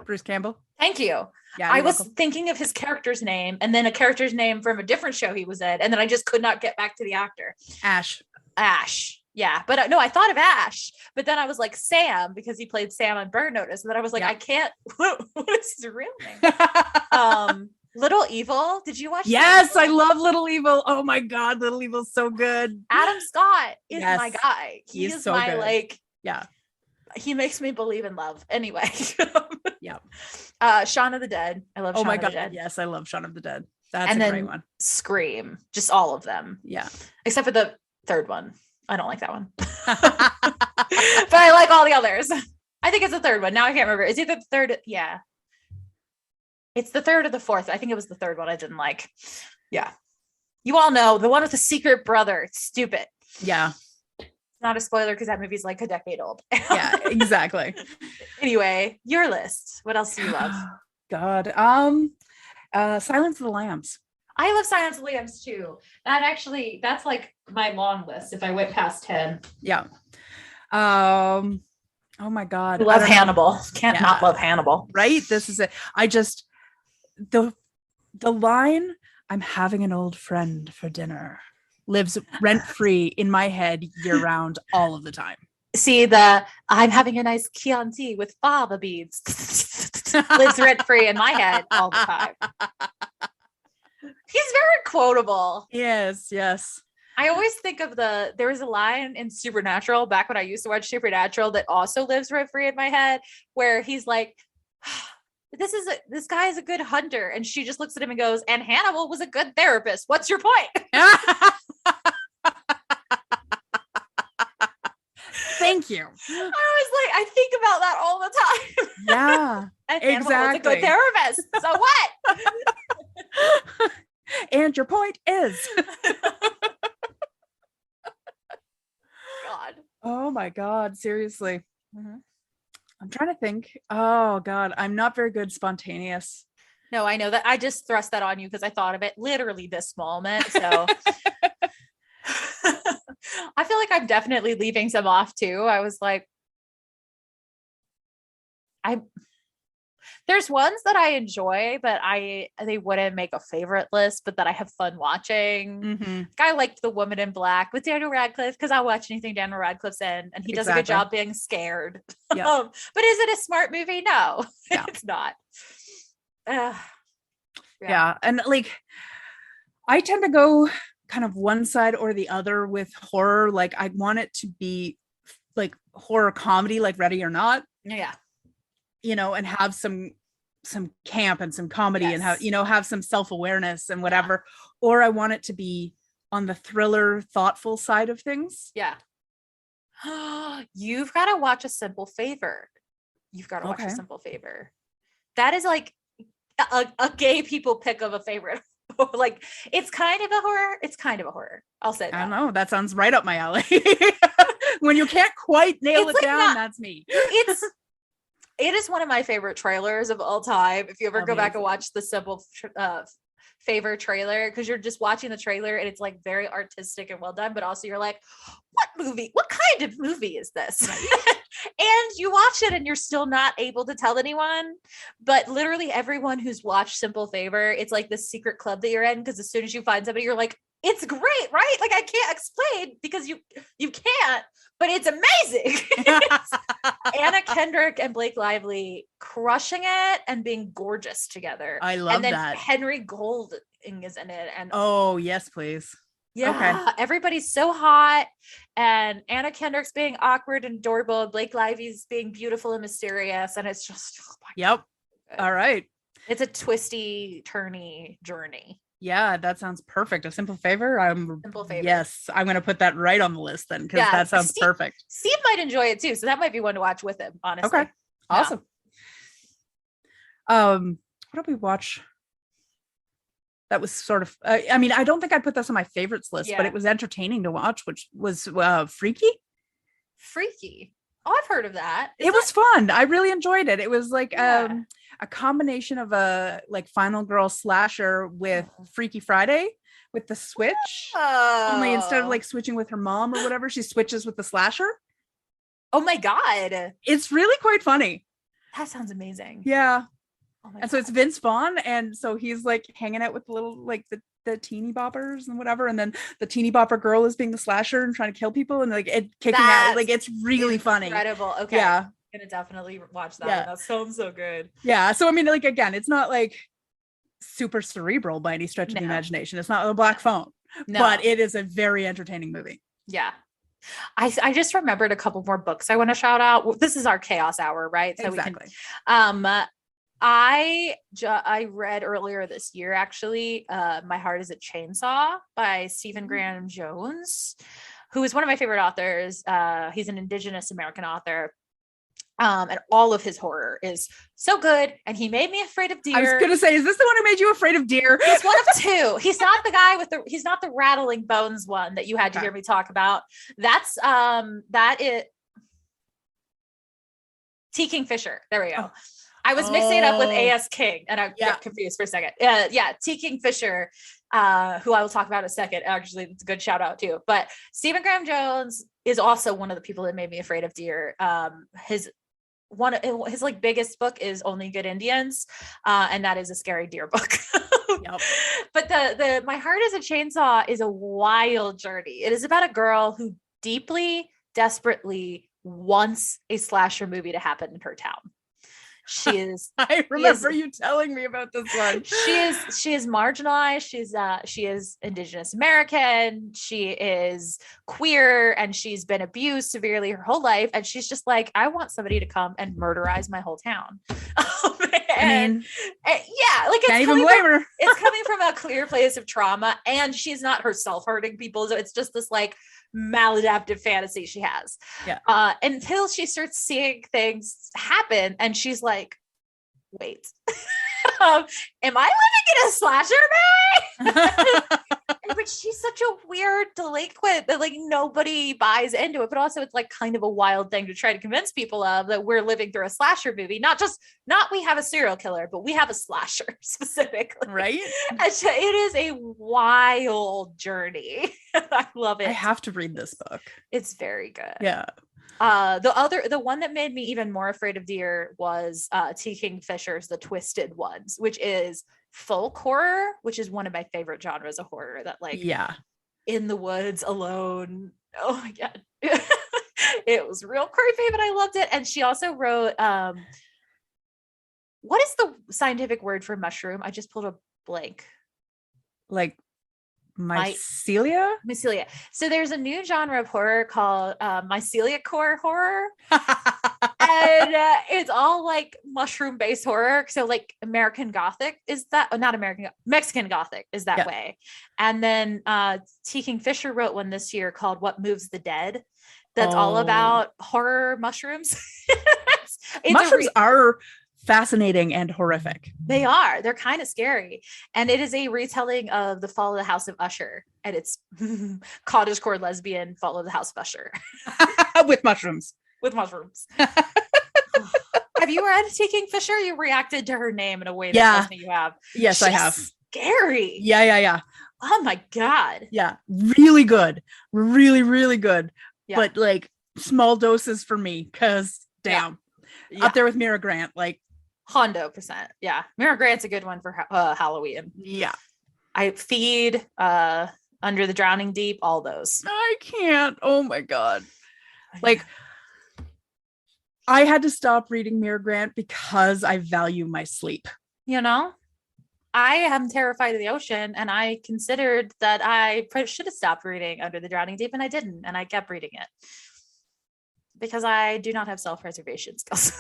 Bruce Campbell. Thank you. Yeah, I was thinking of his character's name and then a character's name from a different show he was in. And then I just could not get back to the actor. Ash. Yeah. But no, I thought of Ash, but then I was like Sam because he played Sam on Burn Notice. And then I was like, I can't, what is his real name? Little Evil. Did you watch? Yes, I love Little Evil. Oh my God. Little Evil's so good. Adam Scott is my guy. He's so my good. He makes me believe in love. Anyway. Yeah. Shaun of the Dead. I love Shaun of the Dead. Yes, I love Shaun of the Dead. That's a great one. Scream. Just all of them. Yeah. Except for the third one. I don't like that one. But I like all the others. I think it's the third one. Now I can't remember. Is it the third? Yeah. It's the third or the fourth. I think it was the third one I didn't like. Yeah. You all know the one with the secret brother. It's stupid. Yeah. Not a spoiler because that movie's like a decade old. Yeah, exactly. Anyway, your list. What else do you love? God. Silence of the Lambs. I love Silence of the Lambs too. That's like my long list if I went past 10. Yeah. Oh my God. I love Hannibal. Can't not love Hannibal. Right? This is it. I just the line, "I'm having an old friend for dinner," lives rent-free in my head year-round all of the time. See, "I'm having a nice Chianti with fava beads" lives rent-free in my head all the time. He's very quotable. Yes. I always think of there was a line in Supernatural back when I used to watch Supernatural that also lives rent-free in my head where he's like, this guy is a good hunter. And she just looks at him and goes, "And Hannibal was a good therapist. What's your point?" Thank you. I was like, I think about that all the time. Yeah, and exactly. Was a good therapist. So what? And your point is. God. Oh my God. Seriously. Mm-hmm. I'm trying to think. Oh God. I'm not very good spontaneous. No, I know that. I just thrust that on you because I thought of it literally this moment. So I feel like I'm definitely leaving some off too. I was like, there's ones that I enjoy, but they wouldn't make a favorite list, but that I have fun watching. Mm-hmm. I liked The Woman in Black with Daniel Radcliffe because I'll watch anything Daniel Radcliffe's in, and he does a good job being scared. Yep. But is it a smart movie? No, it's not. Yeah, and like I tend to go kind of one side or the other with horror. Like I want it to be like horror comedy, like Ready or Not. Yeah. And have some camp and some comedy and have some self-awareness and whatever. Yeah. Or I want it to be on the thriller, thoughtful side of things. Yeah. You've got to watch A Simple Favor. A Simple Favor. That is like a gay people pick of a favorite. Like it's kind of a horror. I'll say that. I don't know. That sounds right up my alley. When you can't quite nail it down, that's me. It is one of my favorite trailers of all time. If you ever go back and watch the Simple Favor trailer, because you're just watching the trailer and it's like very artistic and well done, but also you're like, what kind of movie is this? And you watch it and you're still not able to tell anyone, but literally everyone who's watched Simple Favor, it's like the secret club that you're in, because as soon as you find somebody, you're like, it's great, right? Like I can't explain because you can't, but it's amazing. Anna Kendrick and Blake Lively crushing it and being gorgeous together. I love and then that. Henry Golding is in it. And oh yes, please. yeah, okay. Everybody's so hot, and Anna Kendrick's being awkward and adorable, and Blake Lively's being beautiful and mysterious, and it's just yep. God. All right. It's a twisty, turny journey. Yeah, that sounds perfect. A Simple Favor. Simple Favor. Yes, I'm going to put that right on the list then, because that sounds perfect. Steve might enjoy it too, so that might be one to watch with him. Honestly. Okay. Awesome. Yeah. What did we watch? That was sort of. I mean, I don't think I'd put this on my favorites list, but it was entertaining to watch, which was Freaky. Freaky. Oh, I've heard of that. It was fun. I really enjoyed it. It was like a combination of a like final girl slasher with Freaky Friday with the switch. Only instead of like switching with her mom or whatever, she switches with the slasher. Oh my God. It's really quite funny. That sounds amazing. Yeah. Oh my and so it's Vince Vaughn, and so he's like hanging out with the little like the teeny boppers and whatever, and then the teeny bopper girl is being the slasher and trying to kill people and like it kicking out. Like it's really funny. Incredible. Okay. Yeah. I'm gonna definitely watch that. Yeah. That sounds so good. Yeah. So I mean, like again, it's not like super cerebral by any stretch of the imagination. It's not a Black Phone, but it is a very entertaining movie. Yeah. I just remembered a couple more books I want to shout out. Well, this is our chaos hour, right? So exactly. We can, I read earlier this year, actually, My Heart is a Chainsaw by Stephen Graham Jones, who is one of my favorite authors. He's an Indigenous American author. And all of his horror is so good. And he made me afraid of deer. I was going to say, is this the one who made you afraid of deer? He's one of two. He's not the guy he's not the rattling bones one that you had to hear me talk about. That's, that is T. Kingfisher. There we go. I was mixing it up with A.S. King and I got confused for a second. T. Kingfisher, who I will talk about in a second. Actually, it's a good shout out too. But Stephen Graham Jones is also one of the people that made me afraid of deer. His like biggest book is Only Good Indians, and that is a scary deer book. Yep. But the My Heart is a Chainsaw is a wild journey. It is about a girl who deeply, desperately wants a slasher movie to happen in her town. She is. I remember you telling me about this one. She is marginalized. She is Indigenous American. She is queer, and she's been abused severely her whole life. And she's just like, I want somebody to come and murderize my whole town. Can't even blame her. It's coming from a clear place of trauma, and she's not herself hurting people. So it's just this like maladaptive fantasy she has. Until she starts seeing things happen, and she's like, wait, am I living in a slasher movie? But she's such a weird delinquent that like nobody buys into it. But also it's like kind of a wild thing to try to convince people of, that we're living through a slasher movie. Not we have a serial killer, but we have a slasher specifically. Right. It is a wild journey. I love it. I have to read this book. It's very good. Yeah. The one that made me even more afraid of deer was T. Kingfisher's The Twisted Ones, which is folk horror, which is one of my favorite genres of horror. That like in the woods alone. Oh my God. It was real creepy, but I loved it. And she also wrote what is the scientific word for mushroom? I just pulled a blank. Like mycelia. So there's a new genre of horror called mycelia core horror. And it's all like mushroom based horror. So like American Gothic is that, Mexican Gothic is that way. And then T. Kingfisher wrote one this year called What Moves the Dead. That's all about horror mushrooms. Mushrooms are fascinating and horrific. They're kind of scary. And it is a retelling of The Fall of the House of Usher. And it's cottagecore lesbian Fall of the House of Usher. With mushrooms. Have you read T. Kingfisher? You reacted to her name in a way that tells me you have. Yes, I have. scary. Yeah. Oh my God. Yeah. Really good. Really, really good. Yeah. But like small doses for me, because damn. Yeah. Up there with Mira Grant, like 100%. Yeah. Mira Grant's a good one for Halloween. yeah. I feed Under the Drowning Deep, all those. I can't. Oh my God. Like I had to stop reading Mira Grant because I value my sleep. You know, I am terrified of the ocean, and I considered that I should have stopped reading Under the Drowning Deep, and I didn't, and I kept reading it because I do not have self-preservation skills.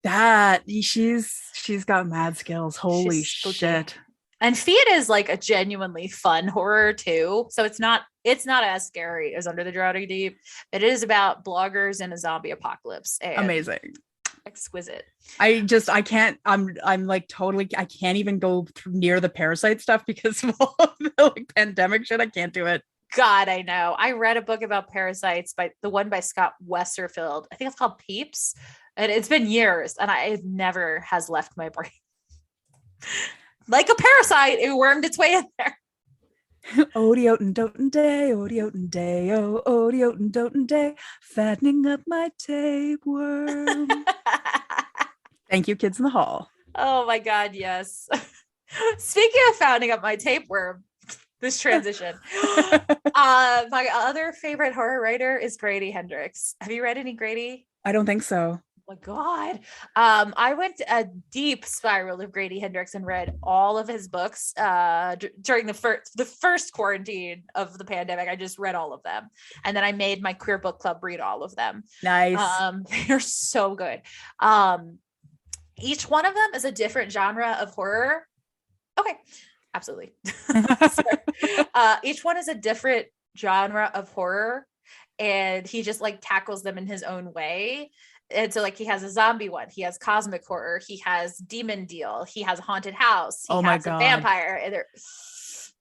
That she's got mad skills. Holy shit. And Feed is like a genuinely fun horror too. So it's not as scary as Under the Drowning Deep. It is about bloggers in a zombie apocalypse. Amazing. Exquisite. I'm like totally, I can't even go near the parasite stuff because of all of the like pandemic shit. I can't do it. God, I know. I read a book about parasites by Scott Westerfield. I think it's called Peeps. And it's been years and it never has left my brain. Like a parasite, it wormed its way in there. Odioten doten day, odioten day, oh, odioten doten day, fattening up my tapeworm. Thank you, kids in the hall. Oh my God, yes. Speaking of fattening up my tapeworm, this transition. My other favorite horror writer is Grady Hendrix. Have you read any Grady? I don't think so. Oh my God. I went a deep spiral of Grady Hendrix and read all of his books during the first quarantine of the pandemic. I just read all of them. And then I made my queer book club read all of them. Nice. They're so good. Each one of them is a different genre of horror. Okay. Absolutely. Each one is a different genre of horror, and he just like tackles them in his own way. And so like he has a zombie one, he has cosmic horror, he has demon deal, he has a haunted house, he has a vampire, and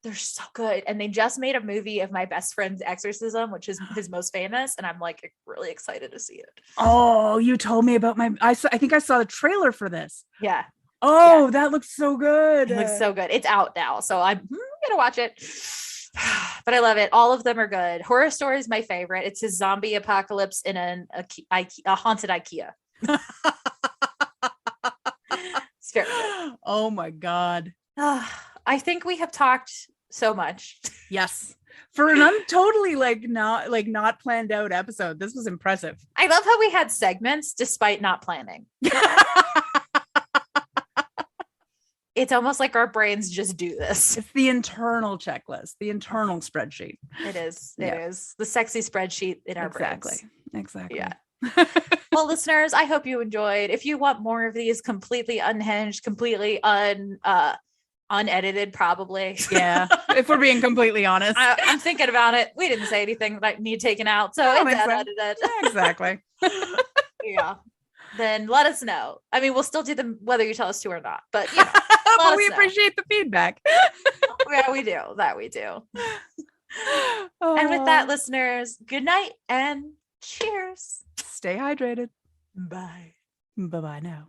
they're so good. And they just made a movie of my best friend's exorcism, which is his most famous, and I'm like really excited to see it. Oh, you told me about I think I saw the trailer for this. Yeah. Oh, yeah. That looks so good. It looks so good. It's out now, so I'm gonna watch it. But I love it. All of them are good. Horror Story is my favorite. It's his zombie apocalypse in a haunted IKEA. It's very good. Oh my God. I think we have talked so much. Yes. For an totally not planned out episode. This was impressive. I love how we had segments despite not planning. It's almost like our brains just do this. It's the internal checklist, the internal spreadsheet. It is. It is the sexy spreadsheet in our brains. Exactly. Yeah. Well, listeners, I hope you enjoyed. If you want more of these completely unhinged, completely unedited, probably. Yeah. If we're being completely honest. I'm thinking about it. We didn't say anything that need taken out. So it's unedited. Yeah, exactly. Yeah. Then let us know. I mean, we'll still do them whether you tell us to or not, but you know, but we appreciate the feedback. Yeah, we do. That we do. And with that, listeners, good night and cheers. Stay hydrated. Bye. Bye-bye now.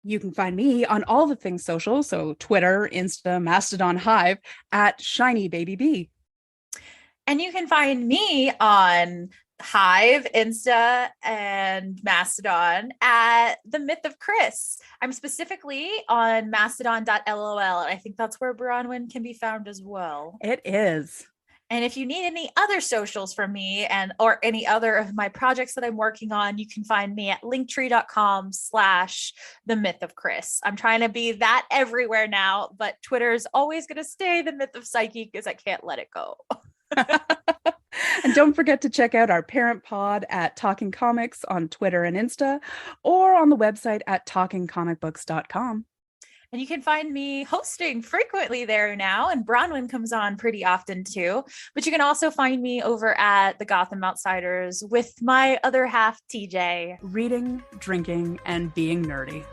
You can find me on all the things social, so Twitter, Insta, Mastodon, Hive at ShinyBabyB. And you can find me on Hive, Insta, and Mastodon at The Myth of Chris. I'm specifically on mastodon.lol, and I think that's where Bronwyn can be found as well. It is. And if you need any other socials from me or any other of my projects that I'm working on, you can find me at linktree.com/The Myth of Chris. I'm trying to be that everywhere now, but Twitter is always going to stay The Myth of Psyche because I can't let it go. And don't forget to check out our parent pod at Talking Comics on Twitter and Insta, or on the website at talkingcomicbooks.com. And you can find me hosting frequently there now, and Bronwyn comes on pretty often too. But you can also find me over at the Gotham Outsiders with my other half, TJ. Reading, drinking, and being nerdy.